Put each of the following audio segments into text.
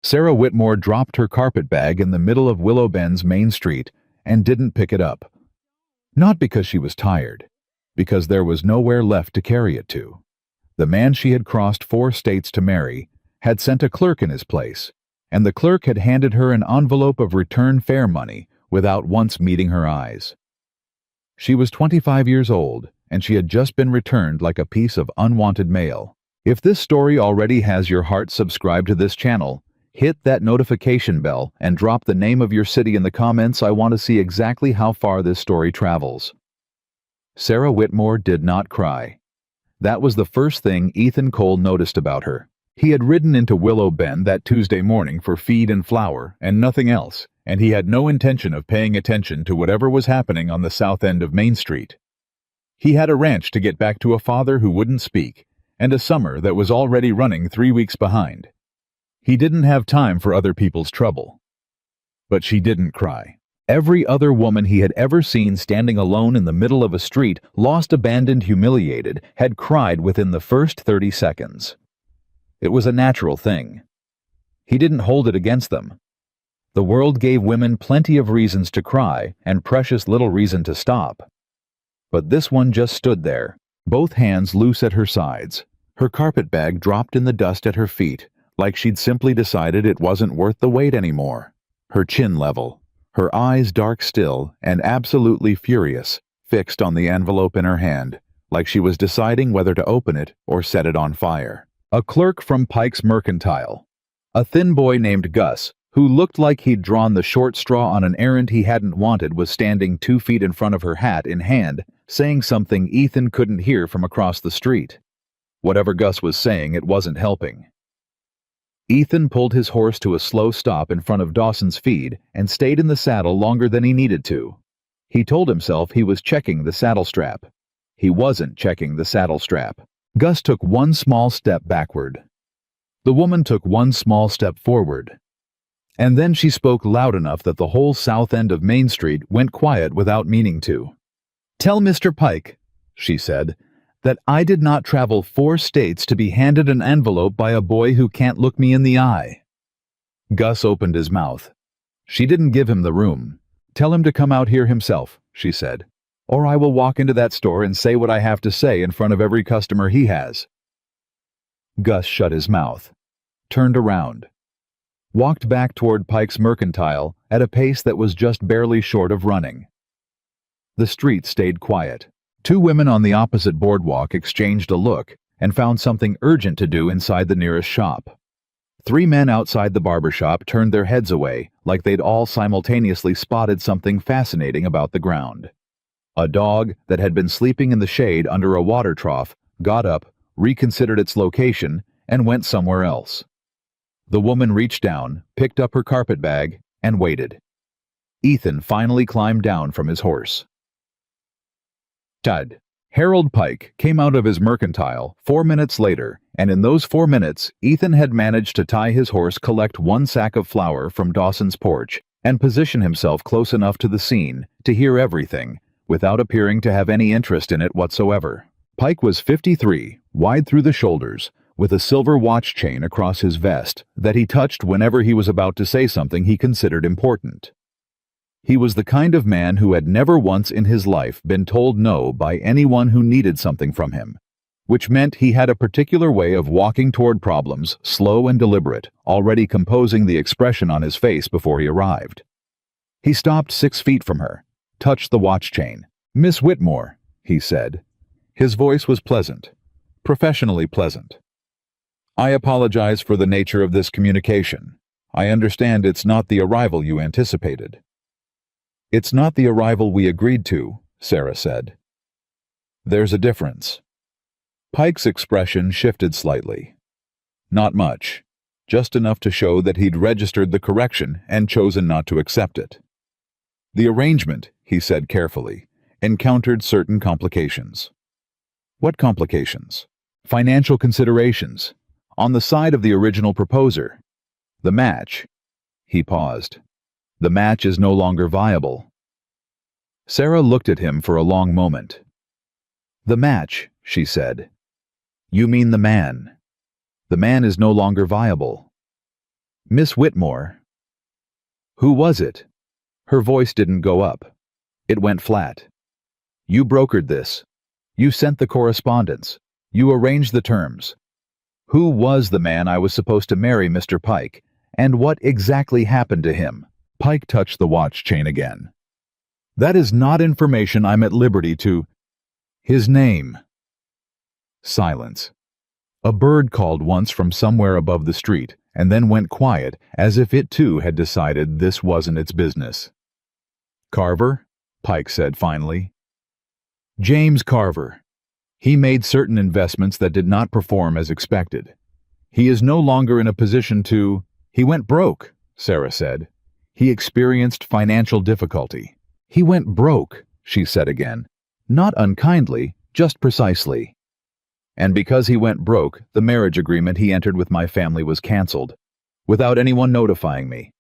Sarah Whitmore dropped her carpet bag in the middle of Willow Bend's main street and didn't pick it up. Not because she was tired, because there was nowhere left to carry it to. The man she had crossed 4 states to marry had sent a clerk in his place, and the clerk had handed her an envelope of return fare money without once meeting her eyes. She was 25 years old, and she had just been returned like a piece of unwanted mail. If this story already has your heart subscribed to this channel, hit that notification bell and drop the name of your city in the comments. I want to see exactly how far this story travels. Sarah Whitmore did not cry. That was the first thing Ethan Cole noticed about her. He had ridden into Willow Bend that Tuesday morning for feed and flour and nothing else, and he had no intention of paying attention to whatever was happening on the south end of Main Street. He had a ranch to get back to a father who wouldn't speak, and a summer that was already running 3 weeks behind. He didn't have time for other people's trouble. But she didn't cry. Every other woman he had ever seen standing alone in the middle of a street, lost, abandoned, humiliated, had cried within the first 30 seconds. It was a natural thing. He didn't hold it against them. The world gave women plenty of reasons to cry and precious little reason to stop. But this one just stood there, both hands loose at her sides. Her carpet bag dropped in the dust at her feet, like she'd simply decided it wasn't worth the wait anymore. Her chin level, her eyes dark still and absolutely furious, fixed on the envelope in her hand, like she was deciding whether to open it or set it on fire. A clerk from Pike's Mercantile, a thin boy named Gus, who looked like he'd drawn the short straw on an errand he hadn't wanted, was standing 2 feet in front of her, hat in hand, saying something Ethan couldn't hear from across the street. Whatever Gus was saying, it wasn't helping. Ethan pulled his horse to a slow stop in front of Dawson's feed and stayed in the saddle longer than he needed to. He told himself he was checking the saddle strap. He wasn't checking the saddle strap. Gus took 1 small step backward. The woman took 1 small step forward. And then she spoke loud enough that the whole south end of Main Street went quiet without meaning to. "Tell Mr. Pike," she said, "that I did not travel 4 states to be handed an envelope by a boy who can't look me in the eye." Gus opened his mouth. She didn't give him the room. "Tell him to come out here himself," she said, "or I will walk into that store and say what I have to say in front of every customer he has." Gus shut his mouth, turned around, walked back toward Pike's Mercantile at a pace that was just barely short of running. The street stayed quiet. 2 women on the opposite boardwalk exchanged a look and found something urgent to do inside the nearest shop. 3 men outside the barber shop turned their heads away like they'd all simultaneously spotted something fascinating about the ground. A dog that had been sleeping in the shade under a water trough got up, reconsidered its location, and went somewhere else. The woman reached down, picked up her carpet bag, and waited. Ethan finally climbed down from his horse. Tud. Harold Pike came out of his Mercantile 4 minutes later, and in those 4 minutes, Ethan had managed to tie his horse, collect 1 sack of flour from Dawson's porch, and position himself close enough to the scene to hear everything, without appearing to have any interest in it whatsoever. Pike was 53, wide through the shoulders, with a silver watch chain across his vest that he touched whenever he was about to say something he considered important. He was the kind of man who had never once in his life been told no by anyone who needed something from him, which meant he had a particular way of walking toward problems, slow and deliberate, already composing the expression on his face before he arrived. He stopped 6 feet from her, touched the watch chain. "Miss Whitmore," he said. His voice was pleasant, professionally pleasant. "I apologize for the nature of this communication. I understand it's not the arrival you anticipated." "It's not the arrival we agreed to," Sarah said. "There's a difference." Pike's expression shifted slightly. Not much, just enough to show that he'd registered the correction and chosen not to accept it. "The arrangement," he said carefully, "encountered certain complications." "What complications?" "Financial considerations. On the side of the original proposer. The match." He paused. "The match is no longer viable." Sarah looked at him for a long moment. "The match," she said. "You mean the man. The man is no longer viable." Miss Whitmore. Who was it? Her voice didn't go up. It went flat. You brokered this. You sent the correspondence. You arranged the terms. Who was the man I was supposed to marry, Mr. Pike, and what exactly happened to him? Pike touched the watch chain again. That is not information I'm at liberty to... His name. Silence. A bird called once from somewhere above the street, and then went quiet, as if it too had decided this wasn't its business. Carver? Pike said finally. James Carver. He made certain investments that did not perform as expected. He is no longer in a position to... He went broke, Sarah said. He experienced financial difficulty. He went broke, she said again. Not unkindly, just precisely. And because he went broke, the marriage agreement he entered with my family was canceled, without anyone notifying me,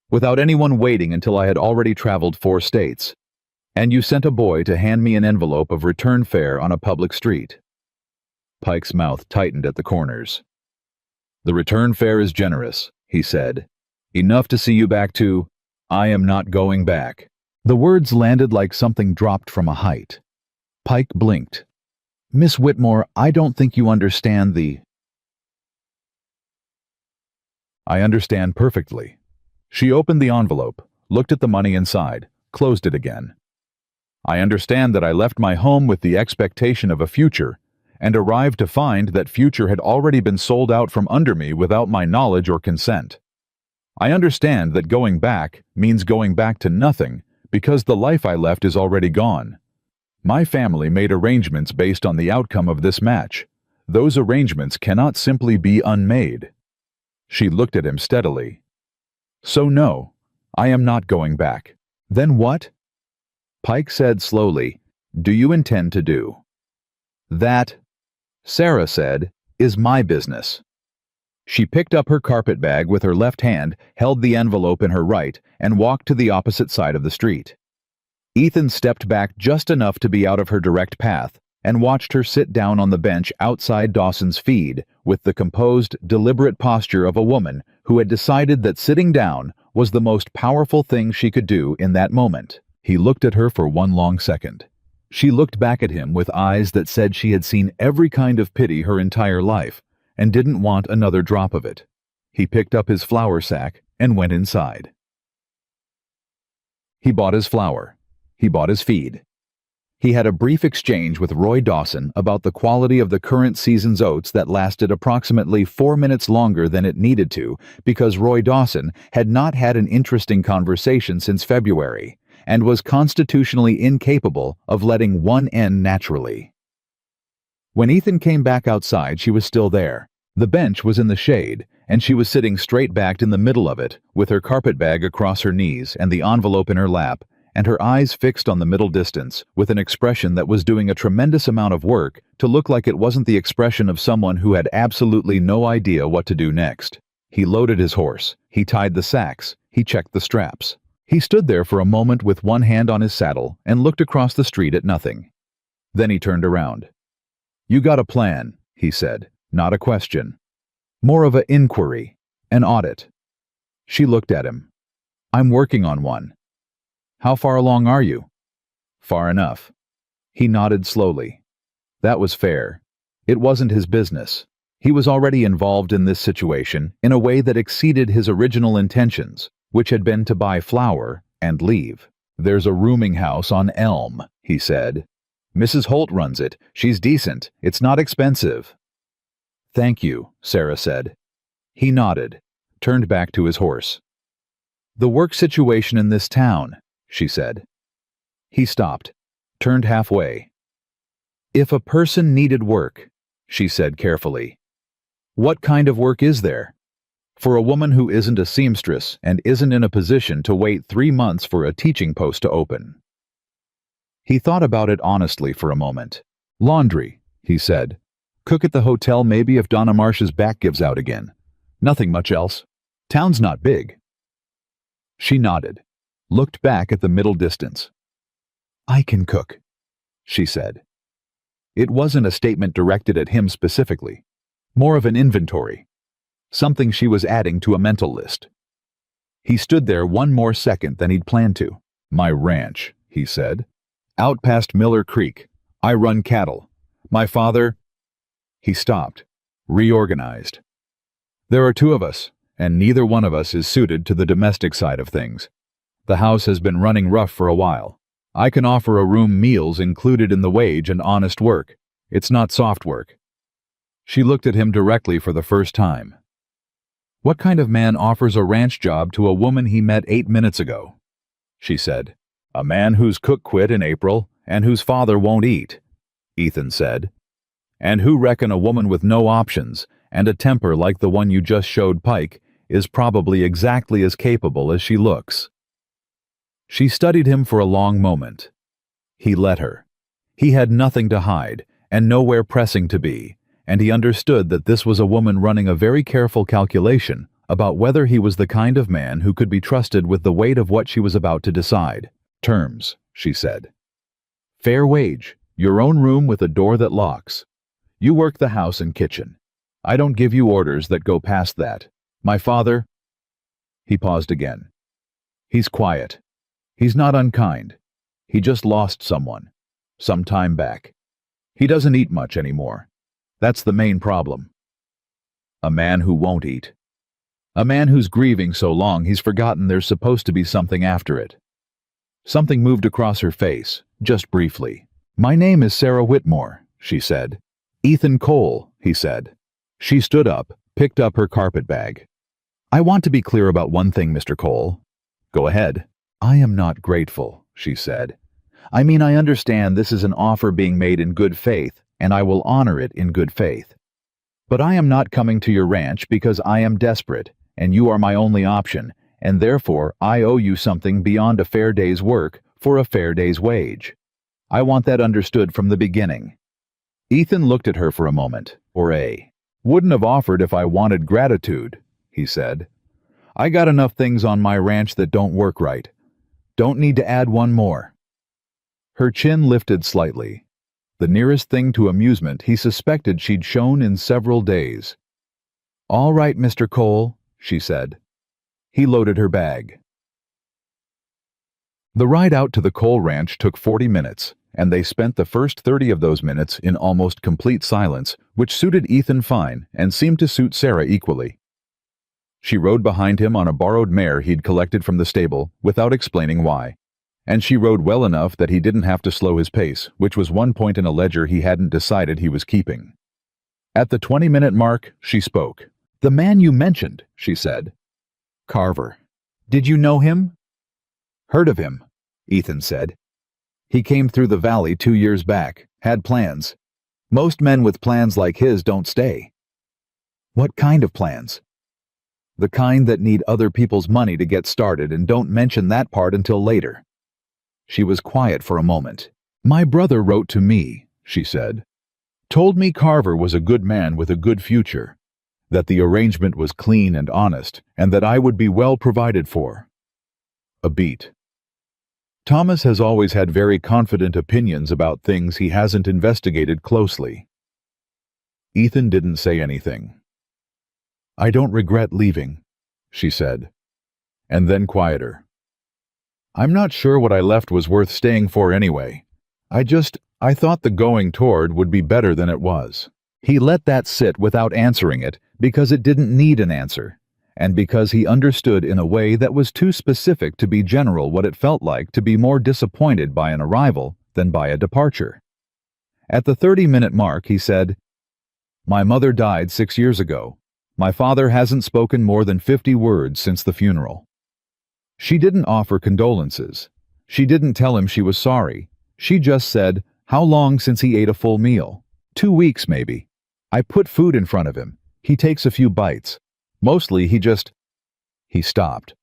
without anyone waiting until I had already traveled 4 states. And you sent a boy to hand me an envelope of return fare on a public street. Pike's mouth tightened at the corners. The return fare is generous, he said. Enough to see you back to, I am not going back. The words landed like something dropped from a height. Pike blinked. Miss Whitmore, I don't think you understand the... I understand perfectly. She opened the envelope, looked at the money inside, closed it again. I understand that I left my home with the expectation of a future, and arrived to find that future had already been sold out from under me without my knowledge or consent. I understand that going back means going back to nothing, because the life I left is already gone. My family made arrangements based on the outcome of this match. Those arrangements cannot simply be unmade. She looked at him steadily. So no, I am not going back. Then what? Pike said slowly, Do you intend to do? That, Sarah said, is my business. She picked up her carpet bag with her left hand, held the envelope in her right, and walked to the opposite side of the street. Ethan stepped back just enough to be out of her direct path, and watched her sit down on the bench outside Dawson's feed with the composed, deliberate posture of a woman who had decided that sitting down was the most powerful thing she could do in that moment. He looked at her for one long second. She looked back at him with eyes that said she had seen every kind of pity her entire life, and didn't want another drop of it. He picked up his flour sack and went inside. He bought his flour. He bought his feed. He had a brief exchange with Roy Dawson about the quality of the current season's oats that lasted approximately 4 minutes longer than it needed to because Roy Dawson had not had an interesting conversation since February and was constitutionally incapable of letting one end naturally. When Ethan came back outside, she was still there. The bench was in the shade, and she was sitting straight-backed in the middle of it, with her carpet bag across her knees and the envelope in her lap, and her eyes fixed on the middle distance, with an expression that was doing a tremendous amount of work to look like it wasn't the expression of someone who had absolutely no idea what to do next. He loaded his horse. He tied the sacks. He checked the straps. He stood there for a moment with one hand on his saddle and looked across the street at nothing. Then he turned around. You got a plan, he said, not a question. More of an inquiry, an audit. She looked at him. I'm working on one. How far along are you? Far enough. He nodded slowly. That was fair. It wasn't his business. He was already involved in this situation in a way that exceeded his original intentions, which had been to buy flour and leave. There's a rooming house on Elm, he said. Mrs. Holt runs it. She's decent. It's not expensive. Thank you, Sarah said. He nodded, turned back to his horse. The work situation in this town, she said. He stopped, turned halfway. If a person needed work, she said carefully, what kind of work is there? For a woman who isn't a seamstress and isn't in a position to wait 3 months for a teaching post to open. He thought about it honestly for a moment. Laundry, he said. Cook at the hotel maybe if Donna Marsh's back gives out again. Nothing much else. Town's not big. She nodded, looked back at the middle distance. I can cook, she said. It wasn't a statement directed at him specifically, more of an inventory. something she was adding to a mental list. He stood there one more second than he'd planned to. "My ranch," he said. "Out past Miller Creek. I run cattle. My father—" He stopped, reorganized. "There are two of us, and neither one of us is suited to the domestic side of things. The house has been running rough for a while. I can offer a room, meals included in the wage, and honest work. It's not soft work." She looked at him directly for the first time. "What kind of man offers a ranch job to a woman he met 8 minutes ago?" she said. "A man whose cook quit in April and whose father won't eat," Ethan said. "And who reckon a woman with no options and a temper like the one you just showed Pike is probably exactly as capable as she looks." She studied him for a long moment. He let her. He had nothing to hide and nowhere pressing to be, and he understood that this was a woman running a very careful calculation about whether he was the kind of man who could be trusted with the weight of what she was about to decide. "Terms," she said. "Fair wage, your own room with a door that locks. You work the house and kitchen. I don't give you orders that go past that. My father—" He paused again. "He's quiet. He's not unkind. He just lost someone, some time back. He doesn't eat much anymore. That's the main problem. A man who won't eat. A man who's grieving so long he's forgotten there's supposed to be something after it." Something moved across her face, just briefly. "My name is Sarah Whitmore," she said. "Ethan Cole," he said. She stood up, picked up her carpetbag. "I want to be clear about one thing, Mr. Cole." "Go ahead." "I am not grateful," she said. "I mean, I understand this is an offer being made in good faith, and I will honor it in good faith. But I am not coming to your ranch because I am desperate, and you are my only option, and therefore I owe you something beyond a fair day's work for a fair day's wage. I want that understood from the beginning." Ethan looked at her for a moment. "Wouldn't have offered if I wanted gratitude," he said. "I got enough things on my ranch that don't work right. Don't need to add one more." Her chin lifted slightly. The nearest thing to amusement he suspected she'd shown in several days. "All right, Mr. Cole," she said. He loaded her bag. The ride out to the Cole Ranch took 40 minutes, and they spent the first 30 of those minutes in almost complete silence, which suited Ethan fine and seemed to suit Sarah equally. She rode behind him on a borrowed mare he'd collected from the stable without explaining why. And she rode well enough that he didn't have to slow his pace, which was one point in a ledger he hadn't decided he was keeping. At the 20-minute mark, she spoke. "The man you mentioned," she said. "Carver. Did you know him?" "Heard of him," Ethan said. "He came through the valley 2 years back, had plans. Most men with plans like his don't stay." "What kind of plans?" "The kind that need other people's money to get started and don't mention that part until later." She was quiet for a moment. "My brother wrote to me," she said. "Told me Carver was a good man with a good future, that the arrangement was clean and honest, and that I would be well provided for." A beat. "Thomas has always had very confident opinions about things he hasn't investigated closely." Ethan didn't say anything. "I don't regret leaving," she said, and then quieter. "I'm not sure what I left was worth staying for anyway. I thought the going toward would be better than it was." He let that sit without answering it because it didn't need an answer, and because he understood in a way that was too specific to be general what it felt like to be more disappointed by an arrival than by a departure. At the 30-minute mark, he said, "My mother died 6 years ago. My father hasn't spoken more than 50 words since the funeral." She didn't offer condolences. She didn't tell him she was sorry. She just said, "How long since he ate a full meal?" 2 weeks, maybe. I put food in front of him. He takes a few bites. Mostly He stopped.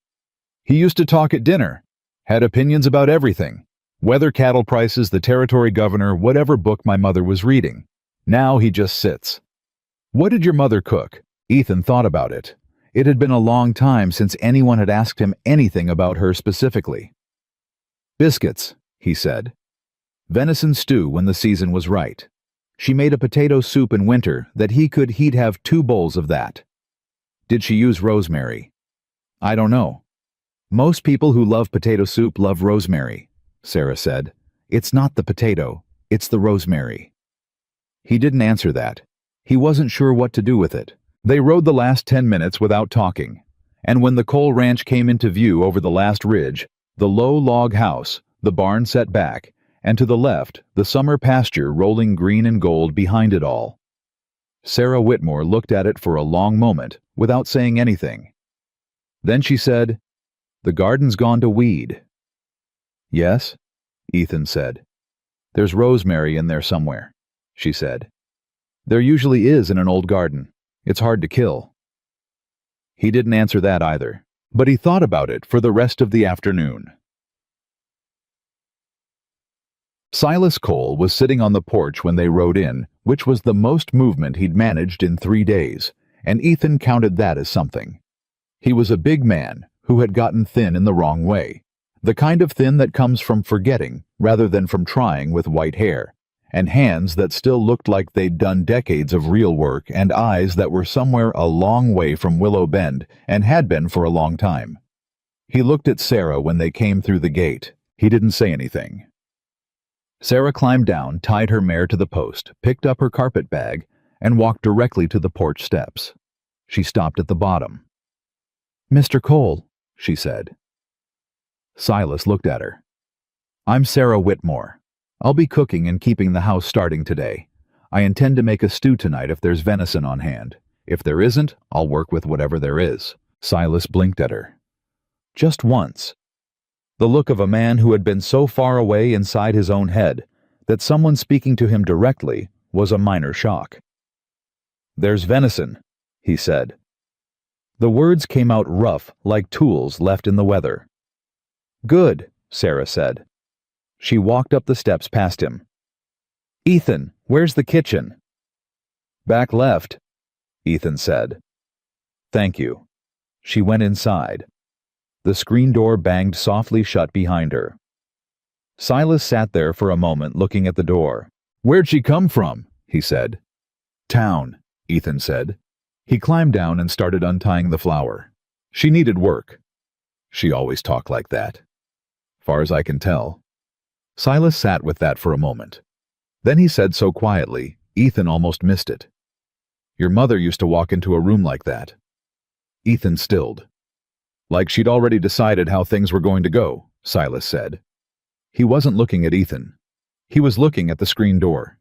"He used to talk at dinner. Had opinions about everything. Weather, cattle prices, the territory governor, whatever book my mother was reading. Now he just sits." "What did your mother cook?" Ethan thought about it. It had been a long time since anyone had asked him anything about her specifically. "Biscuits," he said. "Venison stew when the season was right. She made a potato soup in winter that he'd have 2 bowls of that." Did she use rosemary? I don't know. Most people who love potato soup love rosemary, Sarah said. It's not the potato, it's the rosemary. He didn't answer that. He wasn't sure what to do with it. They rode the last 10 minutes without talking, and when the coal ranch came into view over the last ridge, the low log house, the barn set back, and to the left, the summer pasture rolling green and gold behind it all. Sarah Whitmore looked at it for a long moment without saying anything. Then she said, "The garden's gone to weed." "Yes," Ethan said. "There's rosemary in there somewhere," she said. "There usually is in an old garden. It's hard to kill." He didn't answer that either, but he thought about it for the rest of the afternoon. Silas Cole was sitting on the porch when they rode in, which was the most movement he'd managed in 3 days, and Ethan counted that as something. He was a big man who had gotten thin in the wrong way, the kind of thin that comes from forgetting rather than from trying, with white hair, and hands that still looked like they'd done decades of real work, and eyes that were somewhere a long way from Willow Bend and had been for a long time. He looked at Sarah when they came through the gate. He didn't say anything. Sarah climbed down, tied her mare to the post, picked up her carpet bag, and walked directly to the porch steps. She stopped at the bottom. "Mr. Cole," she said. Silas looked at her. "I'm Sarah Whitmore. I'll be cooking and keeping the house starting today. I intend to make a stew tonight if there's venison on hand. If there isn't, I'll work with whatever there is." Silas blinked at her. Just once. The look of a man who had been so far away inside his own head that someone speaking to him directly was a minor shock. "There's venison," he said. The words came out rough, like tools left in the weather. "Good," Sarah said. She walked up the steps past him. "Ethan, where's the kitchen?" "Back left," Ethan said. "Thank you." She went inside. The screen door banged softly shut behind her. Silas sat there for a moment looking at the door. "Where'd she come from?" he said. "Town," Ethan said. He climbed down and started untying the flower. "She needed work." "She always talked like that." "Far as I can tell." Silas sat with that for a moment. Then he said so quietly, Ethan almost missed it. "Your mother used to walk into a room like that." Ethan stilled. "Like she'd already decided how things were going to go," Silas said. He wasn't looking at Ethan. He was looking at the screen door.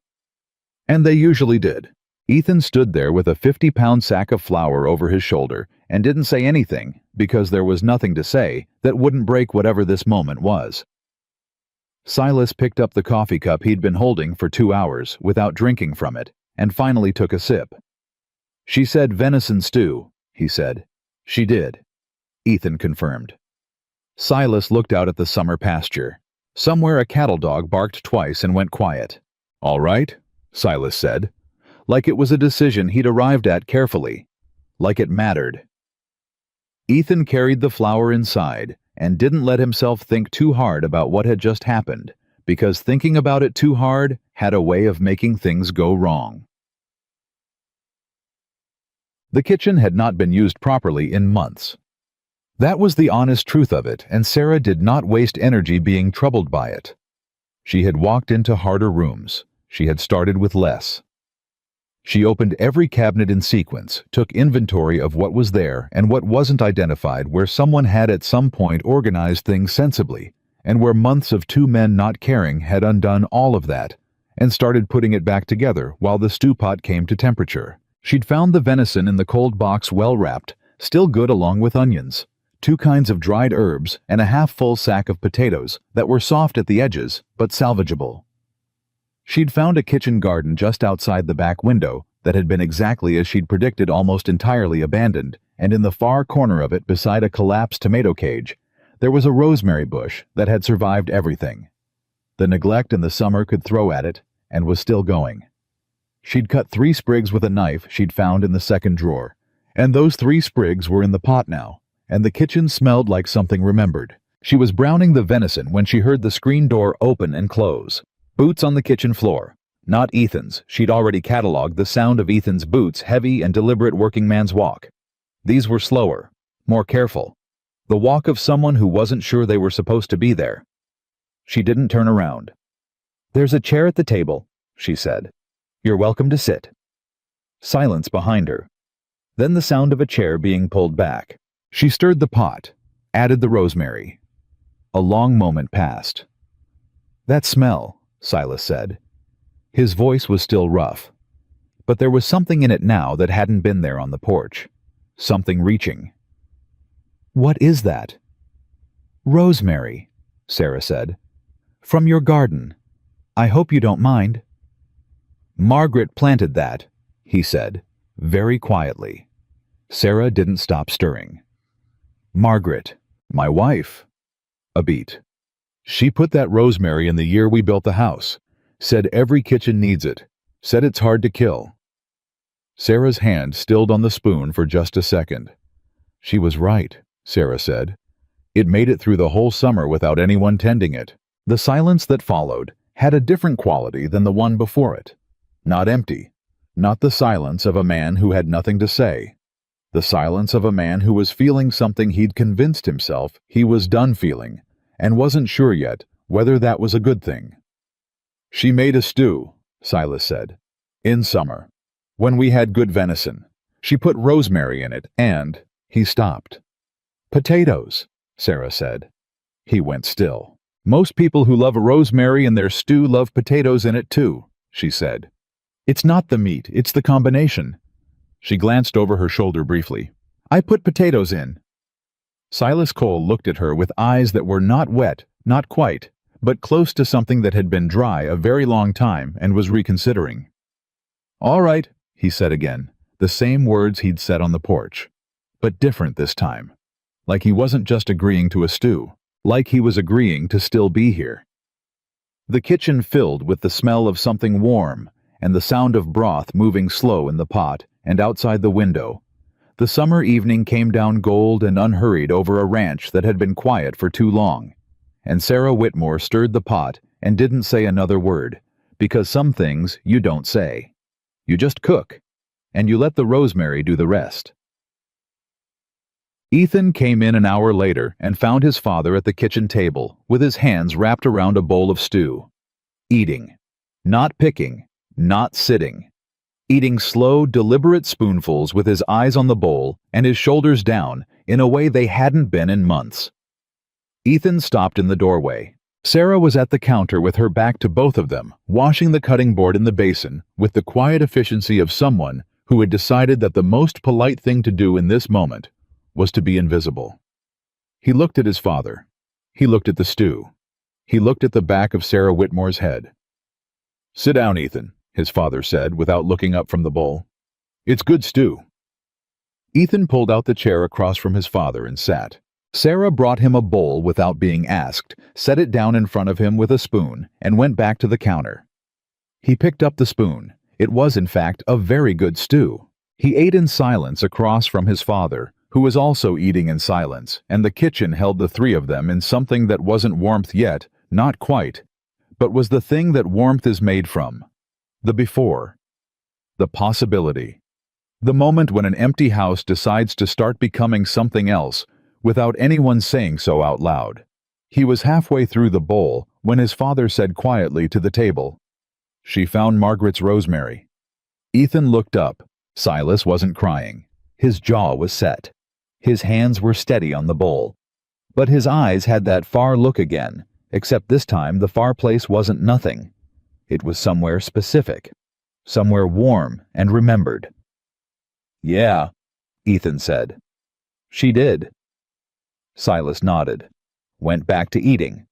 And they usually did. Ethan stood there with a 50-pound sack of flour over his shoulder and didn't say anything because there was nothing to say that wouldn't break whatever this moment was. Silas picked up the coffee cup he'd been holding for 2 hours without drinking from it and finally took a sip. "She said venison stew," he said. "She did," Ethan confirmed. Silas looked out at the summer pasture. Somewhere a cattle dog barked twice and went quiet. "All right," Silas said, like it was a decision he'd arrived at carefully, like it mattered. Ethan carried the flour inside and didn't let himself think too hard about what had just happened, because thinking about it too hard had a way of making things go wrong. The kitchen had not been used properly in months. That was the honest truth of it, and Sarah did not waste energy being troubled by it. She had walked into harder rooms. She had started with less. She opened every cabinet in sequence, took inventory of what was there and what wasn't identified, where someone had at some point organized things sensibly, and where months of 2 men not caring had undone all of that, and started putting it back together while the stew pot came to temperature. She'd found the venison in the cold box well wrapped, still good, along with onions, 2 kinds of dried herbs, and a half-full sack of potatoes that were soft at the edges but salvageable. She'd found a kitchen garden just outside the back window that had been exactly as she'd predicted, almost entirely abandoned, and in the far corner of it, beside a collapsed tomato cage, there was a rosemary bush that had survived everything. The neglect and the summer could throw at it, and was still going. She'd cut 3 sprigs with a knife she'd found in the second drawer, and those 3 sprigs were in the pot now, and the kitchen smelled like something remembered. She was browning the venison when she heard the screen door open and close. Boots on the kitchen floor. Not Ethan's. She'd already cataloged the sound of Ethan's boots, heavy and deliberate working man's walk. These were slower, more careful, the walk of someone who wasn't sure they were supposed to be there. She didn't turn around. "There's a chair at the table," she said. "You're welcome to sit." Silence behind her. Then the sound of a chair being pulled back. She stirred the pot, added the rosemary. A long moment passed. "That smell," Silas said. His voice was still rough, but there was something in it now that hadn't been there on the porch. Something reaching. "What is that?" "Rosemary," Sarah said. "From your garden. I hope you don't mind." "Margaret planted that," he said, very quietly. Sarah didn't stop stirring. "Margaret, my wife." A beat. "She put that rosemary in the year we built the house. Said every kitchen needs it. Said it's hard to kill." Sarah's hand stilled on the spoon for just a second. "She was right," Sarah said. "It made it through the whole summer without anyone tending it." The silence that followed had a different quality than the one before it. Not empty. Not the silence of a man who had nothing to say. The silence of a man who was feeling something he'd convinced himself he was done feeling, and wasn't sure yet whether that was a good thing. "She made a stew," Silas said. "In summer. When we had good venison. She put rosemary in it, and—" He stopped. "Potatoes," Sarah said. He went still. "Most people who love a rosemary in their stew love potatoes in it too," she said. "It's not the meat, it's the combination." She glanced over her shoulder briefly. "I put potatoes in." Silas Cole looked at her with eyes that were not wet, not quite, but close to something that had been dry a very long time and was reconsidering. "All right," he said again, the same words he'd said on the porch, but different this time. Like he wasn't just agreeing to a stew, like he was agreeing to still be here. The kitchen filled with the smell of something warm, and the sound of broth moving slow in the pot and outside the window. The summer evening came down gold and unhurried over a ranch that had been quiet for too long, and Sarah Whitmore stirred the pot and didn't say another word, because some things you don't say. You just cook, and you let the rosemary do the rest. Ethan came in an hour later and found his father at the kitchen table with his hands wrapped around a bowl of stew. Eating. Not picking. Not sitting. Eating slow, deliberate spoonfuls with his eyes on the bowl and his shoulders down in a way they hadn't been in months. Ethan stopped in the doorway. Sarah was at the counter with her back to both of them, washing the cutting board in the basin with the quiet efficiency of someone who had decided that the most polite thing to do in this moment was to be invisible. He looked at his father. He looked at the stew. He looked at the back of Sarah Whitmore's head. "Sit down, Ethan," his father said without looking up from the bowl. "It's good stew." Ethan pulled out the chair across from his father and sat. Sarah brought him a bowl without being asked, set it down in front of him with a spoon, and went back to the counter. He picked up the spoon. It was, in fact, a very good stew. He ate in silence across from his father, who was also eating in silence, and the kitchen held the three of them in something that wasn't warmth yet, not quite, but was the thing that warmth is made from. The before. The possibility. The moment when an empty house decides to start becoming something else without anyone saying so out loud. He was halfway through the bowl when his father said quietly to the table, "She found Margaret's rosemary." Ethan looked up. Silas wasn't crying. His jaw was set. His hands were steady on the bowl. But his eyes had that far look again, except this time the far place wasn't nothing. It was somewhere specific. Somewhere warm and remembered. "Yeah," Ethan said. "She did." Silas nodded. Went back to eating.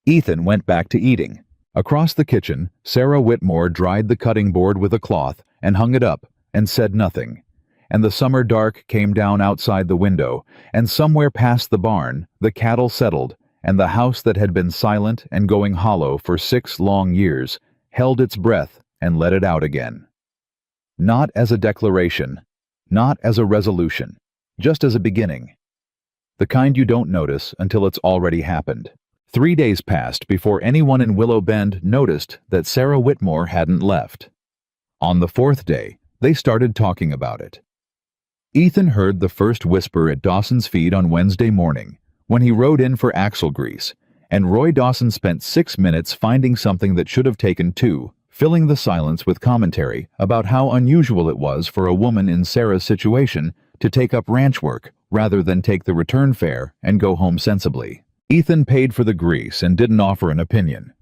Ethan went back to eating. Across the kitchen, Sarah Whitmore dried the cutting board with a cloth and hung it up and said nothing. And the summer dark came down outside the window, and somewhere past the barn, the cattle settled, and the house that had been silent and going hollow for 6 long years held its breath and let it out again. Not as a declaration, not as a resolution, just as a beginning. The kind you don't notice until it's already happened. 3 days passed before anyone in Willow Bend noticed that Sarah Whitmore hadn't left. On the 4th day, they started talking about it. Ethan heard the first whisper at Dawson's feed on Wednesday morning when he rode in for axle grease, and Roy Dawson spent 6 minutes finding something that should have taken 2, filling the silence with commentary about how unusual it was for a woman in Sarah's situation to take up ranch work rather than take the return fare and go home sensibly. Ethan paid for the grease and didn't offer an opinion.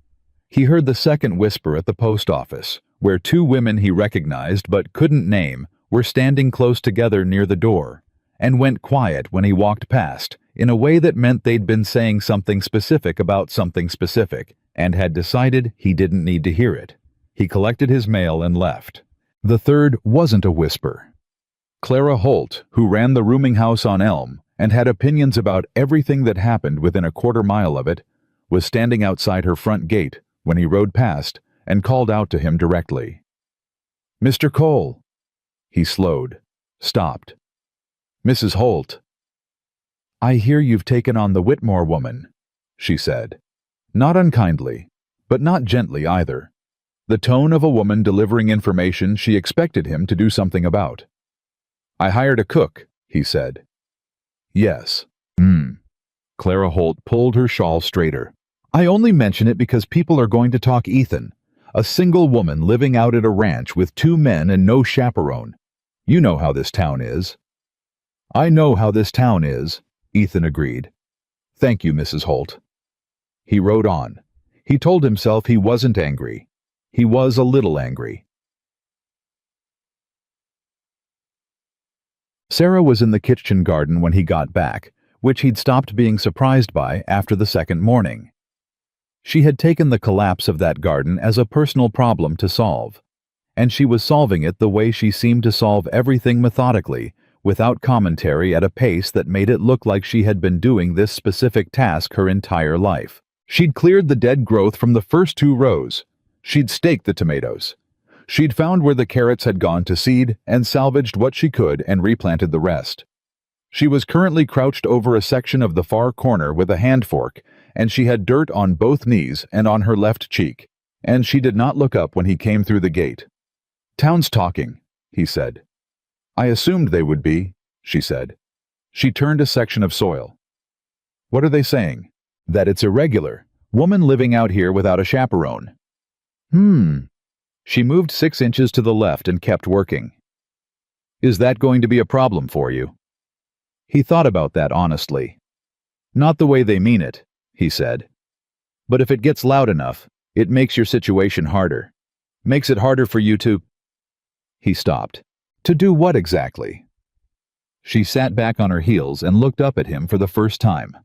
He heard the second whisper at the post office, where 2 women he recognized but couldn't name were standing close together near the door, and went quiet when he walked past, in a way that meant they'd been saying something specific about something specific, and had decided he didn't need to hear it. He collected his mail and left. The third wasn't a whisper. Clara Holt, who ran the rooming house on Elm and had opinions about everything that happened within a quarter mile of it, was standing outside her front gate when he rode past and called out to him directly. "Mr. Cole." He slowed, stopped. "Mrs. Holt." "I hear you've taken on the Whitmore woman," she said. Not unkindly, but not gently either. The tone of a woman delivering information she expected him to do something about. "I hired a cook," he said. "Yes." Clara Holt pulled her shawl straighter. "I only mention it because people are going to talk Ethan. A single woman living out at a ranch with 2 men and no chaperone. You know how this town is." "I know how this town is," Ethan agreed. "Thank you, Mrs. Holt." He rode on. He told himself he wasn't angry. He was a little angry. Sarah was in the kitchen garden when he got back, which he'd stopped being surprised by after the second morning. She had taken the collapse of that garden as a personal problem to solve, and she was solving it the way she seemed to solve everything methodically, without commentary at a pace that made it look like she had been doing this specific task her entire life. She'd cleared the dead growth from the first 2 rows. She'd staked the tomatoes. She'd found where the carrots had gone to seed and salvaged what she could and replanted the rest. She was currently crouched over a section of the far corner with a hand fork, and she had dirt on both knees and on her left cheek, and she did not look up when he came through the gate. "Town's talking," he said. "I assumed they would be," she said. She turned a section of soil. "What are they saying?" "That it's irregular. Woman living out here without a chaperone." She moved 6 inches to the left and kept working. "Is that going to be a problem for you?" He thought about that honestly. "Not the way they mean it," he said. "But if it gets loud enough, it makes your situation harder. Makes it harder for you to—" He stopped. "To do what exactly?" She sat back on her heels and looked up at him for the first time.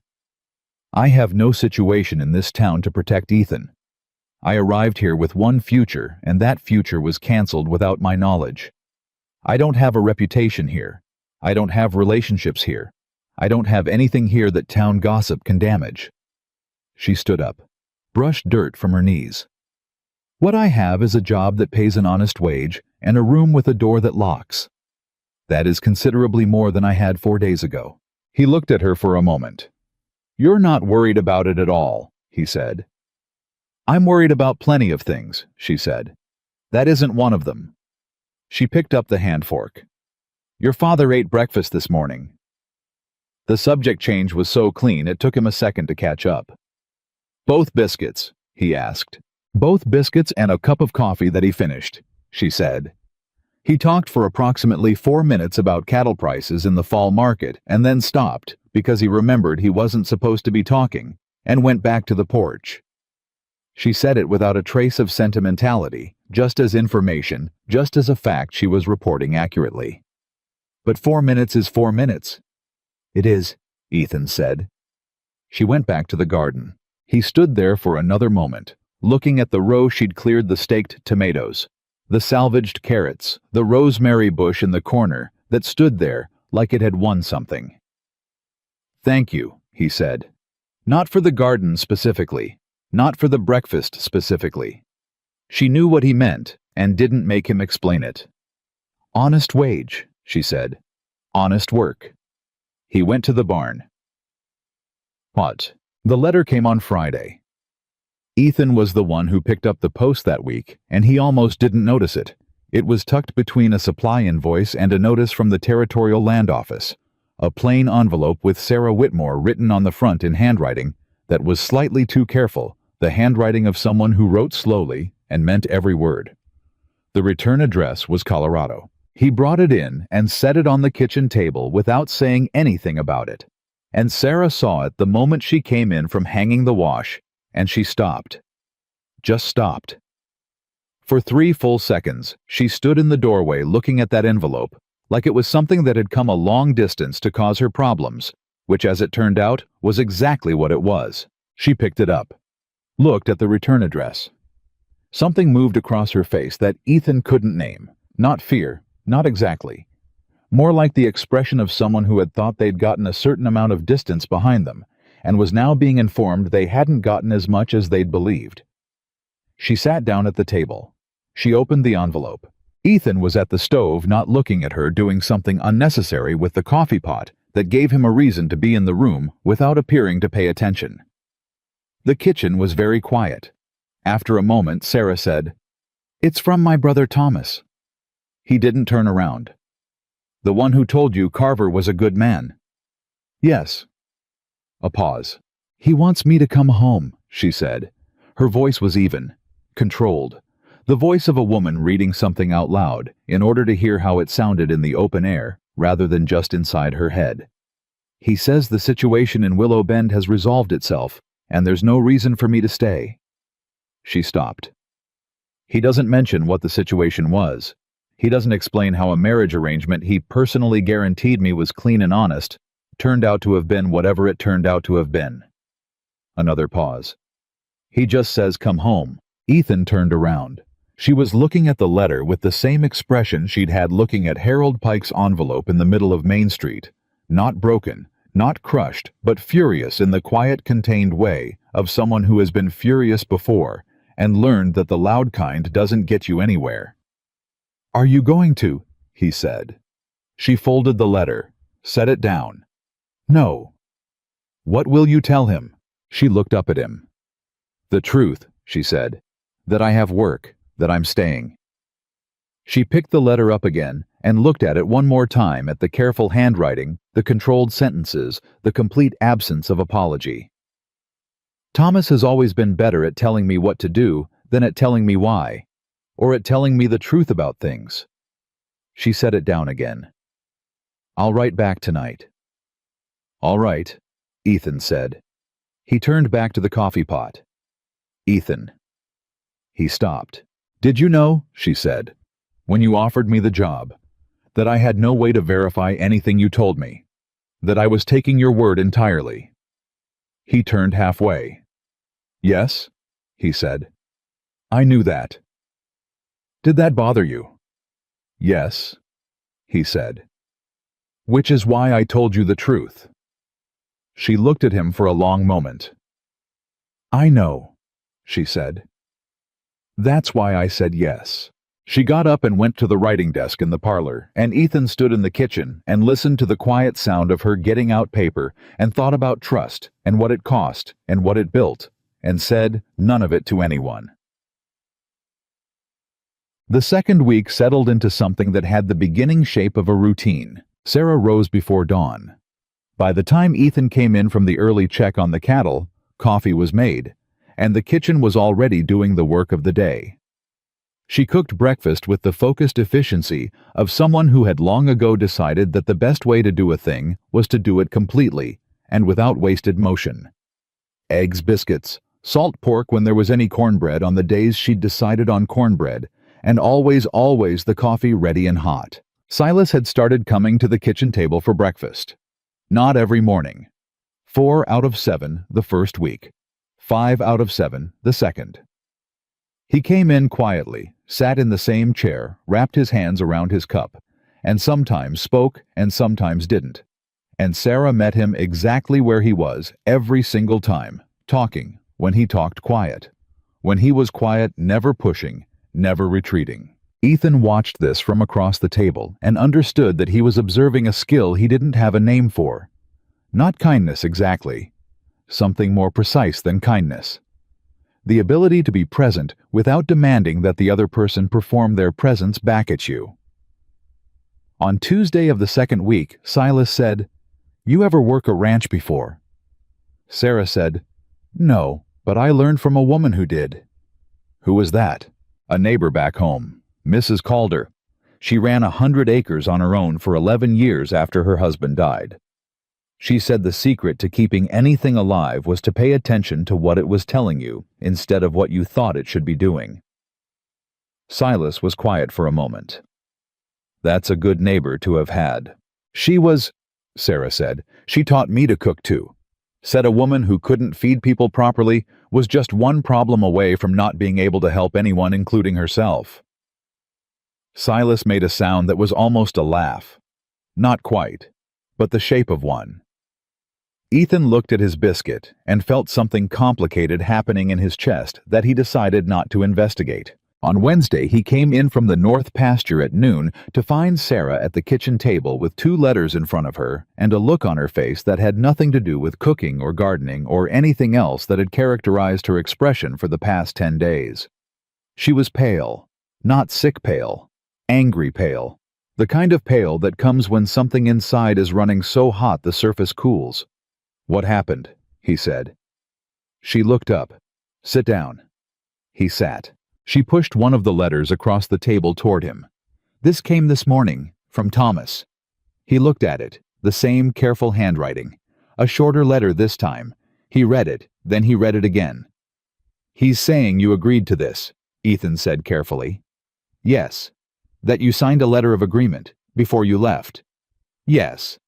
"I have no situation in this town to protect Ethan. I arrived here with one future, and that future was canceled without my knowledge. I don't have a reputation here. I don't have relationships here. I don't have anything here that town gossip can damage." She stood up, brushed dirt from her knees. "What I have is a job that pays an honest wage and a room with a door that locks. That is considerably more than I had 4 days ago." He looked at her for a moment. "You're not worried about it at all," he said. "I'm worried about plenty of things," she said. "That isn't one of them." She picked up the hand fork. "Your father ate breakfast this morning." The subject change was so clean it took him a second to catch up. "Both biscuits?" he asked. "Both biscuits and a cup of coffee that he finished," she said. He talked for approximately 4 minutes about cattle prices in the fall market and then stopped because he remembered he wasn't supposed to be talking and went back to the porch. She said it without a trace of sentimentality, just as information, just as a fact she was reporting accurately. "But 4 minutes is 4 minutes." "It is," Ethan said. She went back to the garden. He stood there for another moment, looking at the row she'd cleared the staked tomatoes, the salvaged carrots, the rosemary bush in the corner that stood there like it had won something. "Thank you," he said. "Not for the garden specifically. Not for the breakfast specifically." She knew what he meant and didn't make him explain it. "Honest wage," she said. "Honest work." He went to the barn. What? The letter came on Friday. Ethan was the one who picked up the post that week, and he almost didn't notice it. It was tucked between a supply invoice and a notice from the Territorial Land Office, a plain envelope with Sarah Whitmore written on the front in handwriting that was slightly too careful, the handwriting of someone who wrote slowly and meant every word. The return address was Colorado. He brought it in and set it on the kitchen table without saying anything about it. And Sarah saw it the moment she came in from hanging the wash, and she stopped. Just stopped. For 3 full seconds, she stood in the doorway looking at that envelope, like it was something that had come a long distance to cause her problems, which, as it turned out, was exactly what it was. She picked it up, looked at the return address. Something moved across her face that Ethan couldn't name. Not fear, not exactly. More like the expression of someone who had thought they'd gotten a certain amount of distance behind them, and was now being informed they hadn't gotten as much as they'd believed. She sat down at the table. She opened the envelope. Ethan was at the stove, not looking at her, doing something unnecessary with the coffee pot that gave him a reason to be in the room without appearing to pay attention. The kitchen was very quiet. After a moment, Sarah said, "It's from my brother Thomas." He didn't turn around. "The one who told you Carver was a good man?" "Yes." A pause. "He wants me to come home," she said. Her voice was even, controlled. The voice of a woman reading something out loud in order to hear how it sounded in the open air rather than just inside her head. "He says the situation in Willow Bend has resolved itself, and there's no reason for me to stay." She stopped. "He doesn't mention what the situation was. He doesn't explain how a marriage arrangement he personally guaranteed me was clean and honest turned out to have been whatever it turned out to have been." Another pause. "He just says come home." Ethan turned around. She was looking at the letter with the same expression she'd had looking at Harold Pike's envelope in the middle of Main Street. Not broken, not crushed, but furious in the quiet, contained way of someone who has been furious before and learned that the loud kind doesn't get you anywhere. "Are you going to?" he said. She folded the letter, set it down. "No." "What will you tell him?" She looked up at him. "The truth," she said. "That I have work, that I'm staying." She picked the letter up again and looked at it one more time, at the careful handwriting, the controlled sentences, the complete absence of apology. "Thomas has always been better at telling me what to do than at telling me why, or at telling me the truth about things." She set it down again. "I'll write back tonight." "All right," Ethan said. He turned back to the coffee pot. "Ethan." He stopped. "Did you know," she said, "when you offered me the job, that I had no way to verify anything you told me, that I was taking your word entirely?" He turned halfway. "Yes," he said. "I knew that." "Did that bother you?" "Yes," he said. "Which is why I told you the truth." She looked at him for a long moment. "I know," she said. "That's why I said yes." She got up and went to the writing desk in the parlor, and Ethan stood in the kitchen and listened to the quiet sound of her getting out paper and thought about trust and what it cost and what it built, and said none of it to anyone. The second week settled into something that had the beginning shape of a routine. Sarah rose before dawn. By the time Ethan came in from the early check on the cattle, coffee was made, and the kitchen was already doing the work of the day. She cooked breakfast with the focused efficiency of someone who had long ago decided that the best way to do a thing was to do it completely and without wasted motion. Eggs, biscuits, salt pork when there was any cornbread on the days she'd decided on cornbread, and always the coffee ready and hot. Silas had started coming to the kitchen table for breakfast. Not every morning. 4 out of 7 the first week. 5 out of 7 the second. He came in quietly, sat in the same chair, wrapped his hands around his cup, and sometimes spoke and sometimes didn't. And Sarah met him exactly where he was every single time, talking, when he talked quiet. When he was quiet, never pushing, never retreating. Ethan watched this from across the table and understood that he was observing a skill he didn't have a name for. Not kindness exactly. Something more precise than kindness. the ability to be present without demanding that the other person perform their presence back at you. On Tuesday of the second week, Silas said, "You ever work a ranch before?" Sarah said, "No, but I learned from a woman who did." "Who was that?" "A neighbor back home, Mrs. Calder. She ran 100 acres on her own for 11 years after her husband died. She said the secret to keeping anything alive was to pay attention to what it was telling you instead of what you thought it should be doing." Silas was quiet for a moment. "That's a good neighbor to have had." Sarah said, "She taught me to cook too. Said a woman who couldn't feed people properly was just one problem away from not being able to help anyone, including herself." Silas made a sound that was almost a laugh. Not quite, but the shape of one. Ethan looked at his biscuit and felt something complicated happening in his chest that he decided not to investigate. On Wednesday, he came in from the north pasture at noon to find Sarah at the kitchen table with 2 letters in front of her and a look on her face that had nothing to do with cooking or gardening or anything else that had characterized her expression for the past 10 days. She was pale, not sick pale, angry pale, the kind of pale that comes when something inside is running so hot the surface cools. "What happened?" he said. She looked up. "Sit down." He sat. She pushed one of the letters across the table toward him. "This came this morning, from Thomas." He looked at it, the same careful handwriting. A shorter letter this time. He read it, then he read it again. "He's saying you agreed to this," Ethan said carefully. "Yes." "That you signed a letter of agreement, before you left." "Yes."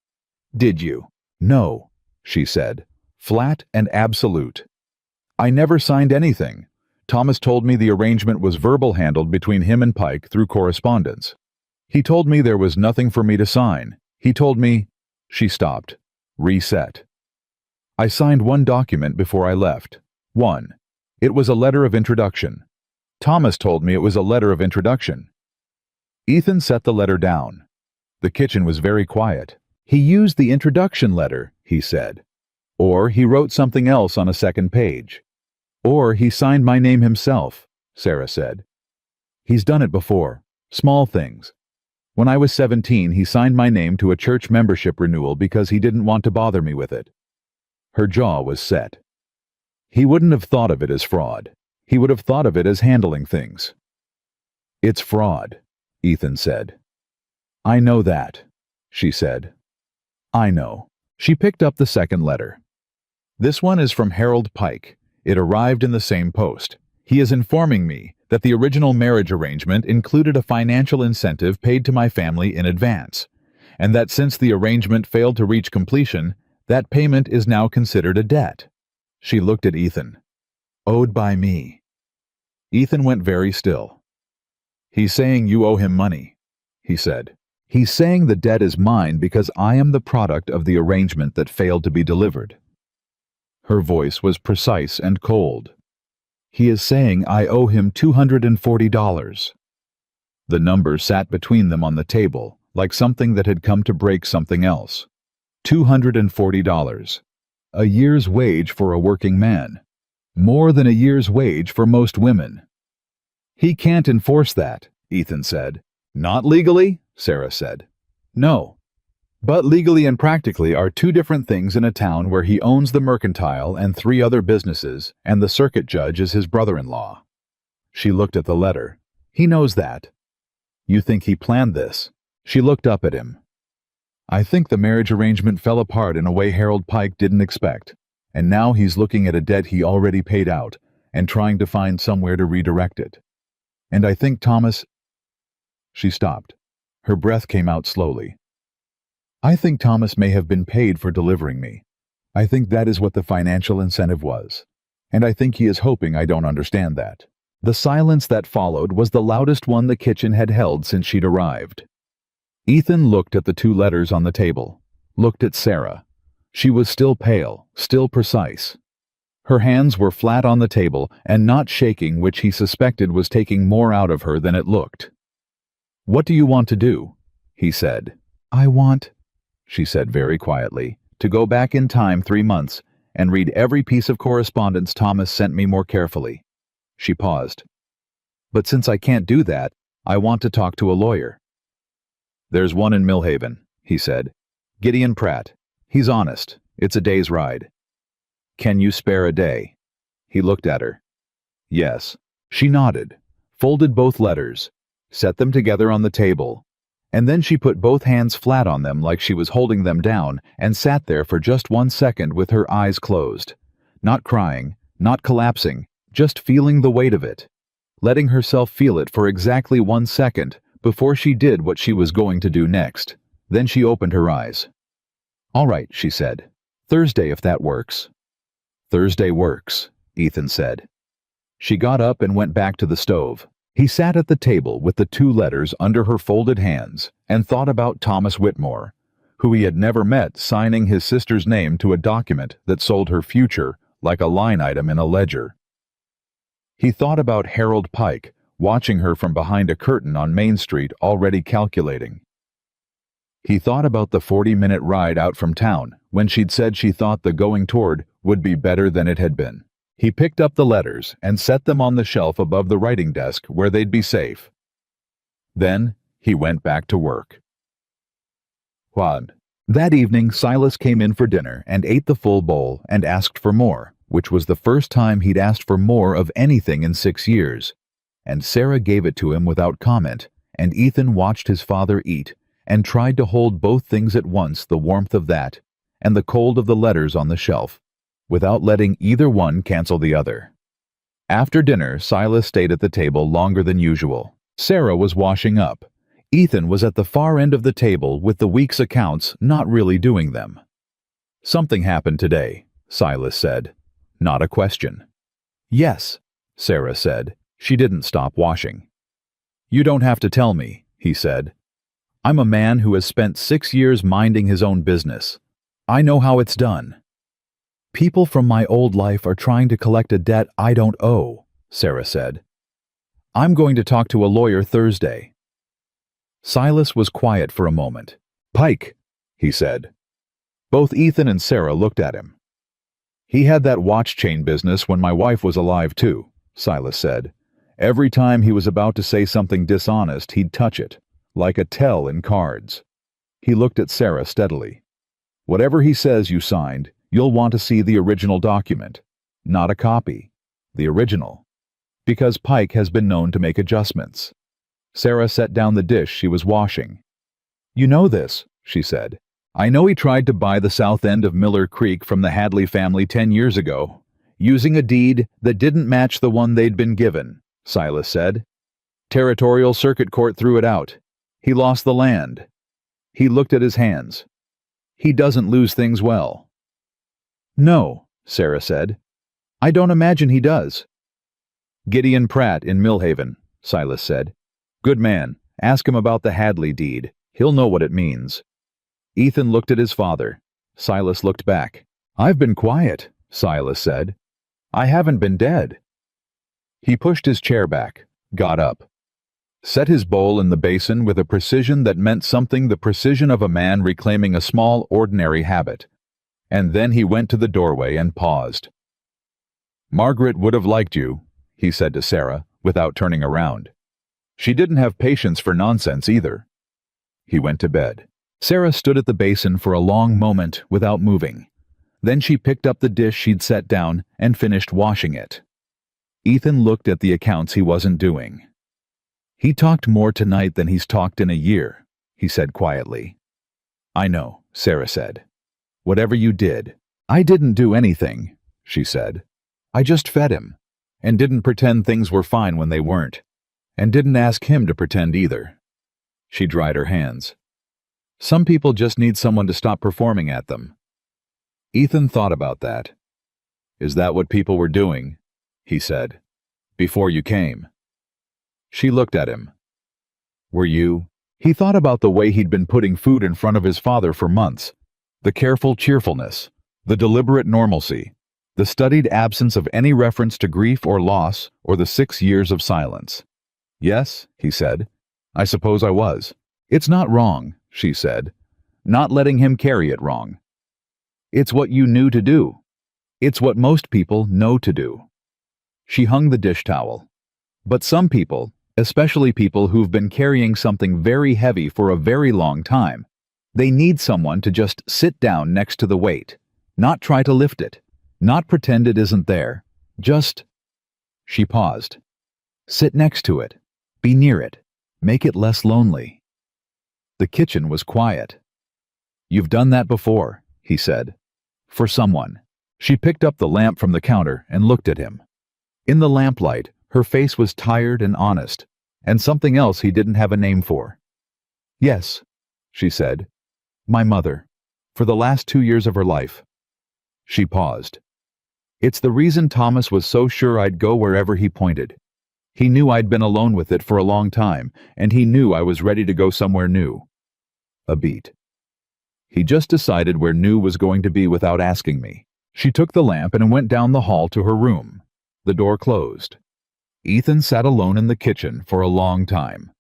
"Did you?" "No," she said, flat and absolute. "I never signed anything. Thomas told me the arrangement was verbal handled between him and Pike through correspondence. He told me there was nothing for me to sign. He told me—" She stopped. Reset. "I signed one document before I left. One. It was a letter of introduction. Thomas told me it was a letter of introduction." Ethan set the letter down. The kitchen was very quiet. "He used the introduction letter," he said. "Or he wrote something else on a second page. Or he signed my name himself," Sarah said. "He's done it before. Small things. When I was 17, he signed my name to a church membership renewal because he didn't want to bother me with it." Her jaw was set. He wouldn't have thought of it as fraud. He would have thought of it as handling things. "It's fraud," Ethan said. "I know that," she said. "I know." She picked up the second letter. "This one is from Harold Pike. It arrived in the same post. He is informing me that the original marriage arrangement included a financial incentive paid to my family in advance, and that since the arrangement failed to reach completion, that payment is now considered a debt." She looked at Ethan. "Owed by me." Ethan went very still. "He's saying you owe him money," he said. "He's saying the debt is mine because I am the product of the arrangement that failed to be delivered." Her voice was precise and cold. "He is saying I owe him $240. The number sat between them on the table, like something that had come to break something else. $240. A year's wage for a working man. More than a year's wage for most women. "He can't enforce that," Ethan said. "Not legally?" Sarah said. "No. But legally and practically are 2 different things in a town where he owns the mercantile and 3 other businesses, and the circuit judge is his brother-in-law." She looked at the letter. "He knows that." "You think he planned this?" She looked up at him. "I think the marriage arrangement fell apart in a way Harold Pike didn't expect, and now he's looking at a debt he already paid out and trying to find somewhere to redirect it. And I think Thomas—" She stopped. Her breath came out slowly. "I think Thomas may have been paid for delivering me. I think that is what the financial incentive was. And I think he is hoping I don't understand that." The silence that followed was the loudest one the kitchen had held since she'd arrived. Ethan looked at the 2 letters on the table, looked at Sarah. She was still pale, still precise. Her hands were flat on the table and not shaking, which he suspected was taking more out of her than it looked. "What do you want to do?" he said. "I want," she said very quietly, "to go back in time 3 months and read every piece of correspondence Thomas sent me more carefully." She paused. "But since I can't do that, I want to talk to a lawyer." "There's one in Millhaven," he said. "Gideon Pratt. He's honest. It's a day's ride." "Can you spare a day?" He looked at her. "Yes." She nodded, folded both letters, set them together on the table, and then she put both hands flat on them like she was holding them down and sat there for just 1 second with her eyes closed. Not crying, not collapsing, just feeling the weight of it. Letting herself feel it for exactly 1 second before she did what she was going to do next. Then she opened her eyes. "All right," she said. "Thursday if that works." "Thursday works," Ethan said. She got up and went back to the stove. He sat at the table with the 2 letters under her folded hands and thought about Thomas Whitmore, who he had never met, signing his sister's name to a document that sold her future like a line item in a ledger. He thought about Harold Pike, watching her from behind a curtain on Main Street, already calculating. He thought about the 40-minute ride out from town when she'd said she thought the going toward would be better than it had been. He picked up the letters and set them on the shelf above the writing desk where they'd be safe. Then he went back to work. That evening, Silas came in for dinner and ate the full bowl and asked for more, which was the first time he'd asked for more of anything in 6 years. And Sarah gave it to him without comment, and Ethan watched his father eat and tried to hold both things at once, the warmth of that and the cold of the letters on the shelf, without letting either one cancel the other. After dinner, Silas stayed at the table longer than usual. Sarah was washing up. Ethan was at the far end of the table with the week's accounts, not really doing them. "Something happened today," Silas said. Not a question. "Yes," Sarah said. She didn't stop washing. "You don't have to tell me," he said. "I'm a man who has spent 6 years minding his own business. I know how it's done." "People from my old life are trying to collect a debt I don't owe," Sarah said. "I'm going to talk to a lawyer Thursday." Silas was quiet for a moment. "Pike," he said. Both Ethan and Sarah looked at him. "He had that watch chain business when my wife was alive too," Silas said. "Every time he was about to say something dishonest, he'd touch it, like a tell in cards." He looked at Sarah steadily. "Whatever he says you signed, you'll want to see the original document. Not a copy. The original. Because Pike has been known to make adjustments." Sarah set down the dish she was washing. "You know this," she said. "I know he tried to buy the south end of Miller Creek from the Hadley family 10 years ago, using a deed that didn't match the one they'd been given," Silas said. "Territorial Circuit Court threw it out. He lost the land." He looked at his hands. "He doesn't lose things well." "No," Sarah said. "I don't imagine he does." "Gideon Pratt in Millhaven," Silas said. "Good man. Ask him about the Hadley deed. He'll know what it means." Ethan looked at his father. Silas looked back. "I've been quiet," Silas said. "I haven't been dead." He pushed his chair back, got up, set his bowl in the basin with a precision that meant something, the precision of a man reclaiming a small, ordinary habit. And then he went to the doorway and paused. "Margaret would have liked you," he said to Sarah, without turning around. "She didn't have patience for nonsense either." He went to bed. Sarah stood at the basin for a long moment without moving. Then she picked up the dish she'd set down and finished washing it. Ethan looked at the accounts he wasn't doing. "He talked more tonight than he's talked in a year," he said quietly. "I know," Sarah said. "Whatever you did." "I didn't do anything," she said. "I just fed him, and didn't pretend things were fine when they weren't, and didn't ask him to pretend either." She dried her hands. "Some people just need someone to stop performing at them." Ethan thought about that. "Is that what people were doing?" he said. "Before you came?" She looked at him. "Were you?" He thought about the way he'd been putting food in front of his father for months. The careful cheerfulness, the deliberate normalcy, the studied absence of any reference to grief or loss, or the 6 years of silence. "Yes," he said. "I suppose I was." "It's not wrong," she said. "Not letting him carry it wrong. It's what you knew to do." It's what most people know to do. She hung the dish towel. But some people, especially people who've been carrying something very heavy for a very long time, they need someone to just sit down next to the weight, not try to lift it, not pretend it isn't there, just... She paused. Sit next to it. Be near it. Make it less lonely. The kitchen was quiet. You've done that before, he said. For someone. She picked up the lamp from the counter and looked at him. In the lamplight, her face was tired and honest, and something else he didn't have a name for. Yes, she said. My mother. For the last 2 years of her life. She paused. It's the reason Thomas was so sure I'd go wherever he pointed. He knew I'd been alone with it for a long time, and he knew I was ready to go somewhere new. A beat. He just decided where new was going to be without asking me. She took the lamp and went down the hall to her room. The door closed. Ethan sat alone in the kitchen for a long time.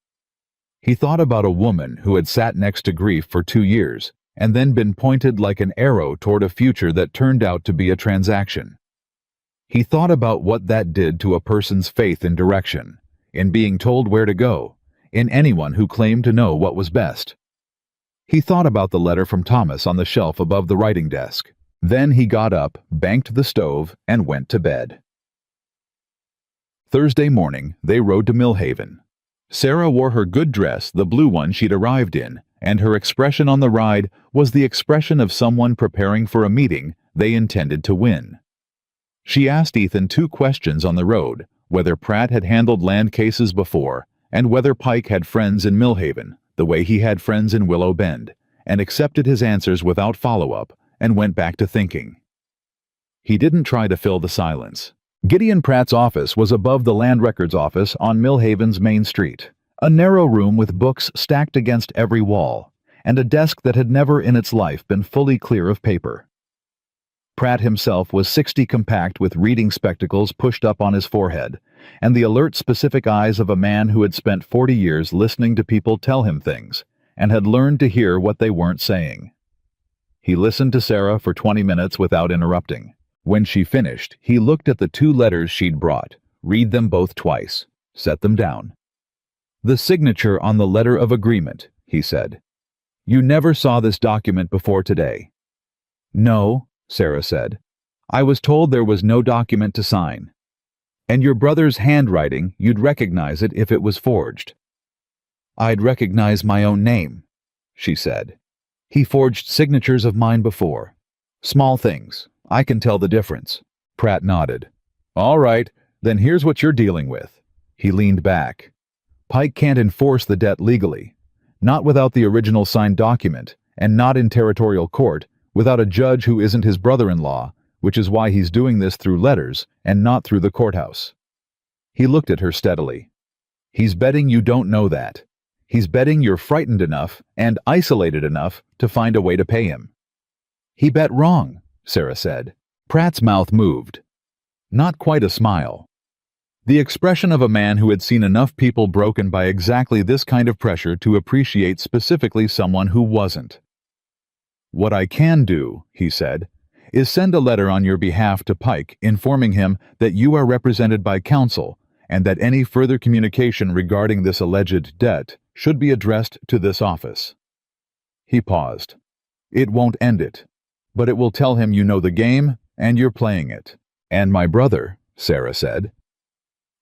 He thought about a woman who had sat next to grief for 2 years and then been pointed like an arrow toward a future that turned out to be a transaction. He thought about what that did to a person's faith in direction, in being told where to go, in anyone who claimed to know what was best. He thought about the letter from Thomas on the shelf above the writing desk. Then he got up, banked the stove, and went to bed. Thursday morning, they rode to Millhaven. Sarah wore her good dress, the blue one she'd arrived in, and her expression on the ride was the expression of someone preparing for a meeting they intended to win. She asked Ethan 2 questions on the road, whether Pratt had handled land cases before, and whether Pike had friends in Millhaven, the way he had friends in Willow Bend, and accepted his answers without follow-up, and went back to thinking. He didn't try to fill the silence. Gideon Pratt's office was above the Land Records office on Millhaven's Main Street, a narrow room with books stacked against every wall, and a desk that had never in its life been fully clear of paper. Pratt himself was 60 compact with reading spectacles pushed up on his forehead, and the alert specific eyes of a man who had spent 40 years listening to people tell him things, and had learned to hear what they weren't saying. He listened to Sarah for 20 minutes without interrupting. When she finished, he looked at the 2 letters she'd brought, read them both twice, set them down. The signature on the letter of agreement, he said. You never saw this document before today. No, Sarah said. I was told there was no document to sign. And your brother's handwriting, you'd recognize it if it was forged. I'd recognize my own name, she said. He forged signatures of mine before. Small things. I can tell the difference. Pratt nodded. All right, then here's what you're dealing with. He leaned back. Pike can't enforce the debt legally. Not without the original signed document, and not in territorial court, without a judge who isn't his brother-in-law, which is why he's doing this through letters and not through the courthouse. He looked at her steadily. He's betting you don't know that. He's betting you're frightened enough and isolated enough to find a way to pay him. He bet wrong, Sarah said. Pratt's mouth moved. Not quite a smile. The expression of a man who had seen enough people broken by exactly this kind of pressure to appreciate specifically someone who wasn't. What I can do, he said, is send a letter on your behalf to Pike informing him that you are represented by counsel and that any further communication regarding this alleged debt should be addressed to this office. He paused. It won't end it, but it will tell him you know the game and you're playing it. And my brother, Sarah said.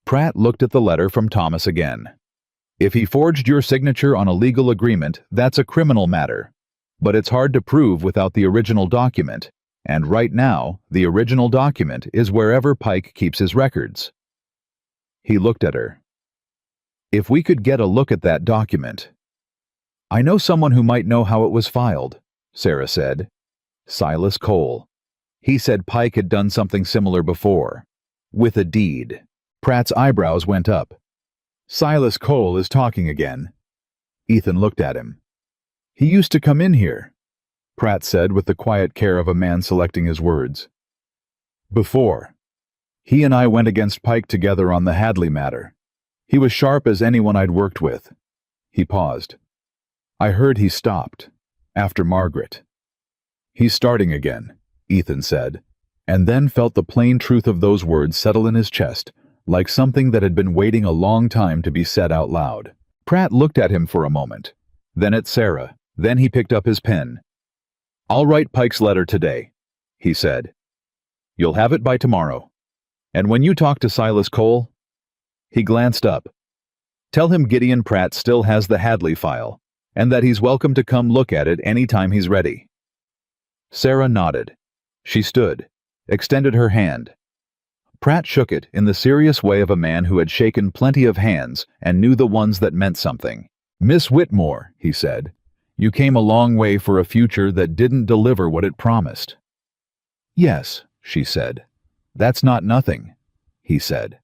Pratt looked at the letter from Thomas again. If he forged your signature on a legal agreement, that's a criminal matter. But it's hard to prove without the original document, and right now, the original document is wherever Pike keeps his records. He looked at her. If we could get a look at that document. I know someone who might know how it was filed, Sarah said. Silas Cole. He said Pike had done something similar before. With a deed. Pratt's eyebrows went up. Silas Cole is talking again. Ethan looked at him. He used to come in here, Pratt said with the quiet care of a man selecting his words. Before. He and I went against Pike together on the Hadley matter. He was sharp as anyone I'd worked with. He paused. I heard he stopped. After Margaret. He's starting again, Ethan said. and then felt the plain truth of those words settle in his chest, like something that had been waiting a long time to be said out loud. Pratt looked at him for a moment, then at Sarah, then he picked up his pen. "I'll write Pike's letter today," he said. "You'll have it by tomorrow. And when you talk to Silas Cole," he glanced up, "tell him Gideon Pratt still has the Hadley file, and that he's welcome to come look at it any time he's ready." Sarah nodded. She stood, extended her hand. Pratt shook it in the serious way of a man who had shaken plenty of hands and knew the ones that meant something. "Miss Whitmore," he said, "you came a long way for a future that didn't deliver what it promised." "Yes," she said. "That's not nothing," he said.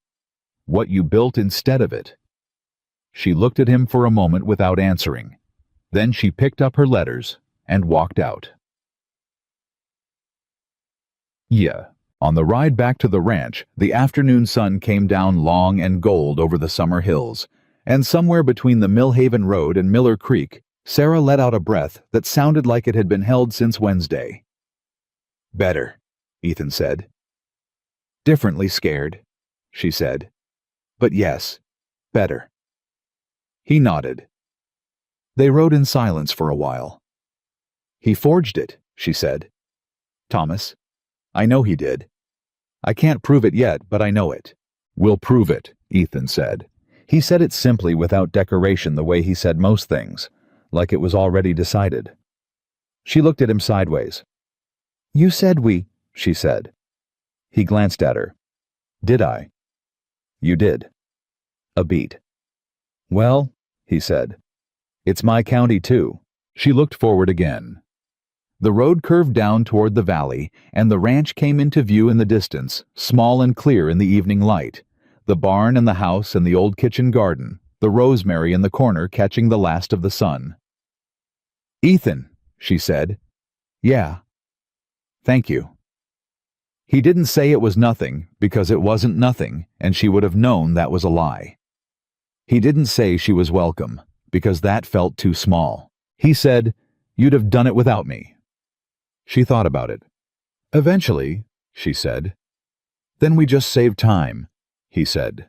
"What you built instead of it." She looked at him for a moment without answering. Then she picked up her letters and walked out. Yeah. On the ride back to the ranch, the afternoon sun came down long and gold over the summer hills, and somewhere between the Millhaven Road and Miller Creek, Sarah let out a breath that sounded like it had been held since Wednesday. "Better," Ethan said. "Differently scared," she said. "But yes, better." He nodded. They rode in silence for a while. "He forged it," she said. "Thomas. I know he did. I can't prove it yet, but I know it." "We'll prove it," Ethan said. He said it simply without decoration the way he said most things, like it was already decided. She looked at him sideways. "You said we," she said. He glanced at her. "Did I?" "You did." A beat. "Well," he said, "it's my county too." She looked forward again. The road curved down toward the valley, and the ranch came into view in the distance, small and clear in the evening light. The barn and the house and the old kitchen garden, the rosemary in the corner catching the last of the sun. "Ethan," she said. "Yeah." "Thank you." He didn't say it was nothing, because it wasn't nothing, and she would have known that was a lie. He didn't say she was welcome, because that felt too small. He said, "You'd have done it without me." She thought about it. "Eventually," she said. "Then we just saved time," he said.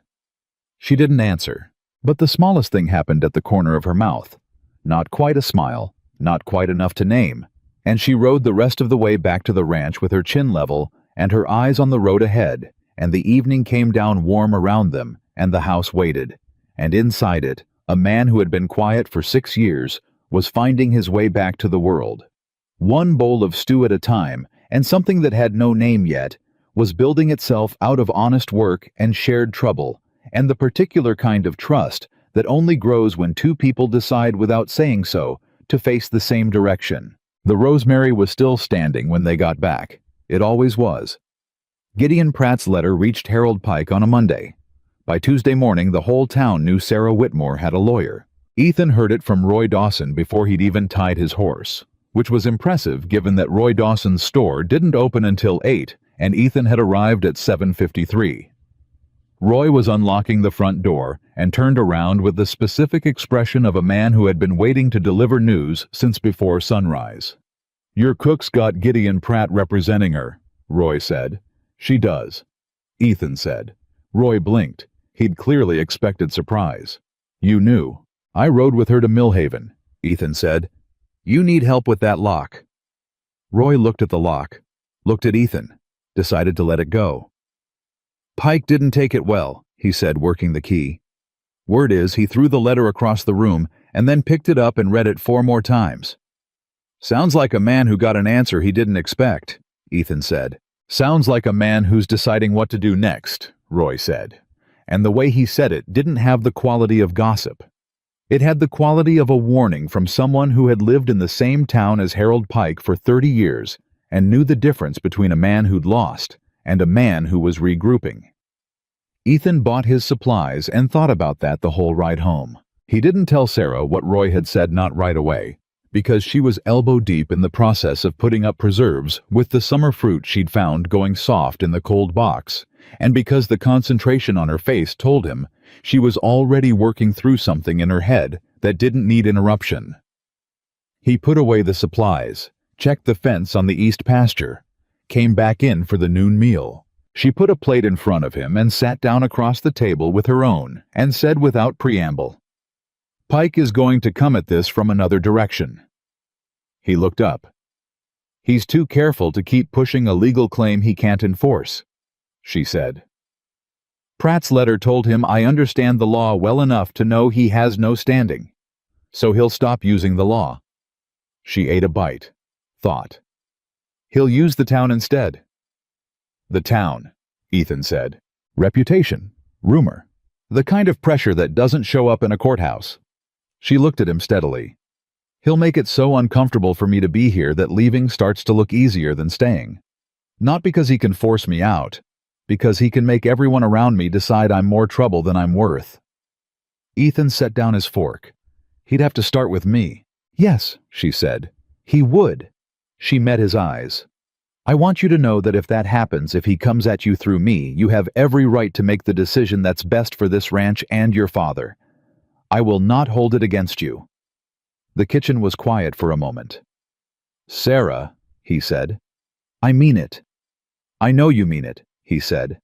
She didn't answer, but the smallest thing happened at the corner of her mouth. Not quite a smile, not quite enough to name, and she rode the rest of the way back to the ranch with her chin level and her eyes on the road ahead, and the evening came down warm around them, and the house waited, and inside it, a man who had been quiet for 6 years was finding his way back to the world. One bowl of stew at a time, and something that had no name yet, was building itself out of honest work and shared trouble, and the particular kind of trust that only grows when two people decide without saying so to face the same direction. The rosemary was still standing when they got back. It always was. Gideon Pratt's letter reached Harold Pike on a Monday. By Tuesday morning, the whole town knew Sarah Whitmore had a lawyer. Ethan heard it from Roy Dawson before he'd even tied his horse, which was impressive given that Roy Dawson's store didn't open until 8 and Ethan had arrived at 7:53. Roy was unlocking the front door and turned around with the specific expression of a man who had been waiting to deliver news since before sunrise. "Your cook's got Gideon Pratt representing her," Roy said. "She does," Ethan said. Roy blinked. He'd clearly expected surprise. "You knew. I rode with her to Millhaven," Ethan said. "You need help with that lock." Roy looked at the lock, looked at Ethan, decided to let it go. "Pike didn't take it well," he said, working the key. "Word is he threw the letter across the room and then picked it up and read it 4 more times." "Sounds like a man who got an answer he didn't expect," Ethan said. "Sounds like a man who's deciding what to do next," Roy said. And the way he said it didn't have the quality of gossip. It had the quality of a warning from someone who had lived in the same town as Harold Pike for 30 years and knew the difference between a man who'd lost and a man who was regrouping. Ethan bought his supplies and thought about that the whole ride home. He didn't tell Sarah what Roy had said not right away, because she was elbow-deep in the process of putting up preserves with the summer fruit she'd found going soft in the cold box, and because the concentration on her face told him she was already working through something in her head that didn't need interruption. He put away the supplies, checked the fence on the east pasture, came back in for the noon meal. She put a plate in front of him and sat down across the table with her own and said without preamble, "Pike is going to come at this from another direction." He looked up. "He's too careful to keep pushing a legal claim he can't enforce," she said. "Pratt's letter told him I understand the law well enough to know he has no standing, so he'll stop using the law." She ate a bite, thought. "He'll use the town instead." "The town," Ethan said. "Reputation, rumor, the kind of pressure that doesn't show up in a courthouse." She looked at him steadily. "He'll make it so uncomfortable for me to be here that leaving starts to look easier than staying. Not because he can force me out, because he can make everyone around me decide I'm more trouble than I'm worth." Ethan set down his fork. "He'd have to start with me." "Yes," she said. "He would." She met his eyes. "I want you to know that if that happens, if he comes at you through me, you have every right to make the decision that's best for this ranch and your father. I will not hold it against you." The kitchen was quiet for a moment. "Sarah," he said. "I mean it." "I know you mean it," he said.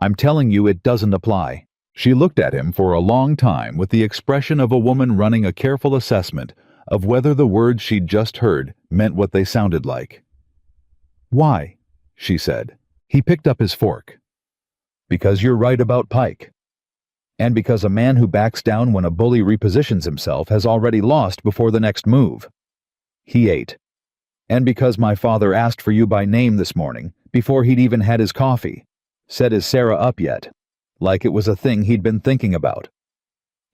"I'm telling you it doesn't apply." She looked at him for a long time with the expression of a woman running a careful assessment of whether the words she'd just heard meant what they sounded like. "Why?" she said. He picked up his fork. "Because you're right about Pike. And because a man who backs down when a bully repositions himself has already lost before the next move." He ate. "And because my father asked for you by name this morning, before he'd even had his coffee. Said, 'Is Sarah up yet?' Like it was a thing he'd been thinking about."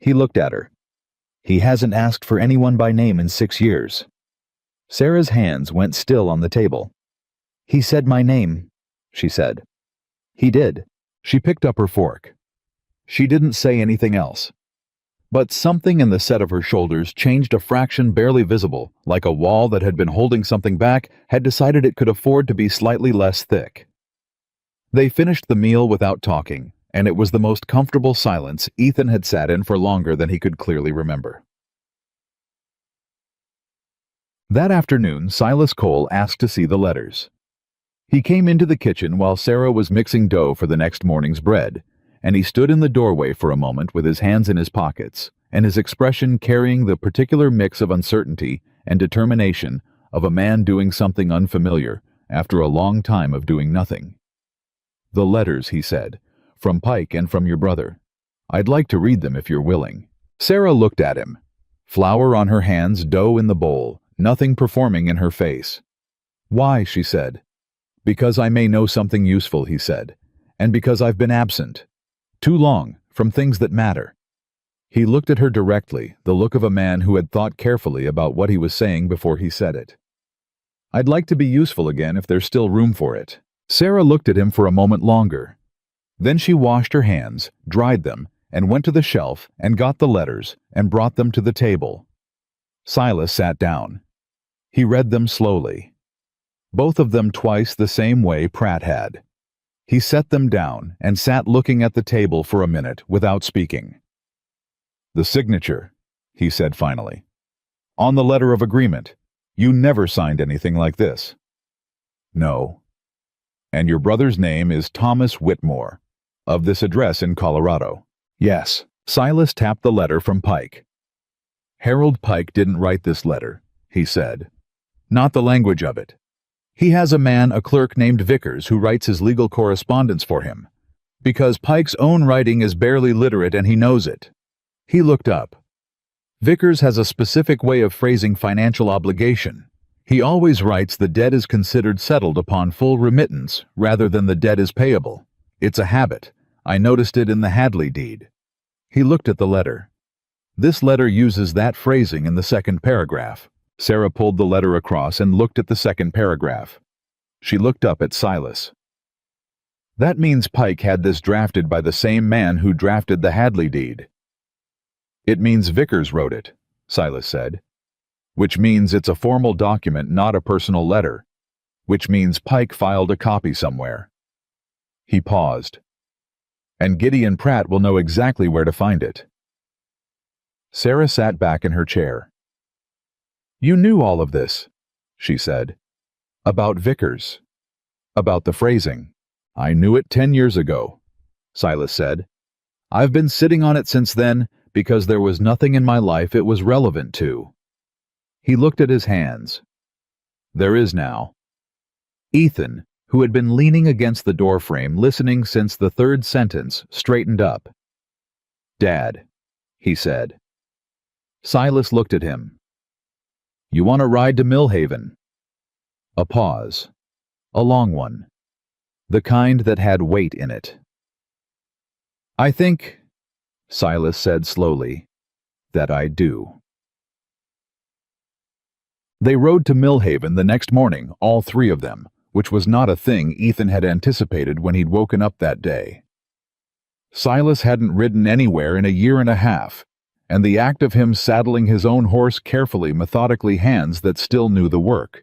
He looked at her. "He hasn't asked for anyone by name in 6 years." Sarah's hands went still on the table. "He said my name," she said. "He did." She picked up her fork. She didn't say anything else. But something in the set of her shoulders changed a fraction barely visible, like a wall that had been holding something back had decided it could afford to be slightly less thick. They finished the meal without talking, and it was the most comfortable silence Ethan had sat in for longer than he could clearly remember. That afternoon, Silas Cole asked to see the letters. He came into the kitchen while Sarah was mixing dough for the next morning's bread, and he stood in the doorway for a moment with his hands in his pockets, and his expression carrying the particular mix of uncertainty and determination of a man doing something unfamiliar after a long time of doing nothing. "The letters," he said, "from Pike and from your brother. I'd like to read them if you're willing." Sarah looked at him. Flour on her hands, dough in the bowl, nothing performing in her face. "Why?" she said. "Because I may know something useful," he said, "and because I've been absent. Too long, from things that matter." He looked at her directly, the look of a man who had thought carefully about what he was saying before he said it. "I'd like to be useful again if there's still room for it." Sarah looked at him for a moment longer. Then she washed her hands, dried them, and went to the shelf and got the letters and brought them to the table. Silas sat down. He read them slowly. Both of them twice the same way Pratt had. He set them down and sat looking at the table for a minute without speaking. "The signature," he said finally. "On the letter of agreement. You never signed anything like this." "No." "And your brother's name is Thomas Whitmore, of this address in Colorado." "Yes." Silas tapped the letter from Pike. "Harold Pike didn't write this letter," he said. "Not the language of it. He has a clerk named Vickers, who writes his legal correspondence for him, because Pike's own writing is barely literate and he knows it." He looked up. "Vickers has a specific way of phrasing financial obligation. He always writes the debt is considered settled upon full remittance rather than the debt is payable. It's a habit. I noticed it in the Hadley deed." He looked at the letter. "This letter uses that phrasing in the second paragraph." Sarah pulled the letter across and looked at the second paragraph. She looked up at Silas. "That means Pike had this drafted by the same man who drafted the Hadley deed." "It means Vickers wrote it," Silas said. "Which means it's a formal document, not a personal letter. Which means Pike filed a copy somewhere." He paused. "And Gideon Pratt will know exactly where to find it." Sarah sat back in her chair. "You knew all of this," she said. "About Vickers." About the phrasing. I knew it 10 years ago, Silas said. I've been sitting on it since then because there was nothing in my life it was relevant to. He looked at his hands. There is now. Ethan, who had been leaning against the doorframe listening since the third sentence, straightened up. Dad, he said. Silas looked at him. You want to ride to Millhaven? A pause. A long one. The kind that had weight in it. I think, Silas said slowly, that I do. They rode to Millhaven the next morning, all three of them, which was not a thing Ethan had anticipated when he'd woken up that day. Silas hadn't ridden anywhere in a year and a half, and the act of him saddling his own horse carefully, methodically, hands that still knew the work,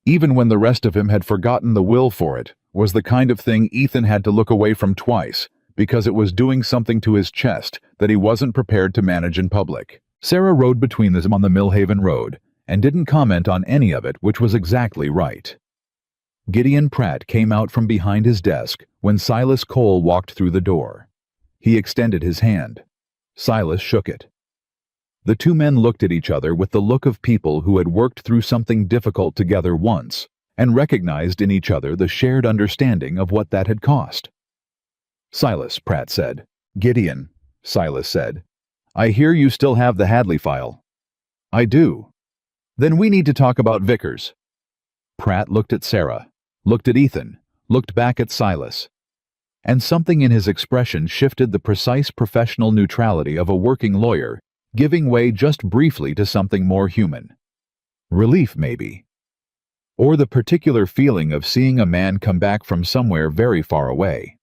even when the rest of him had forgotten the will for it, was the kind of thing Ethan had to look away from twice, because it was doing something to his chest that he wasn't prepared to manage in public. Sarah rode between them on the Millhaven road, and didn't comment on any of it, which was exactly right. Gideon Pratt came out from behind his desk when Silas Cole walked through the door. He extended his hand. Silas shook it. The two men looked at each other with the look of people who had worked through something difficult together once, and recognized in each other the shared understanding of what that had cost. Silas, Pratt said. Gideon, Silas said. I hear you still have the Hadley file. I do. Then we need to talk about Vickers. Pratt looked at Sarah, looked at Ethan, looked back at Silas. And something in his expression shifted the precise professional neutrality of a working lawyer, giving way just briefly to something more human. Relief, maybe. Or the particular feeling of seeing a man come back from somewhere very far away.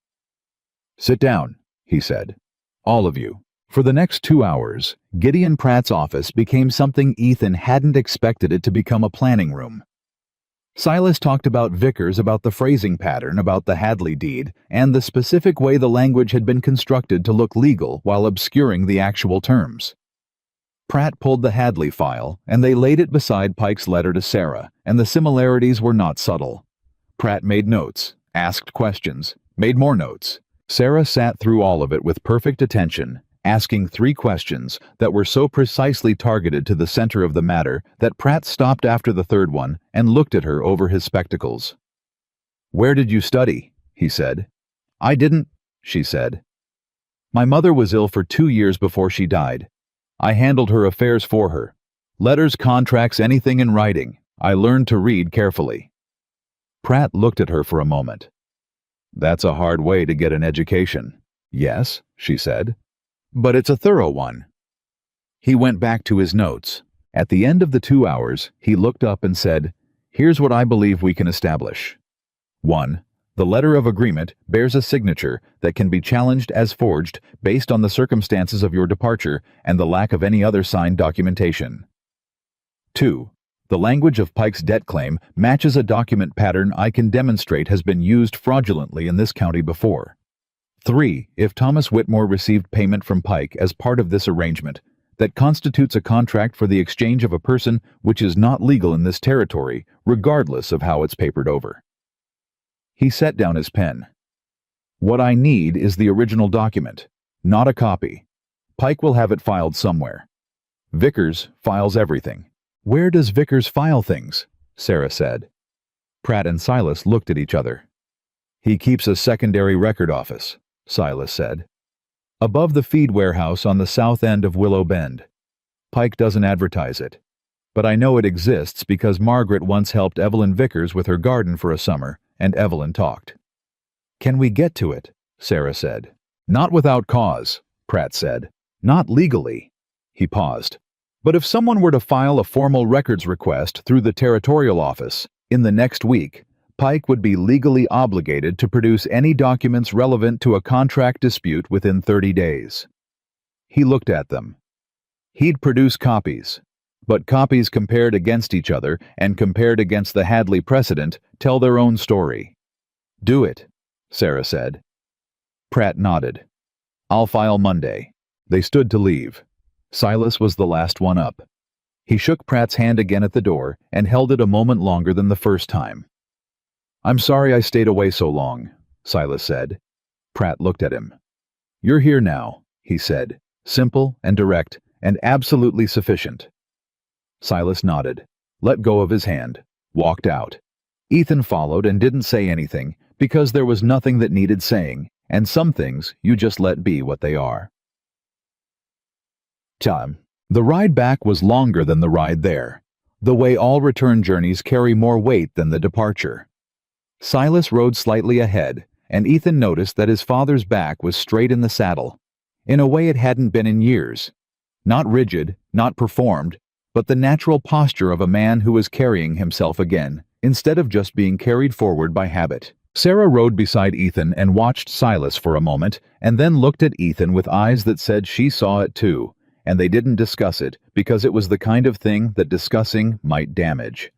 Sit down, he said. All of you. For the next 2 hours, Gideon Pratt's office became something Ethan hadn't expected it to become, a planning room. Silas talked about Vickers, about the phrasing pattern, about the Hadley deed, and the specific way the language had been constructed to look legal while obscuring the actual terms. Pratt pulled the Hadley file, and they laid it beside Pike's letter to Sarah, and the similarities were not subtle. Pratt made notes, asked questions, made more notes. Sarah sat through all of it with perfect attention, asking 3 questions that were so precisely targeted to the center of the matter that Pratt stopped after the third one and looked at her over his spectacles. Where did you study? He said. I didn't, she said. My mother was ill for 2 years before she died. I handled her affairs for her. Letters, contracts, anything in writing. I learned to read carefully. Pratt looked at her for a moment. That's a hard way to get an education. Yes, she said. But it's a thorough one. He went back to his notes. At the end of the 2 hours, he looked up and said, Here's what I believe we can establish. 1. The letter of agreement bears a signature that can be challenged as forged based on the circumstances of your departure and the lack of any other signed documentation. 2. The language of Pike's debt claim matches a document pattern I can demonstrate has been used fraudulently in this county before. 3. If Thomas Whitmore received payment from Pike as part of this arrangement, that constitutes a contract for the exchange of a person which is not legal in this territory, regardless of how it's papered over. He set down his pen. What I need is the original document, not a copy. Pike will have it filed somewhere. Vickers files everything. Where does Vickers file things? Sarah said. Pratt and Silas looked at each other. He keeps a secondary record office, Silas said. Above the feed warehouse on the south end of Willow Bend. Pike doesn't advertise it, but I know it exists because Margaret once helped Evelyn Vickers with her garden for a summer, and Evelyn talked. Can we get to it? Sarah said. Not without cause, Pratt said. Not legally. He paused. But if someone were to file a formal records request through the territorial office in the next week, Pike would be legally obligated to produce any documents relevant to a contract dispute within 30 days. He looked at them. He'd produce copies, but copies compared against each other and compared against the Hadley precedent tell their own story. Do it, Sarah said. Pratt nodded. I'll file Monday. They stood to leave. Silas was the last one up. He shook Pratt's hand again at the door and held it a moment longer than the first time. "I'm sorry I stayed away so long," Silas said. Pratt looked at him. "You're here now," he said, simple and direct and absolutely sufficient. Silas nodded, let go of his hand, walked out. Ethan followed and didn't say anything because there was nothing that needed saying, and some things you just let be what they are. Time. The ride back was longer than the ride there, the way all return journeys carry more weight than the departure. Silas rode slightly ahead, and Ethan noticed that his father's back was straight in the saddle, in a way it hadn't been in years. Not rigid, not performed, but the natural posture of a man who was carrying himself again, instead of just being carried forward by habit. Sarah rode beside Ethan and watched Silas for a moment, and then looked at Ethan with eyes that said she saw it too, and they didn't discuss it because it was the kind of thing that discussing might damage.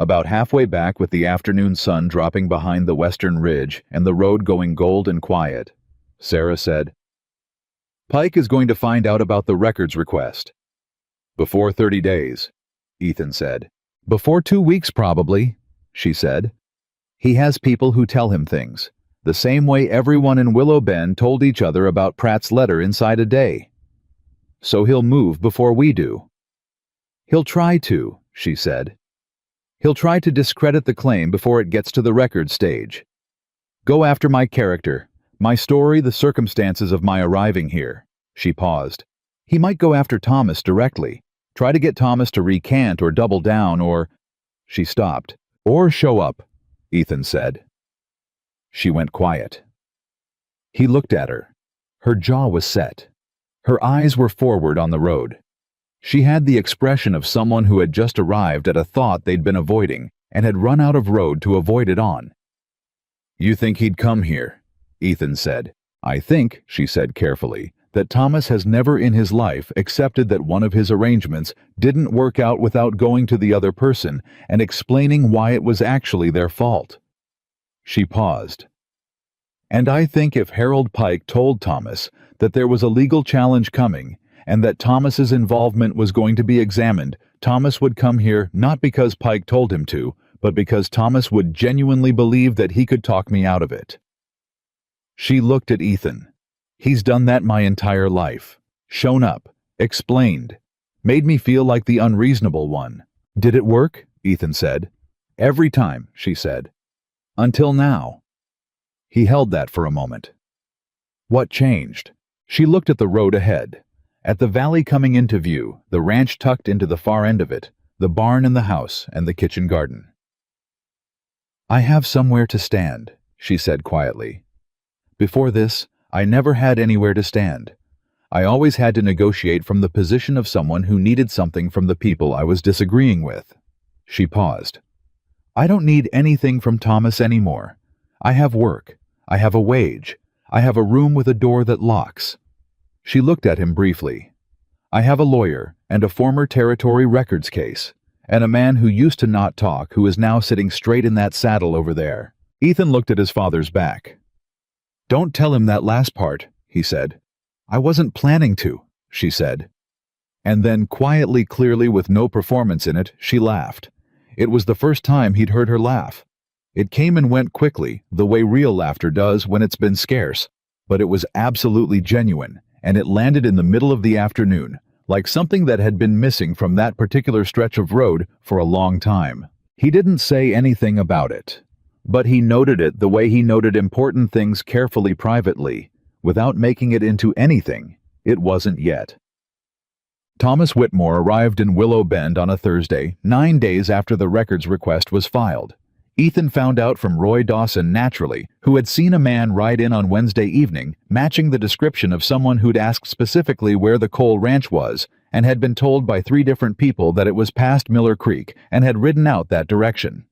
About halfway back, with the afternoon sun dropping behind the western ridge and the road going gold and quiet, Sarah said, "Pike is going to find out about the records request." "Before 30 days, Ethan said. "Before 2 weeks probably," she said. "He has people who tell him things, the same way everyone in Willow Bend told each other about Pratt's letter inside a day. So he'll move before we do." "He'll try to," she said. "He'll try to discredit the claim before it gets to the record stage. Go after my character, my story, the circumstances of my arriving here." She paused. "He might go after Thomas directly, try to get Thomas to recant or double down or—" She stopped. "Or show up," Ethan said. She went quiet. He looked at her. Her jaw was set. Her eyes were forward on the road. She had the expression of someone who had just arrived at a thought they'd been avoiding and had run out of road to avoid it on. "You think he'd come here?" Ethan said. "I think," she said carefully, "that Thomas has never in his life accepted that one of his arrangements didn't work out without going to the other person and explaining why it was actually their fault." She paused. "And I think if Harold Pike told Thomas that there was a legal challenge coming and that Thomas's involvement was going to be examined, Thomas would come here not because Pike told him to, but because Thomas would genuinely believe that he could talk me out of it." She looked at Ethan. "He's done that my entire life. Shown up, explained, made me feel like the unreasonable one." "Did it work?" Ethan said. "Every time," she said. "Until now." He held that for a moment. "What changed?" She looked at the road ahead, at the valley coming into view, the ranch tucked into the far end of it, the barn and the house and the kitchen garden. "I have somewhere to stand," she said quietly. "Before this, I never had anywhere to stand. I always had to negotiate from the position of someone who needed something from the people I was disagreeing with." She paused. "I don't need anything from Thomas anymore. I have work. I have a wage. I have a room with a door that locks." She looked at him briefly. "I have a lawyer and a former territory records case, and a man who used to not talk who is now sitting straight in that saddle over there." Ethan looked at his father's back. "Don't tell him that last part," he said. "I wasn't planning to," she said. And then, quietly, clearly, with no performance in it, she laughed. It was the first time he'd heard her laugh. It came and went quickly, the way real laughter does when it's been scarce, but it was absolutely genuine, and it landed in the middle of the afternoon, like something that had been missing from that particular stretch of road for a long time. He didn't say anything about it, but he noted it the way he noted important things carefully privately, without making it into anything it wasn't yet. Thomas Whitmore arrived in Willow Bend on a Thursday, 9 days after the records request was filed. Ethan found out from Roy Dawson naturally, who had seen a man ride in on Wednesday evening, matching the description of someone who'd asked specifically where the Cole Ranch was, and had been told by 3 different people that it was past Miller Creek and had ridden out that direction.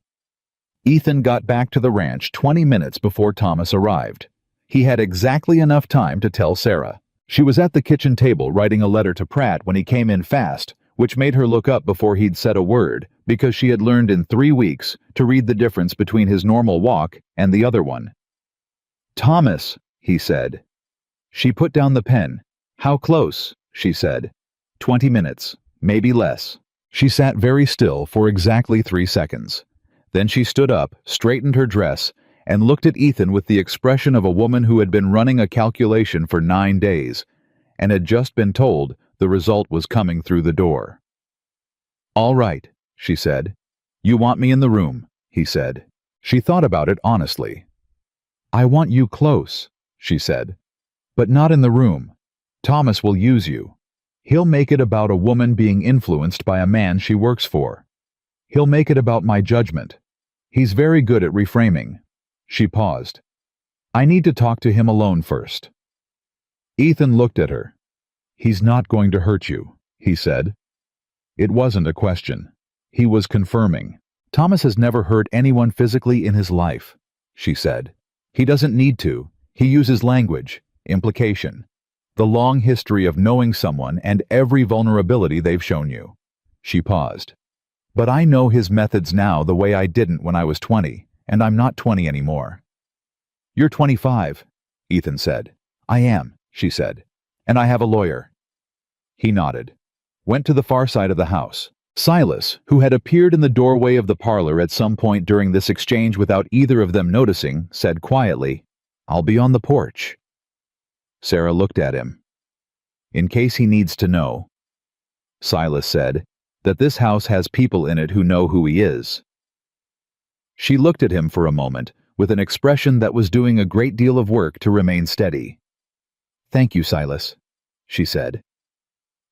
Ethan got back to the ranch 20 minutes before Thomas arrived. He had exactly enough time to tell Sarah. She was at the kitchen table writing a letter to Pratt when he came in fast, which made her look up before he'd said a word, because she had learned in 3 weeks to read the difference between his normal walk and the other one. "Thomas," he said. She put down the pen. "How close?" she said. 20 minutes, maybe less. She sat very still for exactly 3 seconds. Then she stood up, straightened her dress, and looked at Ethan with the expression of a woman who had been running a calculation for 9 days and had just been told the result was coming through the door. "All right," she said. "You want me in the room," he said. She thought about it honestly. "I want you close," she said. "But not in the room. Thomas will use you. He'll make it about a woman being influenced by a man she works for. He'll make it about my judgment. He's very good at reframing." She paused. "I need to talk to him alone first." Ethan looked at her. "He's not going to hurt you," he said. It wasn't a question. He was confirming. "Thomas has never hurt anyone physically in his life," she said. "He doesn't need to. He uses language, implication, the long history of knowing someone and every vulnerability they've shown you." She paused. "But I know his methods now the way I didn't when I was 20, and I'm not 20 anymore." "You're 25, Ethan said. "I am," she said. "And I have a lawyer." He nodded. Went to the far side of the house. Silas, who had appeared in the doorway of the parlor at some point during this exchange without either of them noticing, said quietly, "I'll be on the porch." Sarah looked at him. "In case he needs to know," Silas said, "that this house has people in it who know who he is." She looked at him for a moment with an expression that was doing a great deal of work to remain steady. "Thank you, Silas," she said.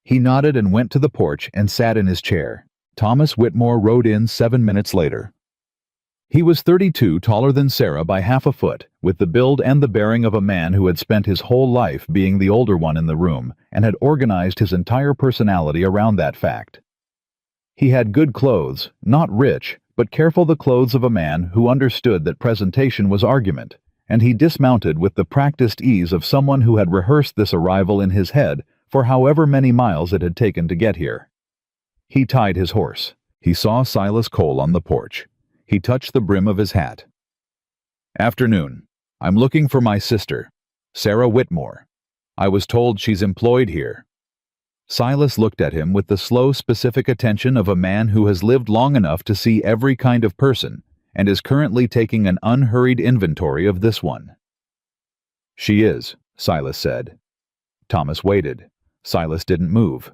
He nodded and went to the porch and sat in his chair. Thomas Whitmore rode in 7 minutes later. He was 32, taller than Sarah by half a foot, with the build and the bearing of a man who had spent his whole life being the older one in the room and had organized his entire personality around that fact. He had good clothes, not rich, but careful the clothes of a man who understood that presentation was argument, and he dismounted with the practiced ease of someone who had rehearsed this arrival in his head for however many miles it had taken to get here. He tied his horse. He saw Silas Cole on the porch. He touched the brim of his hat. "Afternoon. I'm looking for my sister, Sarah Whitmore. I was told she's employed here." Silas looked at him with the slow, specific attention of a man who has lived long enough to see every kind of person and is currently taking an unhurried inventory of this one. "She is," Silas said. Thomas waited. Silas didn't move.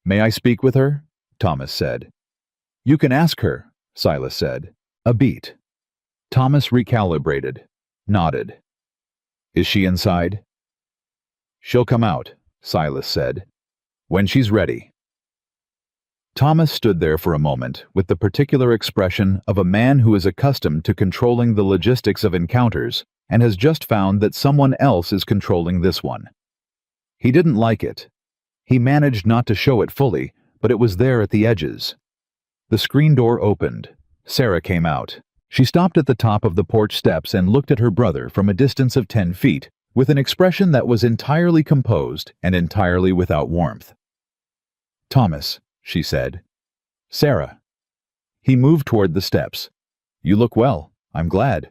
"May I speak with her?" Thomas said. "You can ask her," Silas said. A beat. Thomas recalibrated, nodded. "Is she inside?" "She'll come out," Silas said, "when she's ready." Thomas stood there for a moment with the particular expression of a man who is accustomed to controlling the logistics of encounters and has just found that someone else is controlling this one. He didn't like it. He managed not to show it fully, but it was there at the edges. The screen door opened. Sarah came out. She stopped at the top of the porch steps and looked at her brother from a distance of 10 feet, with an expression that was entirely composed and entirely without warmth. "Thomas," she said. "Sarah." He moved toward the steps. "You look well. I'm glad."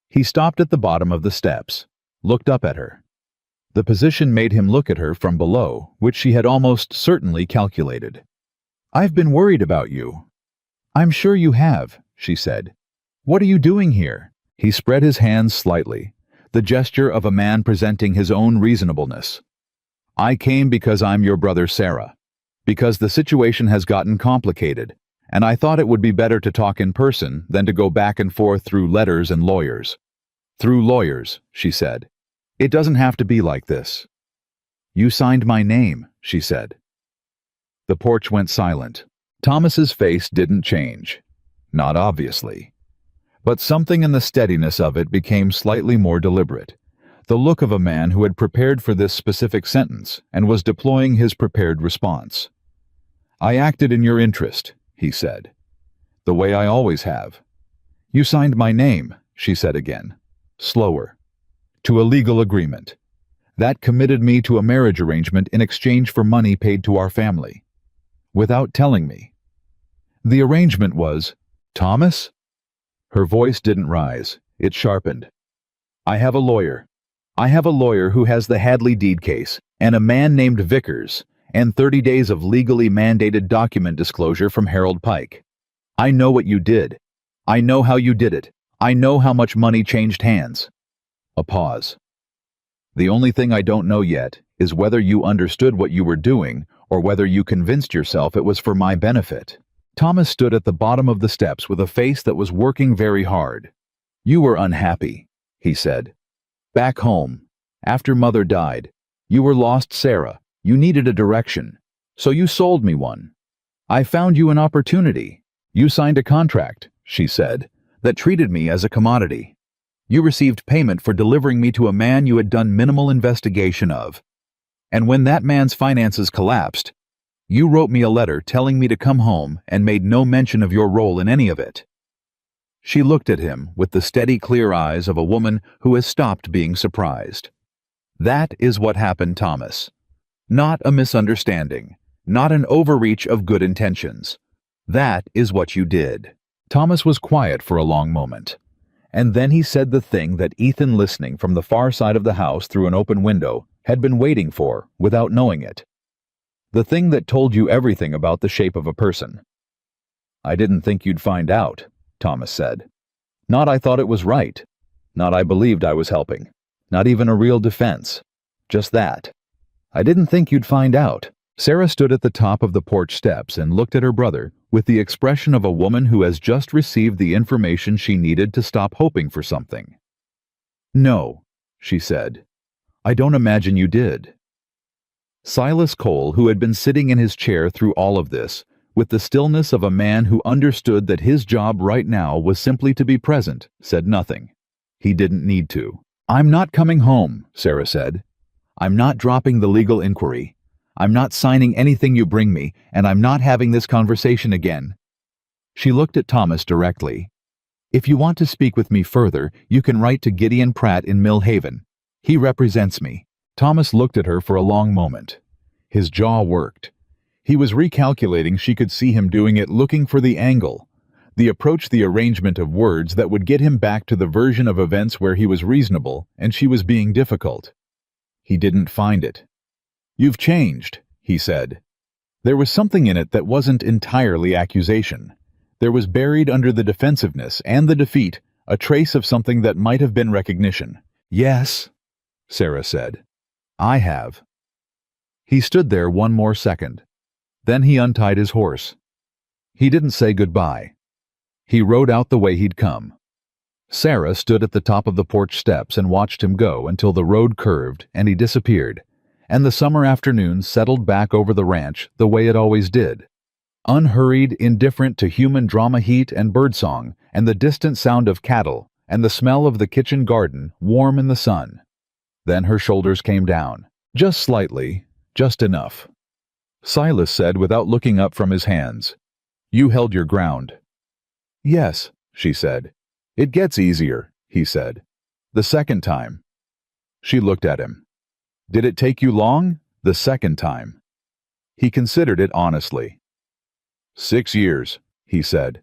He stopped at the bottom of the steps, looked up at her. The position made him look at her from below, which she had almost certainly calculated. "I've been worried about you." "I'm sure you have," she said. "What are you doing here?" He spread his hands slightly, the gesture of a man presenting his own reasonableness. "I came because I'm your brother Sarah, because the situation has gotten complicated, and I thought it would be better to talk in person than to go back and forth through letters and lawyers." "Through lawyers," she said. "It doesn't have to be like this." "You signed my name," she said. The porch went silent. Thomas's face didn't change. Not obviously. But something in the steadiness of it became slightly more deliberate. The look of a man who had prepared for this specific sentence and was deploying his prepared response. "I acted in your interest," he said. "The way I always have." "You signed my name," she said again. Slower. "To a legal agreement. That committed me to a marriage arrangement in exchange for money paid to our family. Without telling me. The arrangement was, Thomas?" Her voice didn't rise. It sharpened. "I have a lawyer. I have a lawyer who has the Hadley deed case, and a man named Vickers, and 30 days of legally mandated document disclosure from Harold Pike. I know what you did. I know how you did it. I know how much money changed hands." A pause. "The only thing I don't know yet is whether you understood what you were doing or whether you convinced yourself it was for my benefit." Thomas stood at the bottom of the steps with a face that was working very hard. "You were unhappy," he said. "Back home, after Mother died, you were lost, Sarah. You needed a direction. So you sold me one. I found you an opportunity. You signed a contract," she said, "that treated me as a commodity. You received payment for delivering me to a man you had done minimal investigation of. And when that man's finances collapsed, you wrote me a letter telling me to come home and made no mention of your role in any of it." She looked at him with the steady, clear eyes of a woman who has stopped being surprised. "That is what happened, Thomas. Not a misunderstanding, not an overreach of good intentions. That is what you did." Thomas was quiet for a long moment, and then he said the thing that Ethan, listening from the far side of the house through an open window, had been waiting for without knowing it. The thing that told you everything about the shape of a person. "I didn't think you'd find out," Thomas said. "Not I thought it was right. Not I believed I was helping. Not even a real defense. Just that. I didn't think you'd find out." Sarah stood at the top of the porch steps and looked at her brother with the expression of a woman who has just received the information she needed to stop hoping for something. "No," she said. "I don't imagine you did." Silas Cole, who had been sitting in his chair through all of this, with the stillness of a man who understood that his job right now was simply to be present, said nothing. He didn't need to. "I'm not coming home," Sarah said. "I'm not dropping the legal inquiry. I'm not signing anything you bring me, and I'm not having this conversation again." She looked at Thomas directly. "If you want to speak with me further, you can write to Gideon Pratt in Mill Haven. He represents me." Thomas looked at her for a long moment. His jaw worked. He was recalculating. She could see him doing it, looking for the angle, the approach, the arrangement of words that would get him back to the version of events where he was reasonable and she was being difficult. He didn't find it. "You've changed," he said. There was something in it that wasn't entirely accusation. There was buried under the defensiveness and the defeat a trace of something that might have been recognition. "Yes," Sarah said. "I have." He stood there one more second. Then he untied his horse. He didn't say goodbye. He rode out the way he'd come. Sarah stood at the top of the porch steps and watched him go until the road curved and he disappeared, and the summer afternoon settled back over the ranch the way it always did. Unhurried, indifferent to human drama, heat and birdsong, and the distant sound of cattle, and the smell of the kitchen garden warm in the sun. Then her shoulders came down. Just slightly, just enough. Silas said without looking up from his hands, "You held your ground." "Yes," she said. "It gets easier," he said. "The second time." She looked at him. "Did it take you long? The second time?" He considered it honestly. 6 years, he said.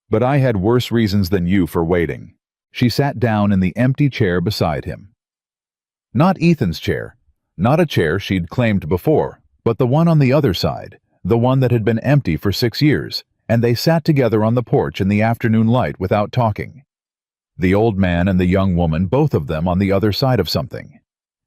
"But I had worse reasons than you for waiting." She sat down in the empty chair beside him. Not Ethan's chair, not a chair she'd claimed before, but the one on the other side, the one that had been empty for 6 years, and they sat together on the porch in the afternoon light without talking. The old man and the young woman, both of them on the other side of something.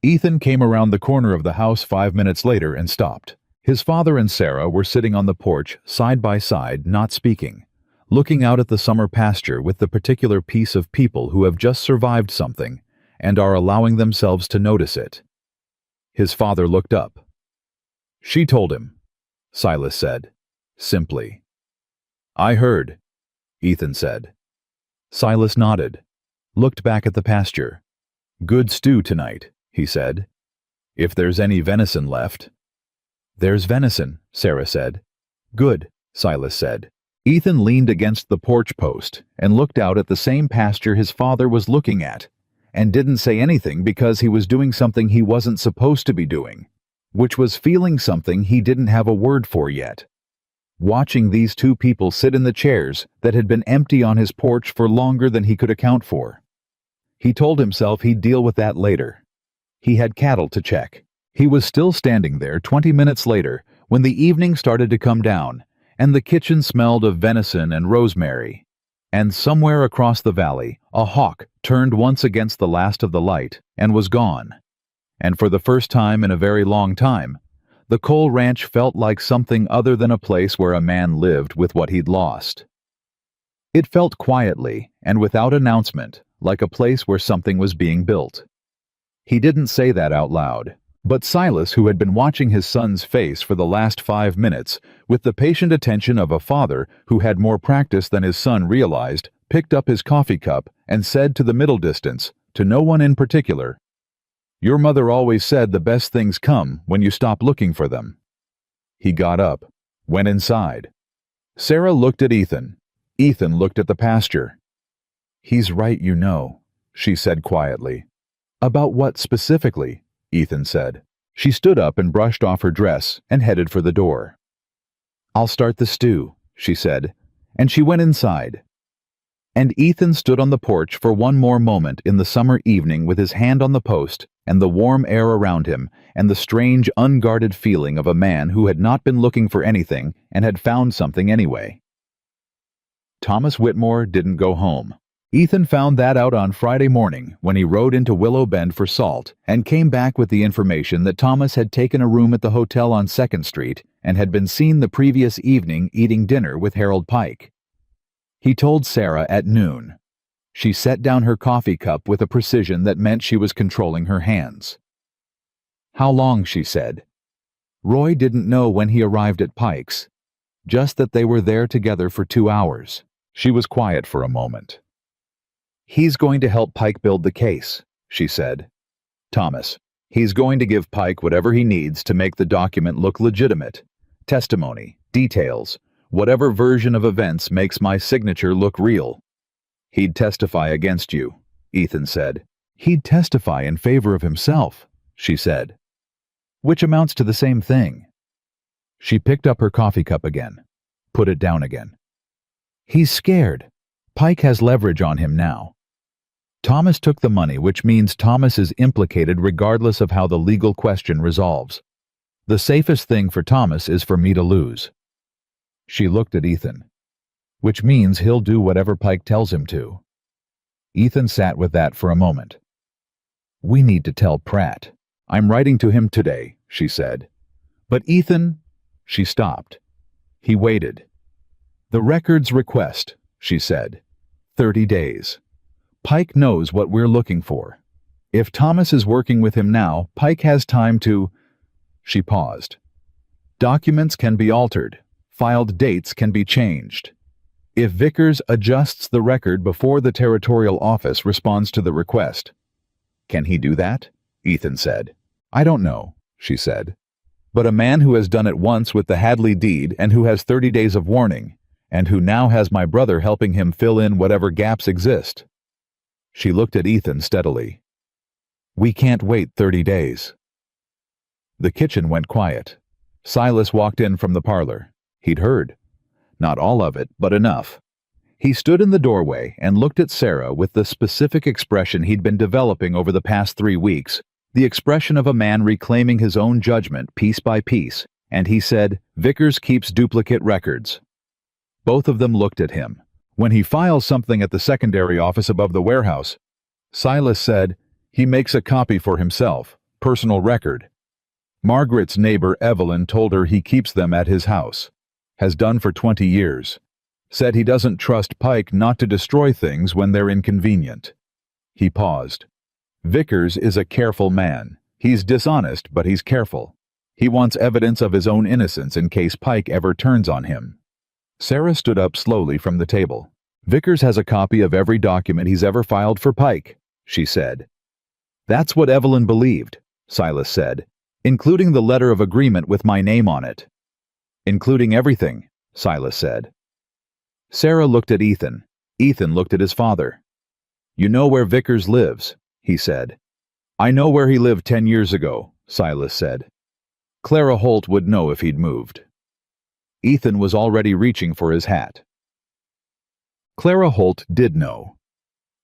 Ethan came around the corner of the house 5 minutes later and stopped. His father and Sarah were sitting on the porch, side by side, not speaking, looking out at the summer pasture with the particular piece of people who have just survived something and are allowing themselves to notice it. His father looked up. "She told him," Silas said, simply. "I heard," Ethan said. Silas nodded, looked back at the pasture. "Good stew tonight," he said. "If there's any venison left." "There's venison," Sarah said. "Good," Silas said. Ethan leaned against the porch post and looked out at the same pasture his father was looking at, and didn't say anything because he was doing something he wasn't supposed to be doing, which was feeling something he didn't have a word for yet. Watching these two people sit in the chairs that had been empty on his porch for longer than he could account for. He told himself he'd deal with that later. He had cattle to check. He was still standing there 20 minutes later when the evening started to come down, and the kitchen smelled of venison and rosemary. And somewhere across the valley, a hawk turned once against the last of the light and was gone. And for the first time in a very long time, the Cole Ranch felt like something other than a place where a man lived with what he'd lost. It felt quietly and without announcement, like a place where something was being built. He didn't say that out loud, but Silas, who had been watching his son's face for the last 5 minutes, with the patient attention of a father who had more practice than his son realized, picked up his coffee cup and said to the middle distance, to no one in particular, "Your mother always said the best things come when you stop looking for them." He got up, went inside. Sarah looked at Ethan. Ethan looked at the pasture. "He's right, you know," she said quietly. "About what specifically?" Ethan said. She stood up and brushed off her dress and headed for the door. "I'll start the stew," she said, and she went inside. And Ethan stood on the porch for one more moment in the summer evening with his hand on the post and the warm air around him and the strange, unguarded feeling of a man who had not been looking for anything and had found something anyway. Thomas Whitmore didn't go home. Ethan found that out on Friday morning when he rode into Willow Bend for salt and came back with the information that Thomas had taken a room at the hotel on 2nd Street and had been seen the previous evening eating dinner with Harold Pike. He told Sarah at noon. She set down her coffee cup with a precision that meant she was controlling her hands. "How long?" she said. Roy didn't know when he arrived at Pike's, just that they were there together for 2 hours. She was quiet for a moment. "He's going to help Pike build the case," she said. "Thomas, he's going to give Pike whatever he needs to make the document look legitimate. Testimony, details, whatever version of events makes my signature look real." "He'd testify against you," Ethan said. "He'd testify in favor of himself," she said. "Which amounts to the same thing." She picked up her coffee cup again, put it down again. "He's scared. Pike has leverage on him now. Thomas took the money, which means Thomas is implicated regardless of how the legal question resolves. The safest thing for Thomas is for me to lose." She looked at Ethan. "Which means he'll do whatever Pike tells him to." Ethan sat with that for a moment. "We need to tell Pratt. I'm writing to him today," she said. "But Ethan—" She stopped. He waited. "The records request," she said. 30 days. Pike knows what we're looking for. If Thomas is working with him now, Pike has time to—" She paused. "Documents can be altered. Filed dates can be changed. If Vickers adjusts the record before the territorial office responds to the request." "Can he do that?" Ethan said. "I don't know," she said. "But a man who has done it once with the Hadley deed and who has 30 days of warning, and who now has my brother helping him fill in whatever gaps exist." She looked at Ethan steadily. "We can't wait 30 days." The kitchen went quiet. Silas walked in from the parlor. He'd heard. Not all of it, but enough. He stood in the doorway and looked at Sarah with the specific expression he'd been developing over the past 3 weeks, the expression of a man reclaiming his own judgment piece by piece, and he said, "Vickers keeps duplicate records." Both of them looked at him. "When he files something at the secondary office above the warehouse," Silas said, "he makes a copy for himself, personal record. Margaret's neighbor Evelyn told her he keeps them at his house. Has done for 20 years. Said he doesn't trust Pike not to destroy things when they're inconvenient." He paused. "Vickers is a careful man. He's dishonest, but he's careful. He wants evidence of his own innocence in case Pike ever turns on him." Sarah stood up slowly from the table. "Vickers has a copy of every document he's ever filed for Pike," she said. "That's what Evelyn believed," Silas said, "including the letter of agreement with my name on it." "Including everything," Silas said. Sarah looked at Ethan. Ethan looked at his father. "You know where Vickers lives," he said. "I know where he lived 10 years ago," Silas said. "Clara Holt would know if he'd moved." Ethan was already reaching for his hat. Clara Holt did know.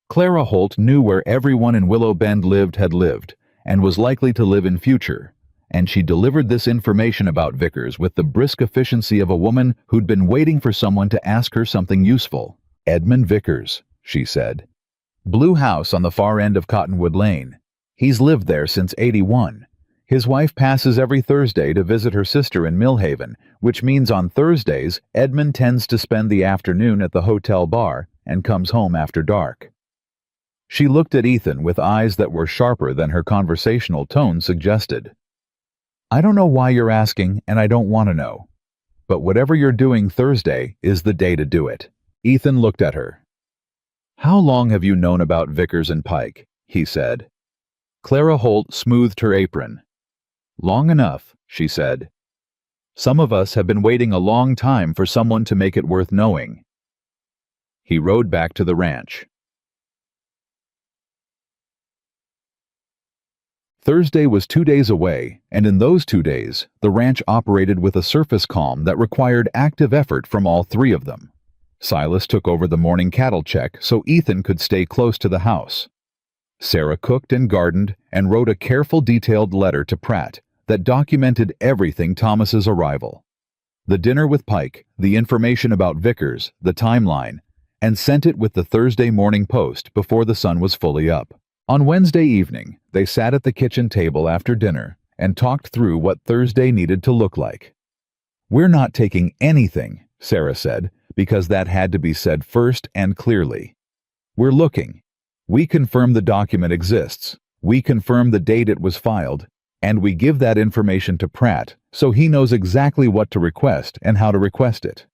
Clara Holt knew where everyone in Willow Bend had lived, and was likely to live in future, and she delivered this information about Vickers with the brisk efficiency of a woman who'd been waiting for someone to ask her something useful. "Edmund Vickers," she said. "Blue house on the far end of Cottonwood Lane. He's lived there since '81. His wife passes every Thursday to visit her sister in Millhaven, which means on Thursdays, Edmund tends to spend the afternoon at the hotel bar and comes home after dark." She looked at Ethan with eyes that were sharper than her conversational tone suggested. "I don't know why you're asking, and I don't want to know. But whatever you're doing Thursday is the day to do it." Ethan looked at her. "How long have you known about Vickers and Pike?" he said. Clara Holt smoothed her apron. "Long enough," she said. "Some of us have been waiting a long time for someone to make it worth knowing." He rode back to the ranch. Thursday was 2 days away, and in those 2 days, the ranch operated with a surface calm that required active effort from all three of them. Silas took over the morning cattle check so Ethan could stay close to the house. Sarah cooked and gardened and wrote a careful, detailed letter to Pratt that documented everything Thomas's arrival. The dinner with Pike, the information about Vickers, the timeline, and sent it with the Thursday morning post before the sun was fully up. On Wednesday evening, they sat at the kitchen table after dinner and talked through what Thursday needed to look like. "We're not taking anything," Sarah said, because that had to be said first and clearly. "We're looking. We confirm the document exists. We confirm the date it was filed, and we give that information to Pratt so he knows exactly what to request and how to request it."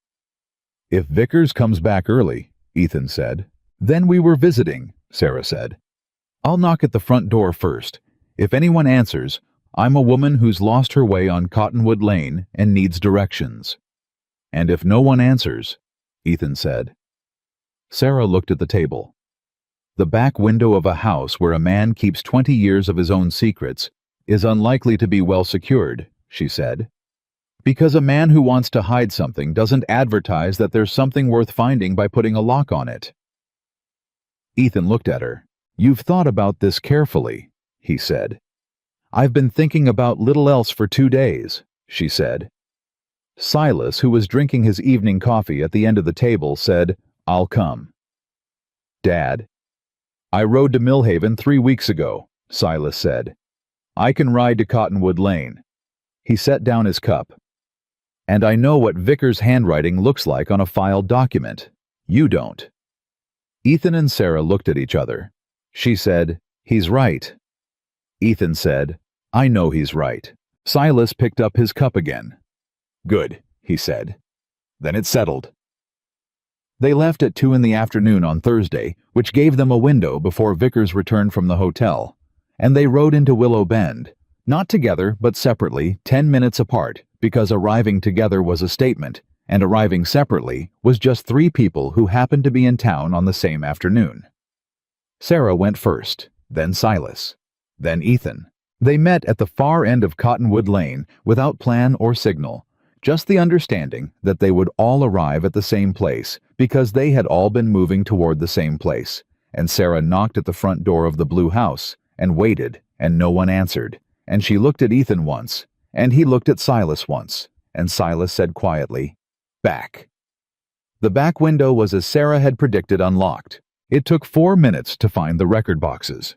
"If Vickers comes back early," Ethan said. "Then we were visiting," Sarah said. "I'll knock at the front door first. If anyone answers, I'm a woman who's lost her way on Cottonwood Lane and needs directions." "And if no one answers," Ethan said. Sarah looked at the table. "The back window of a house where a man keeps 20 years of his own secrets is unlikely to be well secured," she said. "Because a man who wants to hide something doesn't advertise that there's something worth finding by putting a lock on it." Ethan looked at her. "You've thought about this carefully," he said. "I've been thinking about little else for 2 days," she said. Silas, who was drinking his evening coffee at the end of the table, said, "I'll come." "Dad." "I rode to Millhaven 3 weeks ago," Silas said. "I can ride to Cottonwood Lane." He set down his cup. "And I know what Vickers' handwriting looks like on a filed document. You don't." Ethan and Sarah looked at each other. She said, "He's right." Ethan said, "I know he's right." Silas picked up his cup again. "Good," he said. "Then it's settled." They left at 2 in the afternoon on Thursday, which gave them a window before Vickers returned from the hotel, and they rode into Willow Bend, not together but separately, 10 minutes apart, because arriving together was a statement, and arriving separately was just 3 people who happened to be in town on the same afternoon. Sarah went first, then Silas, then Ethan. They met at the far end of Cottonwood Lane without plan or signal, just the understanding that they would all arrive at the same place because they had all been moving toward the same place, and Sarah knocked at the front door of the blue house and waited, and no one answered, and she looked at Ethan once, and he looked at Silas once, and Silas said quietly, "Back." The back window was as Sarah had predicted unlocked. It took 4 minutes to find the record boxes.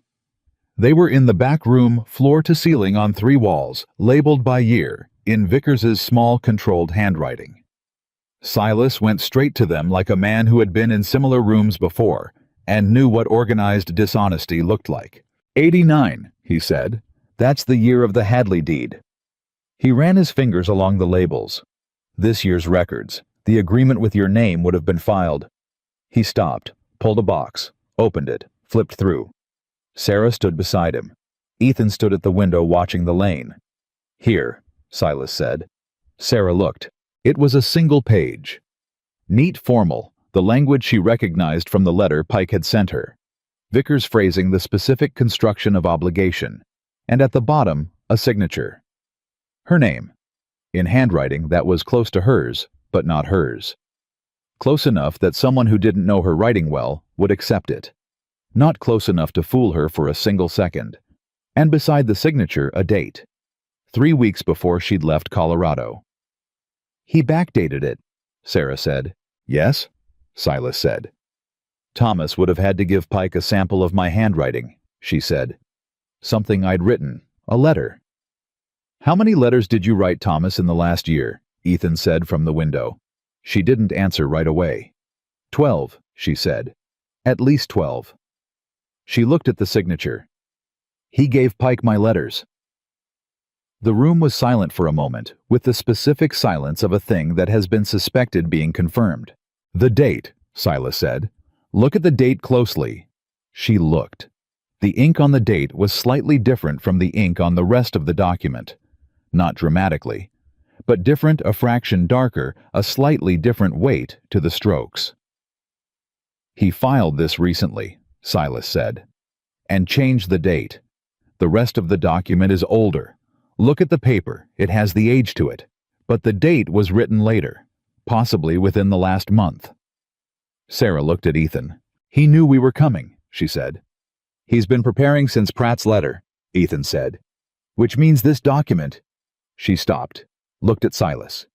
They were in the back room, floor to ceiling on 3 walls, labeled by year, in Vickers's small controlled handwriting. Silas went straight to them like a man who had been in similar rooms before and knew what organized dishonesty looked like. "'89, he said. "That's the year of the Hadley deed." He ran his fingers along the labels. "This year's records. The agreement with your name would have been filed." He stopped, pulled a box, opened it, flipped through. Sarah stood beside him. Ethan stood at the window watching the lane. "Here," Silas said. Sarah looked. It was a single page. Neat, formal, the language she recognized from the letter Pike had sent her. Vickers phrasing the specific construction of obligation, and at the bottom, a signature. Her name, in handwriting that was close to hers, but not hers. Close enough that someone who didn't know her writing well would accept it. Not close enough to fool her for a single second. And beside the signature, a date. 3 weeks before she'd left Colorado. He backdated it, Sarah said. Yes, Silas said. Thomas would have had to give Pike a sample of my handwriting, she said. Something I'd written, a letter. How many letters did you write Thomas in the last year? Ethan said from the window. She didn't answer right away. 12, she said. At least 12. She looked at the signature. He gave Pike my letters. The room was silent for a moment, with the specific silence of a thing that has been suspected being confirmed. The date, Silas said. Look at the date closely. She looked. The ink on the date was slightly different from the ink on the rest of the document. Not dramatically, but different, a fraction darker, a slightly different weight to the strokes. He filed this recently, Silas said, and changed the date. The rest of the document is older. Look at the paper, it has the age to it, but the date was written later, possibly within the last month. Sarah looked at Ethan. He knew we were coming, she said. He's been preparing since Pratt's letter, Ethan said. Which means this document. She stopped, looked at Silas.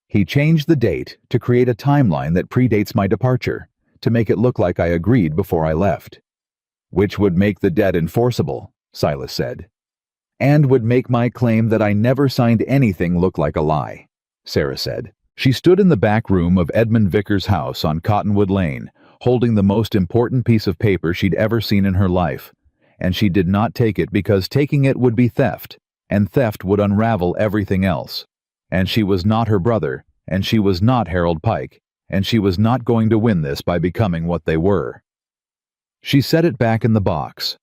He changed the date to create a timeline that predates my departure, to make it look like I agreed before I left. Which would make the debt enforceable, Silas said. And would make my claim that I never signed anything look like a lie, Sarah said. She stood in the back room of Edmund Vickers' house on Cottonwood Lane, holding the most important piece of paper she'd ever seen in her life, and she did not take it because taking it would be theft, and theft would unravel everything else. And she was not her brother, and she was not Harold Pike, and she was not going to win this by becoming what they were. She set it back in the box,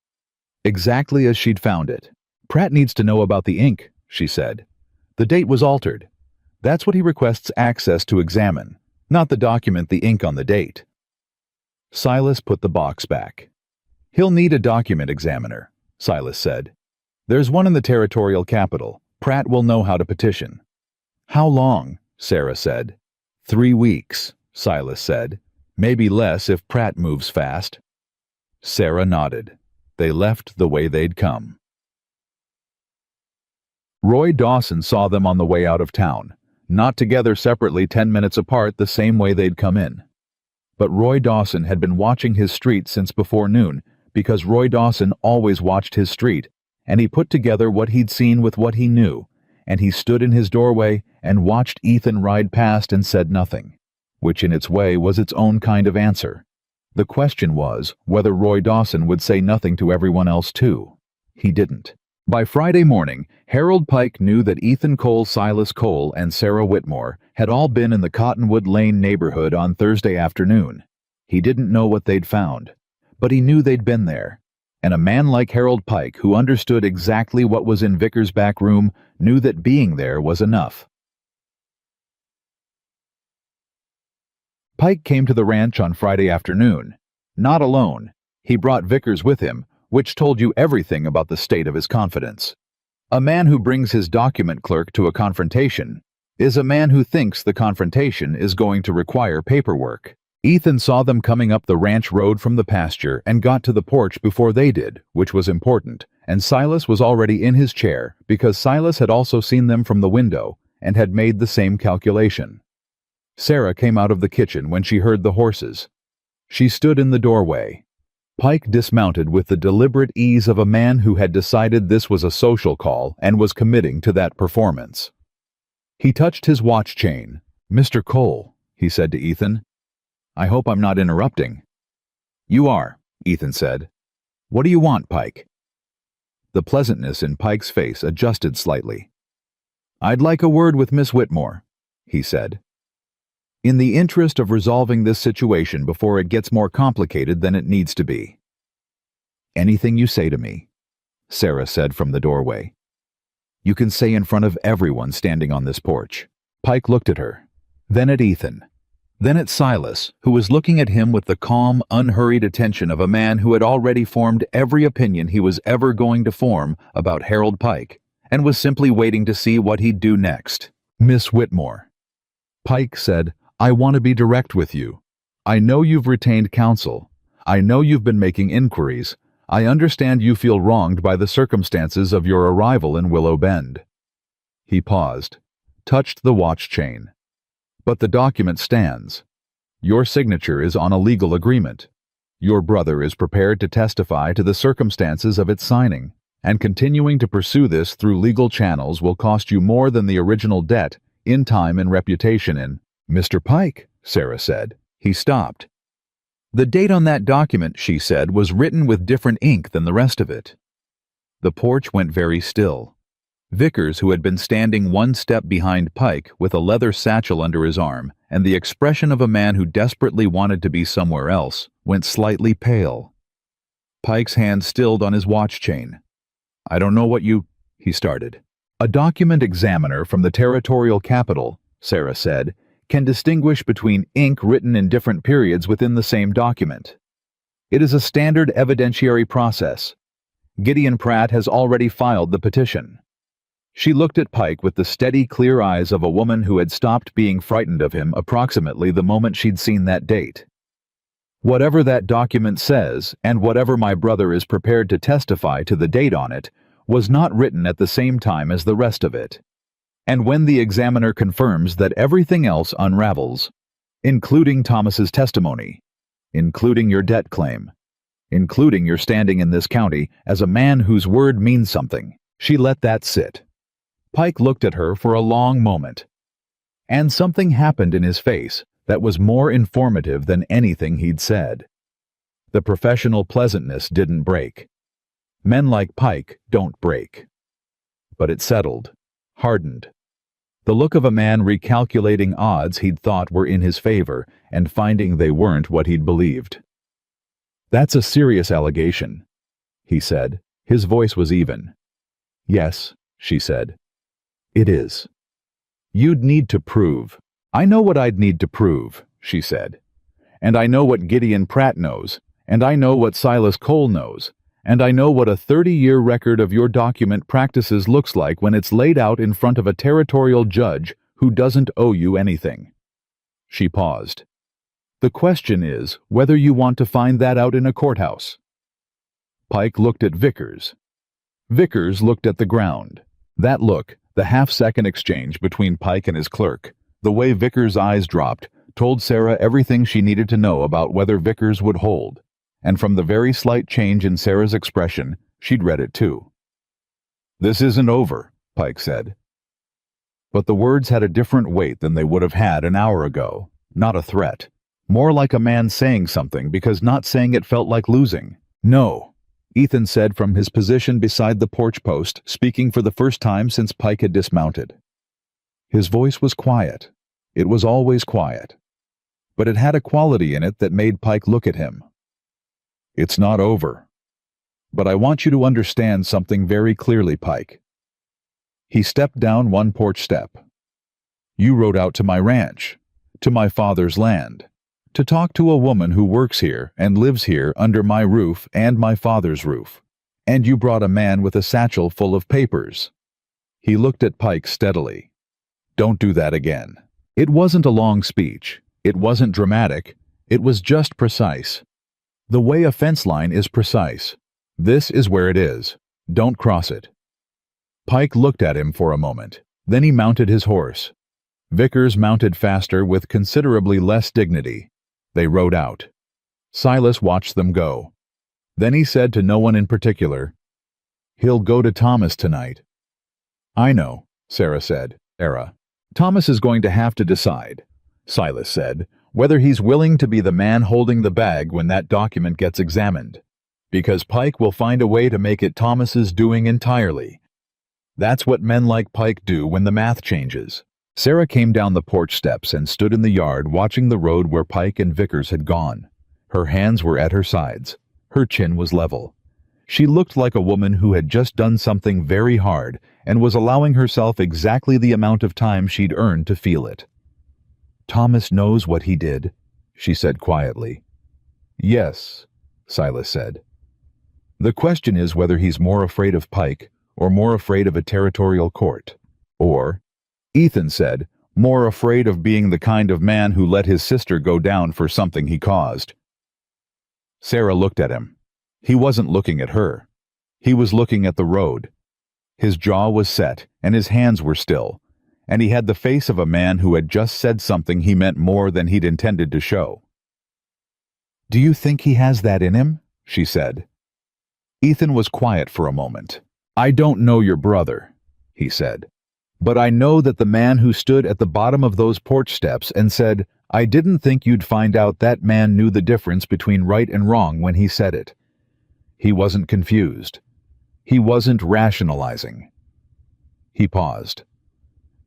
exactly as she'd found it. Pratt needs to know about the ink, she said. The date was altered. That's what he requests access to examine, not the document, the ink on the date. Silas put the box back. He'll need a document examiner, Silas said. There's one in the territorial capital. Pratt will know how to petition. How long? Sarah said. 3 weeks, Silas said. Maybe less if Pratt moves fast. Sarah nodded. They left the way they'd come. Roy Dawson saw them on the way out of town, not together separately 10 minutes apart the same way they'd come in. But Roy Dawson had been watching his street since before noon, because Roy Dawson always watched his street, and he put together what he'd seen with what he knew, and he stood in his doorway and watched Ethan ride past and said nothing, which in its way was its own kind of answer. The question was whether Roy Dawson would say nothing to everyone else too. He didn't. By Friday morning, Harold Pike knew that Ethan Cole, Silas Cole, and Sarah Whitmore had all been in the Cottonwood Lane neighborhood on Thursday afternoon. He didn't know what they'd found, but he knew they'd been there. And a man like Harold Pike, who understood exactly what was in Vickers' back room, knew that being there was enough. Pike came to the ranch on Friday afternoon. Not alone. He brought Vickers with him, which told you everything about the state of his confidence. A man who brings his document clerk to a confrontation is a man who thinks the confrontation is going to require paperwork. Ethan saw them coming up the ranch road from the pasture and got to the porch before they did, which was important, and Silas was already in his chair because Silas had also seen them from the window and had made the same calculation. Sarah came out of the kitchen when she heard the horses. She stood in the doorway. Pike dismounted with the deliberate ease of a man who had decided this was a social call and was committing to that performance. He touched his watch chain. "Mr. Cole," he said to Ethan, "I hope I'm not interrupting." "You are," Ethan said. "What do you want, Pike?" The pleasantness in Pike's face adjusted slightly. "I'd like a word with Miss Whitmore," he said. "In the interest of resolving this situation before it gets more complicated than it needs to be." "Anything you say to me," Sarah said from the doorway. "You can say in front of everyone standing on this porch." Pike looked at her, then at Ethan, then at Silas, who was looking at him with the calm, unhurried attention of a man who had already formed every opinion he was ever going to form about Harold Pike, and was simply waiting to see what he'd do next. "Miss Whitmore," Pike said, "I want to be direct with you. I know you've retained counsel. I know you've been making inquiries. I understand you feel wronged by the circumstances of your arrival in Willow Bend. He paused, touched the watch chain. But the document stands. Your signature is on a legal agreement. Your brother is prepared to testify to the circumstances of its signing, and continuing to pursue this through legal channels will cost you more than the original debt in time and reputation in. Mr. Pike, Sarah said. He stopped. The date on that document, she said, was written with different ink than the rest of it. The porch went very still. Vickers, who had been standing one step behind Pike with a leather satchel under his arm and the expression of a man who desperately wanted to be somewhere else, went slightly pale. Pike's hand stilled on his watch chain. I don't know what you... he started. A document examiner from the territorial capital, Sarah said, can distinguish between ink written in different periods within the same document. It is a standard evidentiary process. Gideon Pratt has already filed the petition. She looked at Pike with the steady, clear eyes of a woman who had stopped being frightened of him approximately the moment she'd seen that date. Whatever that document says, and whatever my brother is prepared to testify to the date on it, was not written at the same time as the rest of it. And when the examiner confirms that everything else unravels, including Thomas's testimony, including your debt claim, including your standing in this county as a man whose word means something, she let that sit. Pike looked at her for a long moment, and something happened in his face that was more informative than anything he'd said. The professional pleasantness didn't break. Men like Pike don't break. But it settled, hardened. The look of a man recalculating odds he'd thought were in his favor and finding they weren't what he'd believed. That's a serious allegation, he said. His voice was even. Yes, she said. It is. You'd need to prove. I know what I'd need to prove, she said. And I know what Gideon Pratt knows, and I know what Silas Cole knows, and I know what a 30-year record of your document practices looks like when it's laid out in front of a territorial judge who doesn't owe you anything. She paused. The question is whether you want to find that out in a courthouse. Pike looked at Vickers. Vickers looked at the ground. That look, the half-second exchange between Pike and his clerk, the way Vickers' eyes dropped, told Sarah everything she needed to know about whether Vickers would hold, and from the very slight change in Sarah's expression, she'd read it too. This isn't over, Pike said. But the words had a different weight than they would have had an hour ago, not a threat. More like a man saying something because not saying it felt like losing. No, Ethan said from his position beside the porch post, speaking for the first time since Pike had dismounted. His voice was quiet. It was always quiet. But it had a quality in it that made Pike look at him. It's not over. But I want you to understand something very clearly, Pike. He stepped down one porch step. You rode out to my ranch, to my father's land, to talk to a woman who works here and lives here under my roof and my father's roof. And you brought a man with a satchel full of papers. He looked at Pike steadily. Don't do that again. It wasn't a long speech. It wasn't dramatic. It was just precise. The way a fence line is precise. This is where it is. Don't cross it. Pike looked at him for a moment. Then he mounted his horse. Vickers mounted faster with considerably less dignity. They rode out. Silas watched them go. Then he said to no one in particular, He'll go to Thomas tonight. I know, Sarah said. Thomas is going to have to decide, Silas said, whether he's willing to be the man holding the bag when that document gets examined. Because Pike will find a way to make it Thomas's doing entirely. That's what men like Pike do when the math changes. Sarah came down the porch steps and stood in the yard watching the road where Pike and Vickers had gone. Her hands were at her sides. Her chin was level. She looked like a woman who had just done something very hard and was allowing herself exactly the amount of time she'd earned to feel it. Thomas knows what he did, she said quietly. Yes, Silas said. The question is whether he's more afraid of Pike or more afraid of a territorial court. Or, Ethan said, more afraid of being the kind of man who let his sister go down for something he caused. Sarah looked at him. He wasn't looking at her. He was looking at the road. His jaw was set, and his hands were still, and he had the face of a man who had just said something he meant more than he'd intended to show. "Do you think he has that in him?" she said. Ethan was quiet for a moment. "I don't know your brother," he said, "but I know that the man who stood at the bottom of those porch steps and said, 'I didn't think you'd find out,' that man knew the difference between right and wrong when he said it. He wasn't confused. He wasn't rationalizing." He paused.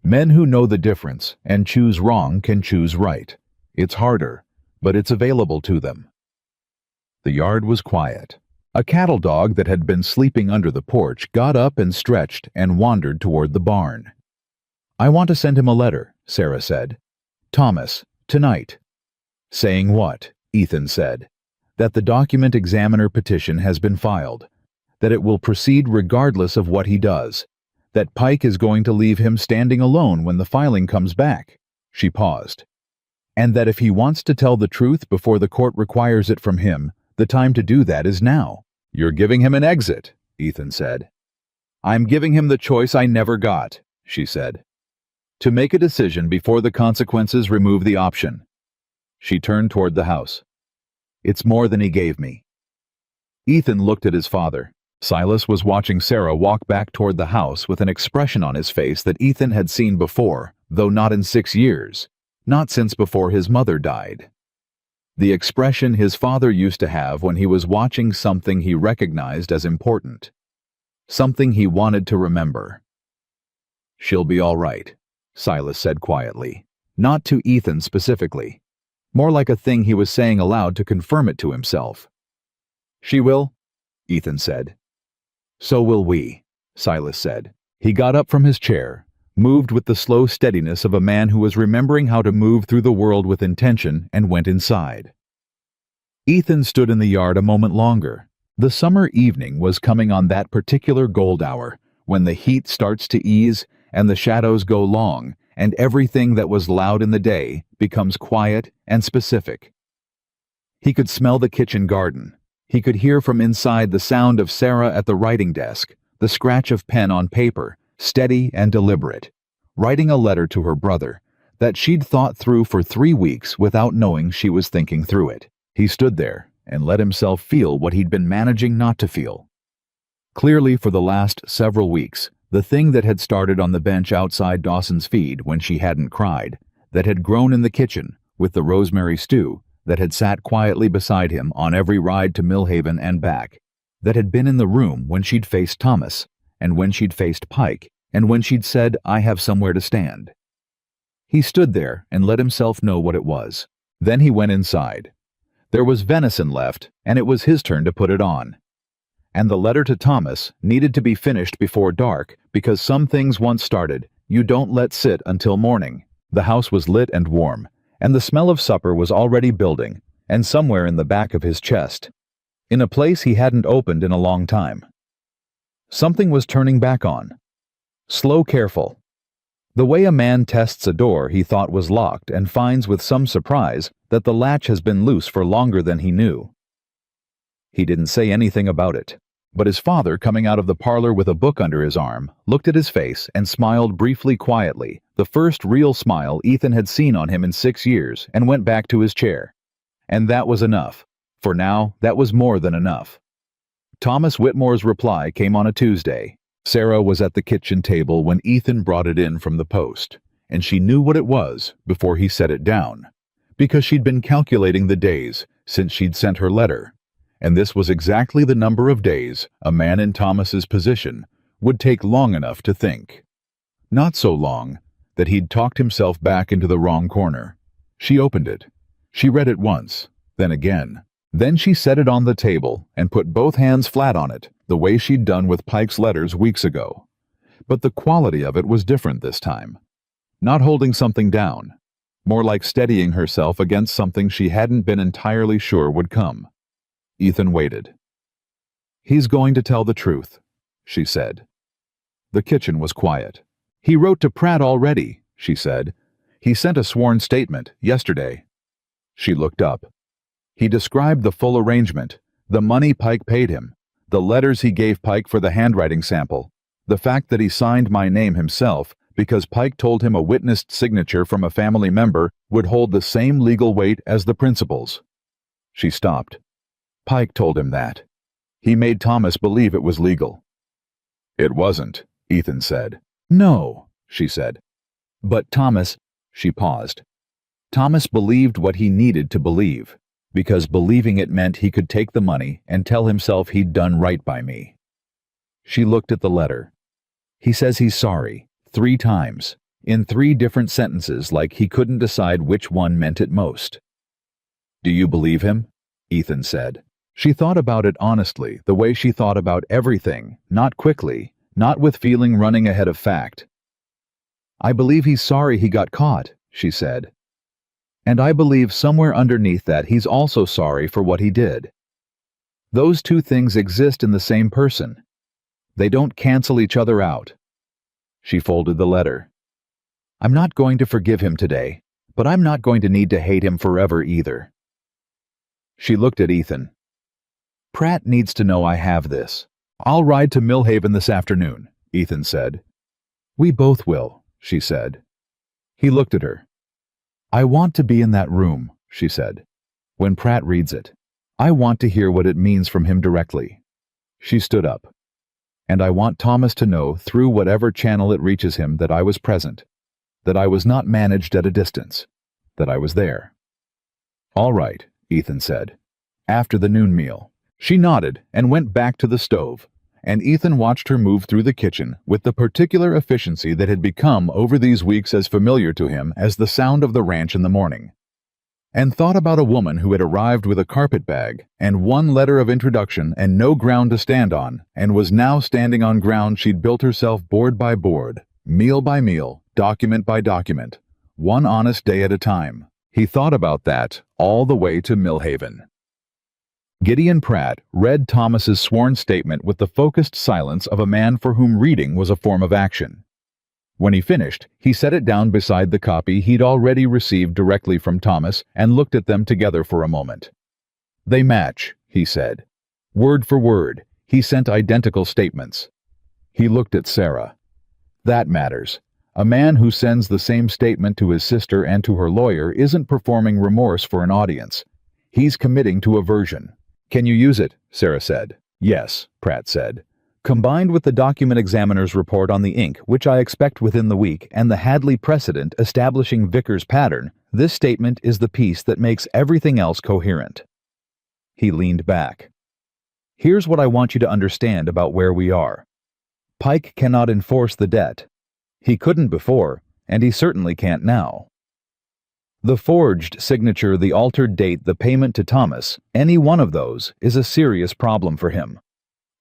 "Men who know the difference and choose wrong can choose right. It's harder, but it's available to them." The yard was quiet. A cattle dog that had been sleeping under the porch got up and stretched and wandered toward the barn. "I want to send him a letter," Sarah said. "Thomas, tonight." "Saying what?" Ethan said. "That the document examiner petition has been filed. That it will proceed regardless of what he does. That Pike is going to leave him standing alone when the filing comes back." She paused. "And that if he wants to tell the truth before the court requires it from him, the time to do that is now." "You're giving him an exit," Ethan said. "I'm giving him the choice I never got," she said. "To make a decision before the consequences remove the option." She turned toward the house. "It's more than he gave me." Ethan looked at his father. Silas was watching Sarah walk back toward the house with an expression on his face that Ethan had seen before, though not in 6 years, not since before his mother died. The expression his father used to have when he was watching something he recognized as important. Something he wanted to remember. "She'll be all right," Silas said quietly, not to Ethan specifically, more like a thing he was saying aloud to confirm it to himself. "She will," Ethan said. "So will we," Silas said. He got up from his chair, moved with the slow steadiness of a man who was remembering how to move through the world with intention, and went inside. Ethan stood in the yard a moment longer. The summer evening was coming on that particular gold hour, when the heat starts to ease and the shadows go long, and everything that was loud in the day becomes quiet and specific. He could smell the kitchen garden. He could hear from inside the sound of Sarah at the writing desk, the scratch of pen on paper, steady and deliberate, writing a letter to her brother that she'd thought through for 3 weeks without knowing she was thinking through it. He stood there and let himself feel what he'd been managing not to feel. Clearly, for the last several weeks, the thing that had started on the bench outside Dawson's feed when she hadn't cried, that had grown in the kitchen with the rosemary stew, that had sat quietly beside him on every ride to Millhaven and back, that had been in the room when she'd faced Thomas, and when she'd faced Pike, and when she'd said, "I have somewhere to stand." He stood there and let himself know what it was. Then he went inside. There was venison left, and it was his turn to put it on. And the letter to Thomas needed to be finished before dark, because some things once started, you don't let sit until morning. The house was lit and warm, and the smell of supper was already building, and somewhere in the back of his chest, in a place he hadn't opened in a long time, something was turning back on. Slow, careful. The way a man tests a door he thought was locked and finds with some surprise that the latch has been loose for longer than he knew. He didn't say anything about it, but his father, coming out of the parlor with a book under his arm, looked at his face and smiled briefly quietly, the first real smile Ethan had seen on him in 6 years, and went back to his chair. And that was enough. For now, that was more than enough. Thomas Whitmore's reply came on a Tuesday. Sarah was at the kitchen table when Ethan brought it in from the post, and she knew what it was before he set it down, because she'd been calculating the days since she'd sent her letter, and this was exactly the number of days a man in Thomas's position would take long enough to think. Not so long that he'd talked himself back into the wrong corner. She opened it. She read it once, then again. Then she set it on the table and put both hands flat on it, the way she'd done with Pike's letters weeks ago. But the quality of it was different this time. Not holding something down, more like steadying herself against something she hadn't been entirely sure would come. Ethan waited. "He's going to tell the truth," she said. The kitchen was quiet. "He wrote to Pratt already," she said. "He sent a sworn statement yesterday." She looked up. He described the full arrangement, the money Pike paid him, the letters he gave Pike for the handwriting sample, The fact that he signed my name himself because Pike told him a witnessed signature from a family member would hold the same legal weight as the principal's. She stopped. Pike told him that. He made Thomas believe it was legal. It wasn't, Ethan said. No, she said. But Thomas, she paused. Thomas believed what he needed to believe, because believing it meant he could take the money and tell himself he'd done right by me. She looked at the letter. He says he's sorry, 3 times, in 3 different sentences, like he couldn't decide which one meant it most. Do you believe him? Ethan said. She thought about it honestly, the way she thought about everything, not quickly, not with feeling running ahead of fact. I believe he's sorry he got caught, she said. And I believe somewhere underneath that he's also sorry for what he did. Those 2 things exist in the same person. They don't cancel each other out. She folded the letter. I'm not going to forgive him today, but I'm not going to need to hate him forever either. She looked at Ethan. Pratt needs to know I have this. I'll ride to Millhaven this afternoon, Ethan said. We both will, she said. He looked at her. I want to be in that room, she said. When Pratt reads it, I want to hear what it means from him directly. She stood up. And I want Thomas to know through whatever channel it reaches him that I was present, that I was not managed at a distance, that I was there. All right, Ethan said. After the noon meal. She nodded and went back to the stove, and Ethan watched her move through the kitchen with the particular efficiency that had become over these weeks as familiar to him as the sound of the ranch in the morning, and thought about a woman who had arrived with a carpet bag and 1 letter of introduction and no ground to stand on, and was now standing on ground she'd built herself board by board, meal by meal, document by document, 1 honest day at a time. He thought about that all the way to Millhaven. Gideon Pratt read Thomas's sworn statement with the focused silence of a man for whom reading was a form of action. When he finished, he set it down beside the copy he'd already received directly from Thomas and looked at them together for a moment. They match, he said. Word for word, he sent identical statements. He looked at Sarah. That matters. A man who sends the same statement to his sister and to her lawyer isn't performing remorse for an audience. He's committing to a version. Can you use it? Sarah said. Yes, Pratt said. Combined with the document examiner's report on the ink, which I expect within the week, and the Hadley precedent establishing Vickers' pattern, this statement is the piece that makes everything else coherent. He leaned back. Here's what I want you to understand about where we are. Pike cannot enforce the debt. He couldn't before, and he certainly can't now. The forged signature, the altered date, the payment to Thomas, any one of those is a serious problem for him.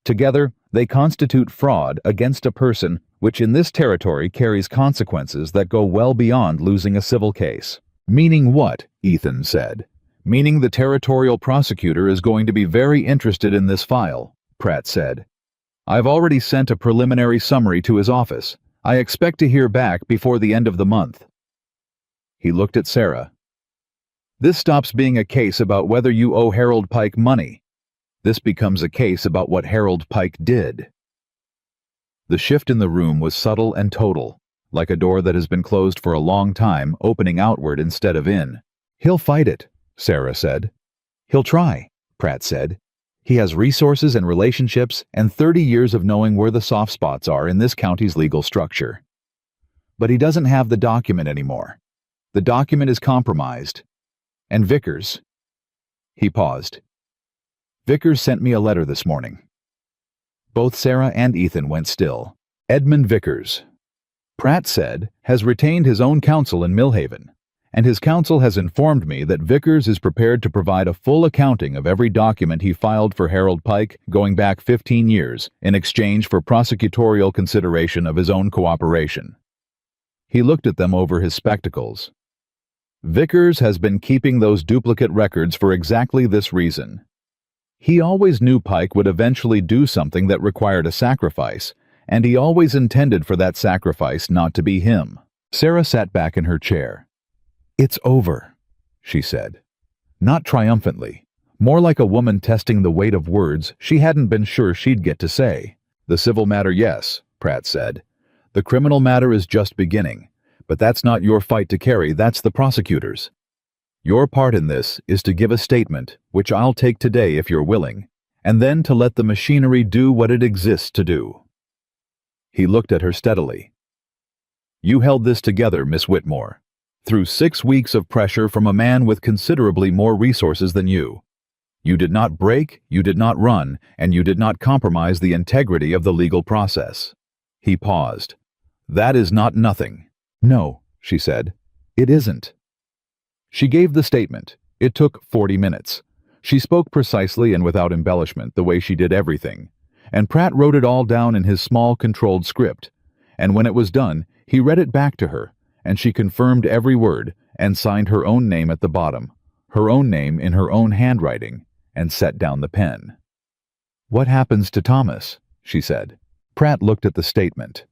Together, they constitute fraud against a person which in this territory carries consequences that go well beyond losing a civil case. Meaning what? Ethan said. Meaning the territorial prosecutor is going to be very interested in this file, Pratt said. I've already sent a preliminary summary to his office. I expect to hear back before the end of the month. He looked at Sarah. This stops being a case about whether you owe Harold Pike money. This becomes a case about what Harold Pike did. The shift in the room was subtle and total, like a door that has been closed for a long time, opening outward instead of in. He'll fight it, Sarah said. He'll try, Pratt said. He has resources and relationships and 30 years of knowing where the soft spots are in this county's legal structure. But he doesn't have the document anymore. The document is compromised. And Vickers... He paused. Vickers sent me a letter this morning. Both Sarah and Ethan went still. Edmund Vickers, Pratt said, has retained his own counsel in Millhaven, and his counsel has informed me that Vickers is prepared to provide a full accounting of every document he filed for Harold Pike going back 15 years in exchange for prosecutorial consideration of his own cooperation. He looked at them over his spectacles. Vickers has been keeping those duplicate records for exactly this reason. He always knew Pike would eventually do something that required a sacrifice, and he always intended for that sacrifice not to be him. Sarah sat back in her chair. It's over, she said. Not triumphantly, more like a woman testing the weight of words she hadn't been sure she'd get to say. The civil matter, yes, Pratt said. "The criminal matter is just beginning, but that's not your fight to carry, that's the prosecutor's. Your part in this is to give a statement, which I'll take today if you're willing, and then to let the machinery do what it exists to do." He looked at her steadily. "You held this together, Miss Whitmore, through 6 weeks of pressure from a man with considerably more resources than you. You did not break, you did not run, and you did not compromise the integrity of the legal process." He paused. "That is not nothing." "No," she said. "It isn't." She gave the statement. It took 40 minutes. She spoke precisely and without embellishment, the way she did everything. And Pratt wrote it all down in his small, controlled script. And when it was done, he read it back to her, and she confirmed every word and signed her own name at the bottom, her own name in her own handwriting, and set down the pen. "What happens to Thomas?" she said. Pratt looked at the statement.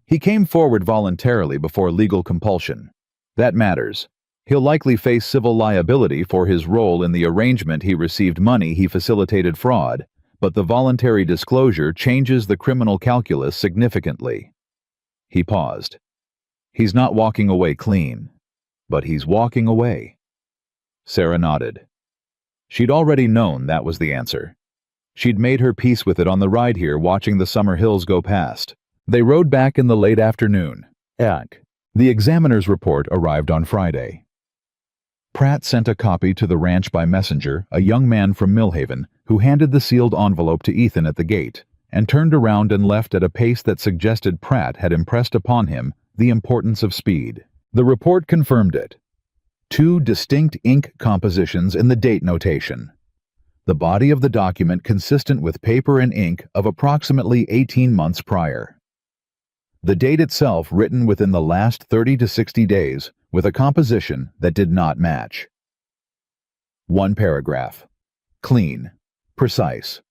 "He came forward voluntarily before legal compulsion. That matters. He'll likely face civil liability for his role in the arrangement he received money he facilitated fraud, but the voluntary disclosure changes the criminal calculus significantly." He paused. "He's not walking away clean, but he's walking away." Sarah nodded. She'd already known that was the answer. She'd made her peace with it on the ride here, watching the summer hills go past. They rode back in the late afternoon. The examiner's report arrived on Friday. Pratt sent a copy to the ranch by messenger, a young man from Millhaven, who handed the sealed envelope to Ethan at the gate, and turned around and left at a pace that suggested Pratt had impressed upon him the importance of speed. The report confirmed it. 2 distinct ink compositions in the date notation. The body of the document consistent with paper and ink of approximately 18 months prior. The date itself written within the last 30 to 60 days, with a composition that did not match. 1 paragraph. Clean. Precise.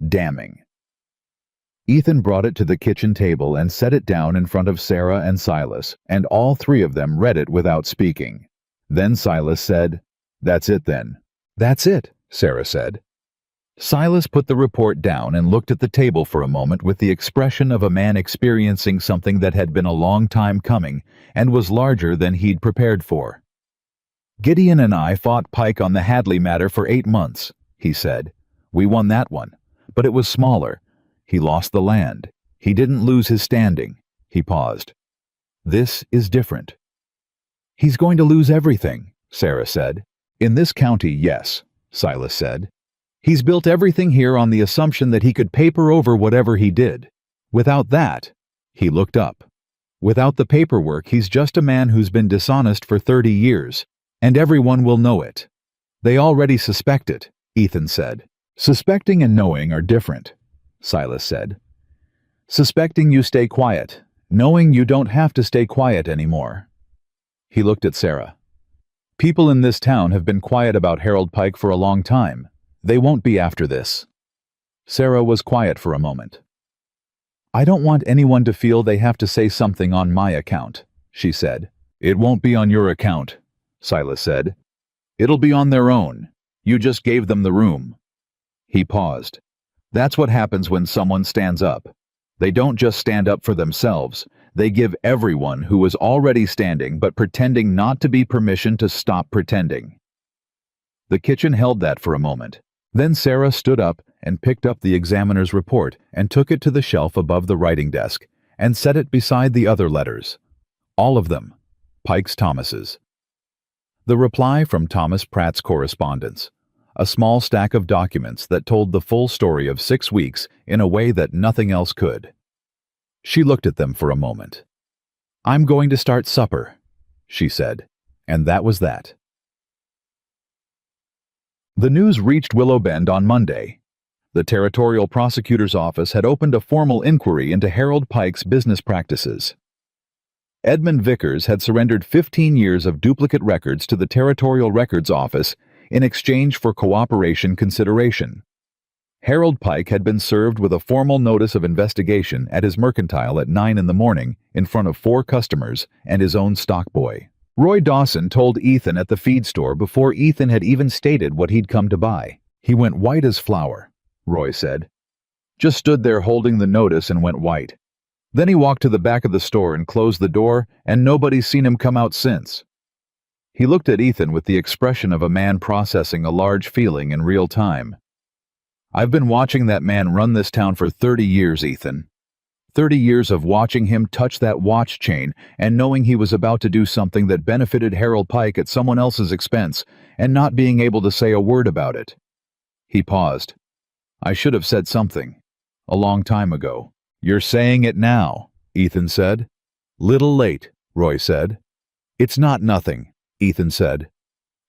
Damning. Ethan brought it to the kitchen table and set it down in front of Sarah and Silas, and all 3 of them read it without speaking. Then Silas said, "That's it then." "That's it," Sarah said. Silas put the report down and looked at the table for a moment with the expression of a man experiencing something that had been a long time coming and was larger than he'd prepared for. "Gideon and I fought Pike on the Hadley matter for 8 months, he said. "We won that one, but it was smaller. He lost the land. He didn't lose his standing." He paused. "This is different." "He's going to lose everything," Sarah said. "In this county, yes," Silas said. "He's built everything here on the assumption that he could paper over whatever he did. Without that," he looked up. "Without the paperwork, he's just a man who's been dishonest for 30 years, and everyone will know it." "They already suspect it," Ethan said. "Suspecting and knowing are different," Silas said. "Suspecting you stay quiet, knowing you don't have to stay quiet anymore." He looked at Sarah. "People in this town have been quiet about Harold Pike for a long time. They won't be after this." Sarah was quiet for a moment. "I don't want anyone to feel they have to say something on my account," she said. "It won't be on your account," Silas said. "It'll be on their own. You just gave them the room." He paused. "That's what happens when someone stands up. They don't just stand up for themselves. They give everyone who was already standing but pretending not to be permission to stop pretending." The kitchen held that for a moment. Then Sarah stood up and picked up the examiner's report and took it to the shelf above the writing desk and set it beside the other letters. All of them. Pike's Thomas's. The reply from Thomas Pratt's correspondence. A small stack of documents that told the full story of 6 weeks in a way that nothing else could. She looked at them for a moment. "I'm going to start supper," she said, and that was that. The news reached Willow Bend on Monday. The territorial prosecutor's office had opened a formal inquiry into Harold Pike's business practices. Edmund Vickers had surrendered 15 years of duplicate records to the Territorial Records Office in exchange for cooperation consideration. Harold Pike had been served with a formal notice of investigation at his mercantile at 9 in the morning in front of 4 customers and his own stockboy. Roy Dawson told Ethan at the feed store before Ethan had even stated what he'd come to buy. He went white as flour, Roy said. Just stood there holding the notice and went white. Then he walked to the back of the store and closed the door, and nobody's seen him come out since. He looked at Ethan with the expression of a man processing a large feeling in real time. I've been watching that man run this town for 30 years, Ethan. 30 years of watching him touch that watch chain and knowing he was about to do something that benefited Harold Pike at someone else's expense and not being able to say a word about it. He paused. I should have said something. A long time ago. You're saying it now, Ethan said. Little late, Roy said. It's not nothing, Ethan said.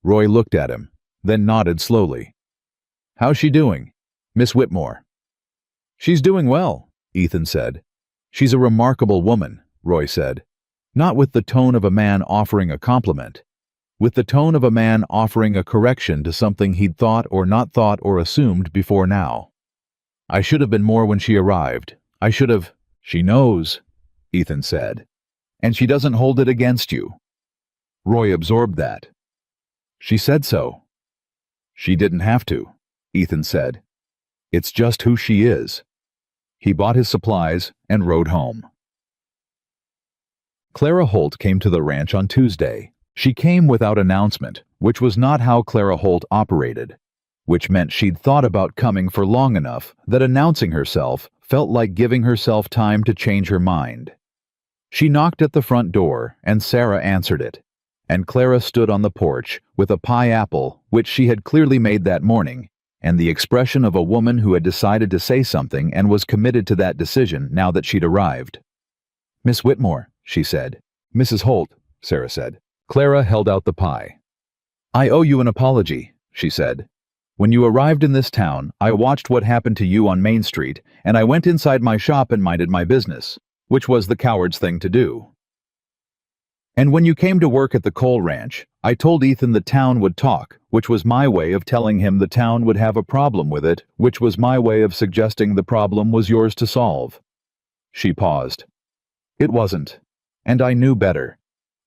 Roy looked at him, then nodded slowly. How's she doing, Miss Whitmore? She's doing well, Ethan said. She's a remarkable woman, Roy said. Not with the tone of a man offering a compliment. With the tone of a man offering a correction to something he'd thought or not thought or assumed before now. I should have been more when she arrived. I should have. She knows, Ethan said. And she doesn't hold it against you. Roy absorbed that. She said so. She didn't have to, Ethan said. It's just who she is. He bought his supplies and rode home. Clara Holt came to the ranch on Tuesday. She came without announcement, which was not how Clara Holt operated, which meant she'd thought about coming for long enough that announcing herself felt like giving herself time to change her mind. She knocked at the front door, and Sarah answered it, and Clara stood on the porch with a pie apple, which she had clearly made that morning, and the expression of a woman who had decided to say something and was committed to that decision now that she'd arrived. Miss Whitmore, she said. Mrs. Holt, Sarah said. Clara held out the pie. I owe you an apology, she said. When you arrived in this town, I watched what happened to you on Main Street, and I went inside my shop and minded my business, which was the coward's thing to do. And when you came to work at the coal ranch, I told Ethan the town would talk, which was my way of telling him the town would have a problem with it, which was my way of suggesting the problem was yours to solve. She paused. It wasn't. And I knew better.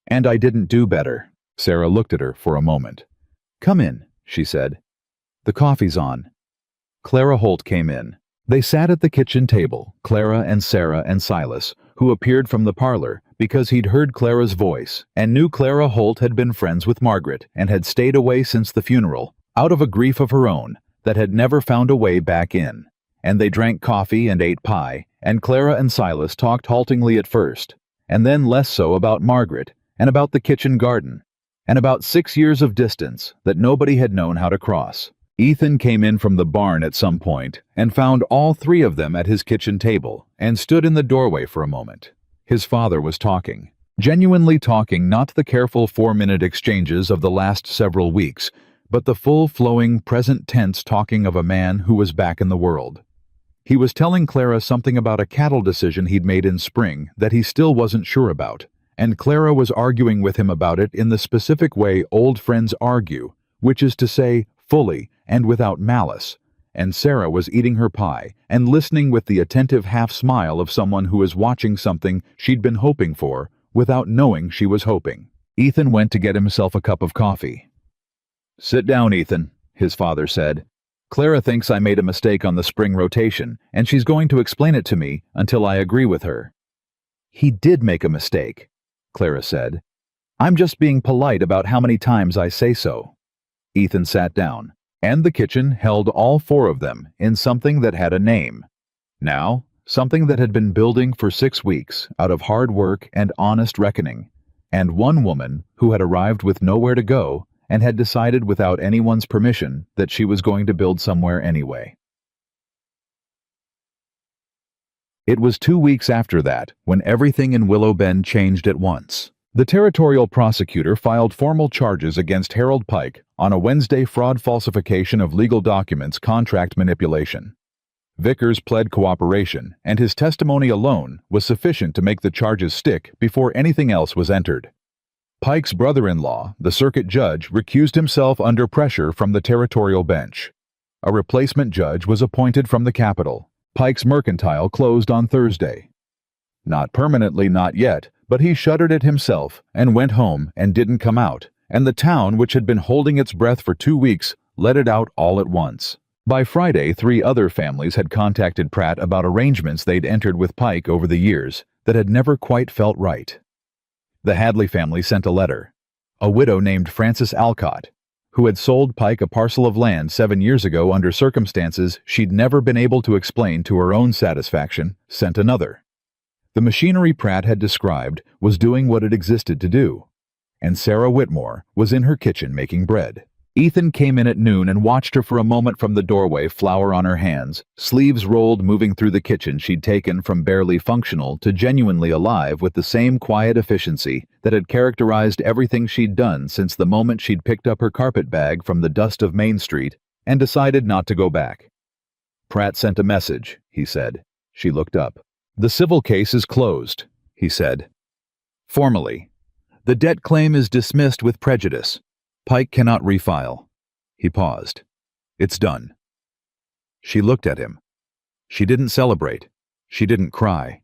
And I didn't do better. Sarah looked at her for a moment. Come in, she said. The coffee's on. Clara Holt came in. They sat at the kitchen table, Clara and Sarah and Silas, who appeared from the parlor because he'd heard Clara's voice and knew Clara Holt had been friends with Margaret and had stayed away since the funeral, out of a grief of her own that had never found a way back in. And they drank coffee and ate pie, and Clara and Silas talked haltingly at first, and then less so about Margaret and about the kitchen garden, and about 6 years of distance that nobody had known how to cross. Ethan came in from the barn at some point and found all three of them at his kitchen table and stood in the doorway for a moment. His father was talking, genuinely talking, not the careful 4-minute exchanges of the last several weeks, but the full-flowing, present tense talking of a man who was back in the world. He was telling Clara something about a cattle decision he'd made in spring that he still wasn't sure about, and Clara was arguing with him about it in the specific way old friends argue, which is to say, fully and without malice, and Sarah was eating her pie and listening with the attentive half-smile of someone who is watching something she'd been hoping for without knowing she was hoping. Ethan went to get himself a cup of coffee. Sit down, Ethan, his father said. Clara thinks I made a mistake on the spring rotation, and she's going to explain it to me until I agree with her. He did make a mistake, Clara said. I'm just being polite about how many times I say so. Ethan sat down, and the kitchen held all four of them in something that had a name. Now, something that had been building for 6 weeks out of hard work and honest reckoning, and one woman who had arrived with nowhere to go and had decided without anyone's permission that she was going to build somewhere anyway. It was 2 weeks after that when everything in Willow Bend changed at once. The territorial prosecutor filed formal charges against Harold Pike on a Wednesday fraud, falsification of legal documents, contract manipulation. Vickers pled cooperation, and his testimony alone was sufficient to make the charges stick before anything else was entered. Pike's brother-in-law, the circuit judge, recused himself under pressure from the territorial bench. A replacement judge was appointed from the capital. Pike's mercantile closed on Thursday. Not permanently, not yet, but he shuttered it himself and went home and didn't come out, and the town, which had been holding its breath for 2 weeks, let it out all at once. By Friday, 3 other families had contacted Pratt about arrangements they'd entered with Pike over the years that had never quite felt right. The Hadley family sent a letter. A widow named Frances Alcott, who had sold Pike a parcel of land 7 years ago under circumstances she'd never been able to explain to her own satisfaction, sent another. The machinery Pratt had described was doing what it existed to do, and Sarah Whitmore was in her kitchen making bread. Ethan came in at noon and watched her for a moment from the doorway, flour on her hands, sleeves rolled, moving through the kitchen she'd taken from barely functional to genuinely alive with the same quiet efficiency that had characterized everything she'd done since the moment she'd picked up her carpet bag from the dust of Main Street and decided not to go back. Pratt sent a message, he said. She looked up. "The civil case is closed," he said. "Formally. The debt claim is dismissed with prejudice. Pike cannot refile." He paused. "It's done." She looked at him. She didn't celebrate. She didn't cry.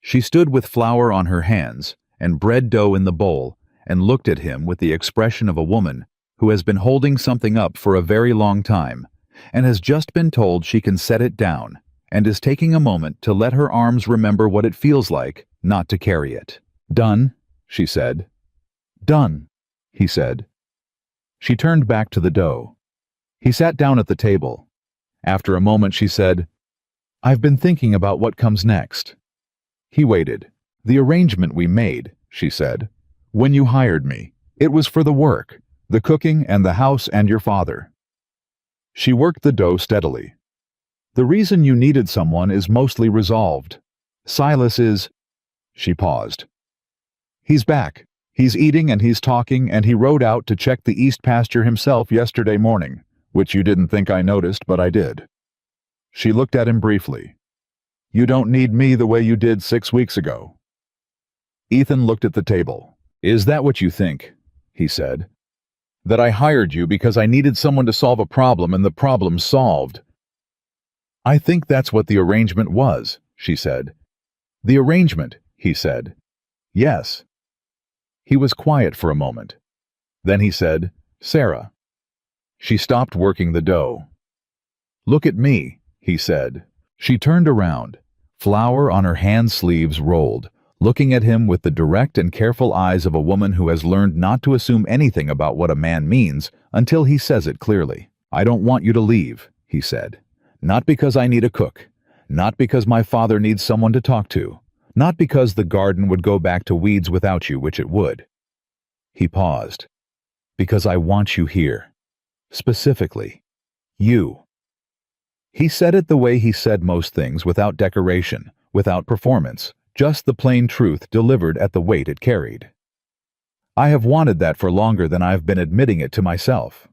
She stood with flour on her hands and bread dough in the bowl and looked at him with the expression of a woman who has been holding something up for a very long time and has just been told she can set it down and is taking a moment to let her arms remember what it feels like not to carry it. "Done," she said. "Done," he said. She turned back to the dough. He sat down at the table. After a moment she said, "I've been thinking about what comes next." He waited. "The arrangement we made," she said, "when you hired me, it was for the work, the cooking and the house and your father." She worked the dough steadily. "The reason you needed someone is mostly resolved. Silas is—" She paused. "He's back. He's eating and he's talking, and he rode out to check the east pasture himself yesterday morning, which you didn't think I noticed, but I did." She looked at him briefly. "You don't need me the way you did 6 weeks ago." Ethan looked at the table. "Is that what you think?" he said. "That I hired you because I needed someone to solve a problem and the problem's solved?" "I think that's what the arrangement was," she said. "The arrangement," he said. "Yes." He was quiet for a moment. Then he said, "Sarah." She stopped working the dough. "Look at me," he said. She turned around, flour on her hand sleeves rolled, looking at him with the direct and careful eyes of a woman who has learned not to assume anything about what a man means until he says it clearly. "I don't want you to leave," he said. "Not because I need a cook. Not because my father needs someone to talk to. Not because the garden would go back to weeds without you, which it would." He paused. "Because I want you here. Specifically. You." He said it the way he said most things, without decoration, without performance, just the plain truth delivered at the weight it carried. "I have wanted that for longer than I've been admitting it to myself.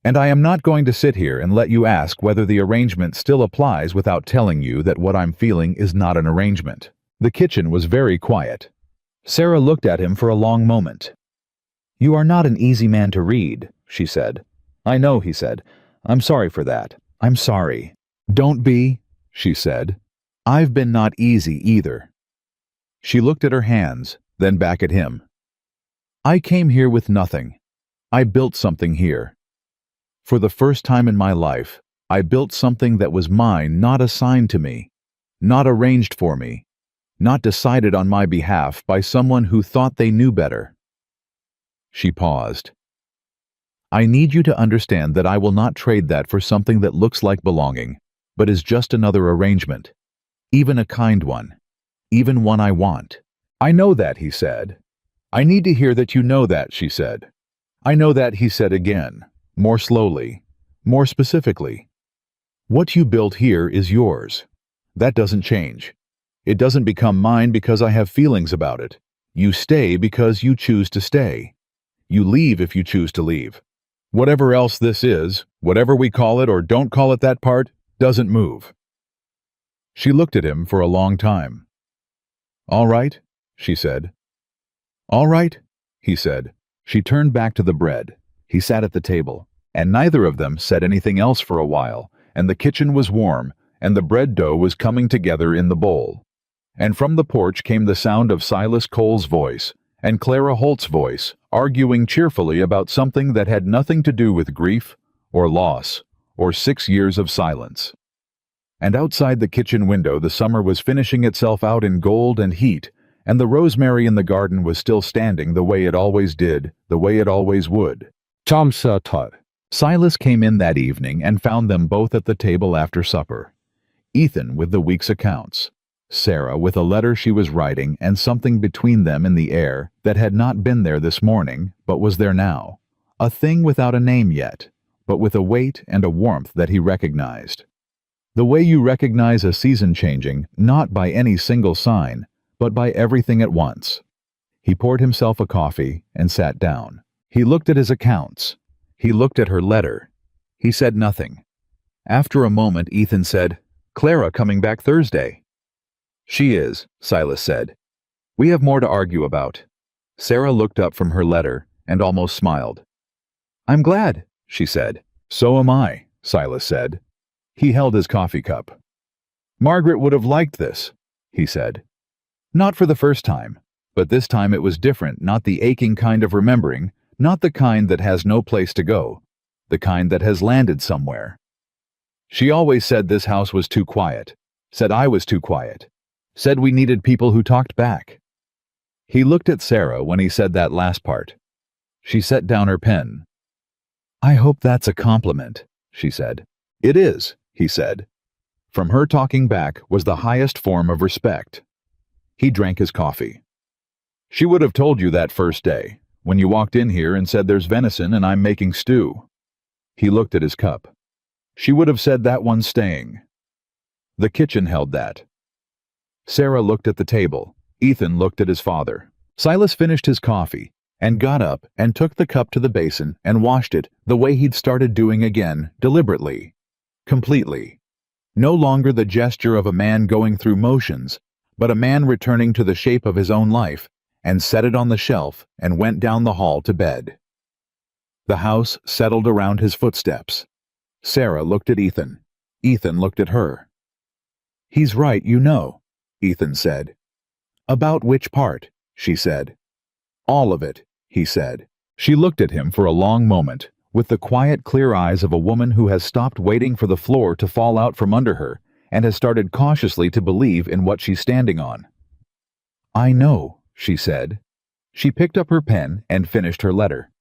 And I am not going to sit here and let you ask whether the arrangement still applies without telling you that what I'm feeling is not an arrangement." The kitchen was very quiet. Sarah looked at him for a long moment. "You are not an easy man to read," she said. "I know," he said. "I'm sorry for that. I'm sorry." "Don't be," she said. "I've been not easy either." She looked at her hands, then back at him. "I came here with nothing. I built something here. For the first time in my life, I built something that was mine, not assigned to me, not arranged for me, not decided on my behalf by someone who thought they knew better." She paused. "I need you to understand that I will not trade that for something that looks like belonging, but is just another arrangement, even a kind one, even one I want." "I know that," he said. "I need to hear that you know that," she said. "I know that," he said again, more slowly, more specifically. "What you built here is yours. That doesn't change. It doesn't become mine because I have feelings about it. You stay because you choose to stay. You leave if you choose to leave. Whatever else this is, whatever we call it or don't call it that part, doesn't move." She looked at him for a long time. "All right," she said. "All right," he said. She turned back to the bread. He sat at the table, and neither of them said anything else for a while, and the kitchen was warm, and the bread dough was coming together in the bowl. And from the porch came the sound of Silas Cole's voice and Clara Holt's voice, arguing cheerfully about something that had nothing to do with grief or loss or 6 years of silence. And outside the kitchen window the summer was finishing itself out in gold and heat, and the rosemary in the garden was still standing the way it always did, the way it always would. Silas came in that evening and found them both at the table after supper. Ethan with the week's accounts, Sarah with a letter she was writing and something between them in the air that had not been there this morning but was there now, a thing without a name yet, but with a weight and a warmth that he recognized. The way you recognize a season changing, not by any single sign, but by everything at once. He poured himself a coffee and sat down. He looked at his accounts. He looked at her letter. He said nothing. After a moment, Ethan said, "Clara coming back Thursday." "She is," Silas said. "We have more to argue about." Sarah looked up from her letter and almost smiled. "I'm glad," she said. "So am I," Silas said. He held his coffee cup. "Margaret would have liked this," he said. Not for the first time, but this time it was different, not the aching kind of remembering, not the kind that has no place to go, the kind that has landed somewhere. She always said this house was too quiet, said I was too quiet, said we needed people who talked back. He looked at Sarah when he said that last part. She set down her pen. "I hope that's a compliment," she said. "It is," he said. From her talking back was the highest form of respect. He drank his coffee. "She would have told you that first day, when you walked in here and said there's venison and I'm making stew." He looked at his cup. "She would have said that one's staying." The kitchen held that. Sarah looked at the table. Ethan looked at his father. Silas finished his coffee and got up and took the cup to the basin and washed it the way he'd started doing again, deliberately, completely. No longer the gesture of a man going through motions, but a man returning to the shape of his own life, and set it on the shelf and went down the hall to bed. The house settled around his footsteps. Sarah looked at Ethan. Ethan looked at her. "He's right, you know," Ethan said. "About which part?" she said. "All of it," he said. She looked at him for a long moment, with the quiet, clear eyes of a woman who has stopped waiting for the floor to fall out from under her and has started cautiously to believe in what she's standing on. "I know," she said. She picked up her pen and finished her letter.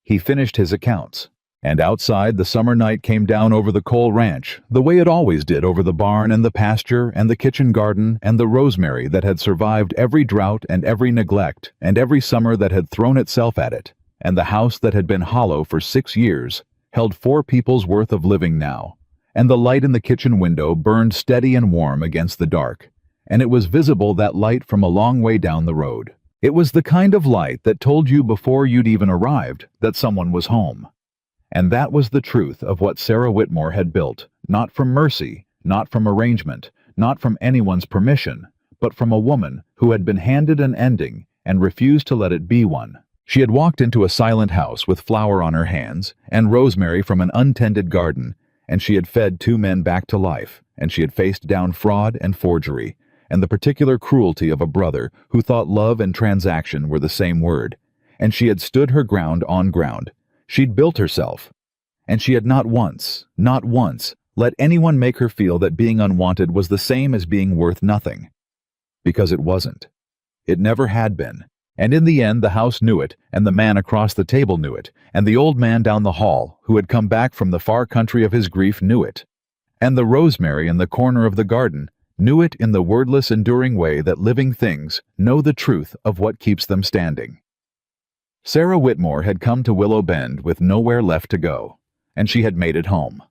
He finished his accounts, and outside the summer night came down over the Cole Ranch, the way it always did over the barn and the pasture and the kitchen garden and the rosemary that had survived every drought and every neglect and every summer that had thrown itself at it, and the house that had been hollow for 6 years held 4 people's worth of living now, and the light in the kitchen window burned steady and warm against the dark, and it was visible, that light, from a long way down the road. It was the kind of light that told you before you'd even arrived that someone was home. And that was the truth of what Sarah Whitmore had built, not from mercy, not from arrangement, not from anyone's permission, but from a woman who had been handed an ending and refused to let it be one. She had walked into a silent house with flour on her hands and rosemary from an untended garden, and she had fed 2 men back to life, and she had faced down fraud and forgery, and the particular cruelty of a brother who thought love and transaction were the same word, and she had stood her ground on ground. She'd built herself, and she had not once, let anyone make her feel that being unwanted was the same as being worth nothing. Because it wasn't. It never had been. And in the end the house knew it, and the man across the table knew it, and the old man down the hall, who had come back from the far country of his grief, knew it. And the rosemary in the corner of the garden knew it in the wordless, enduring way that living things know the truth of what keeps them standing. Sarah Whitmore had come to Willow Bend with nowhere left to go, and she had made it home.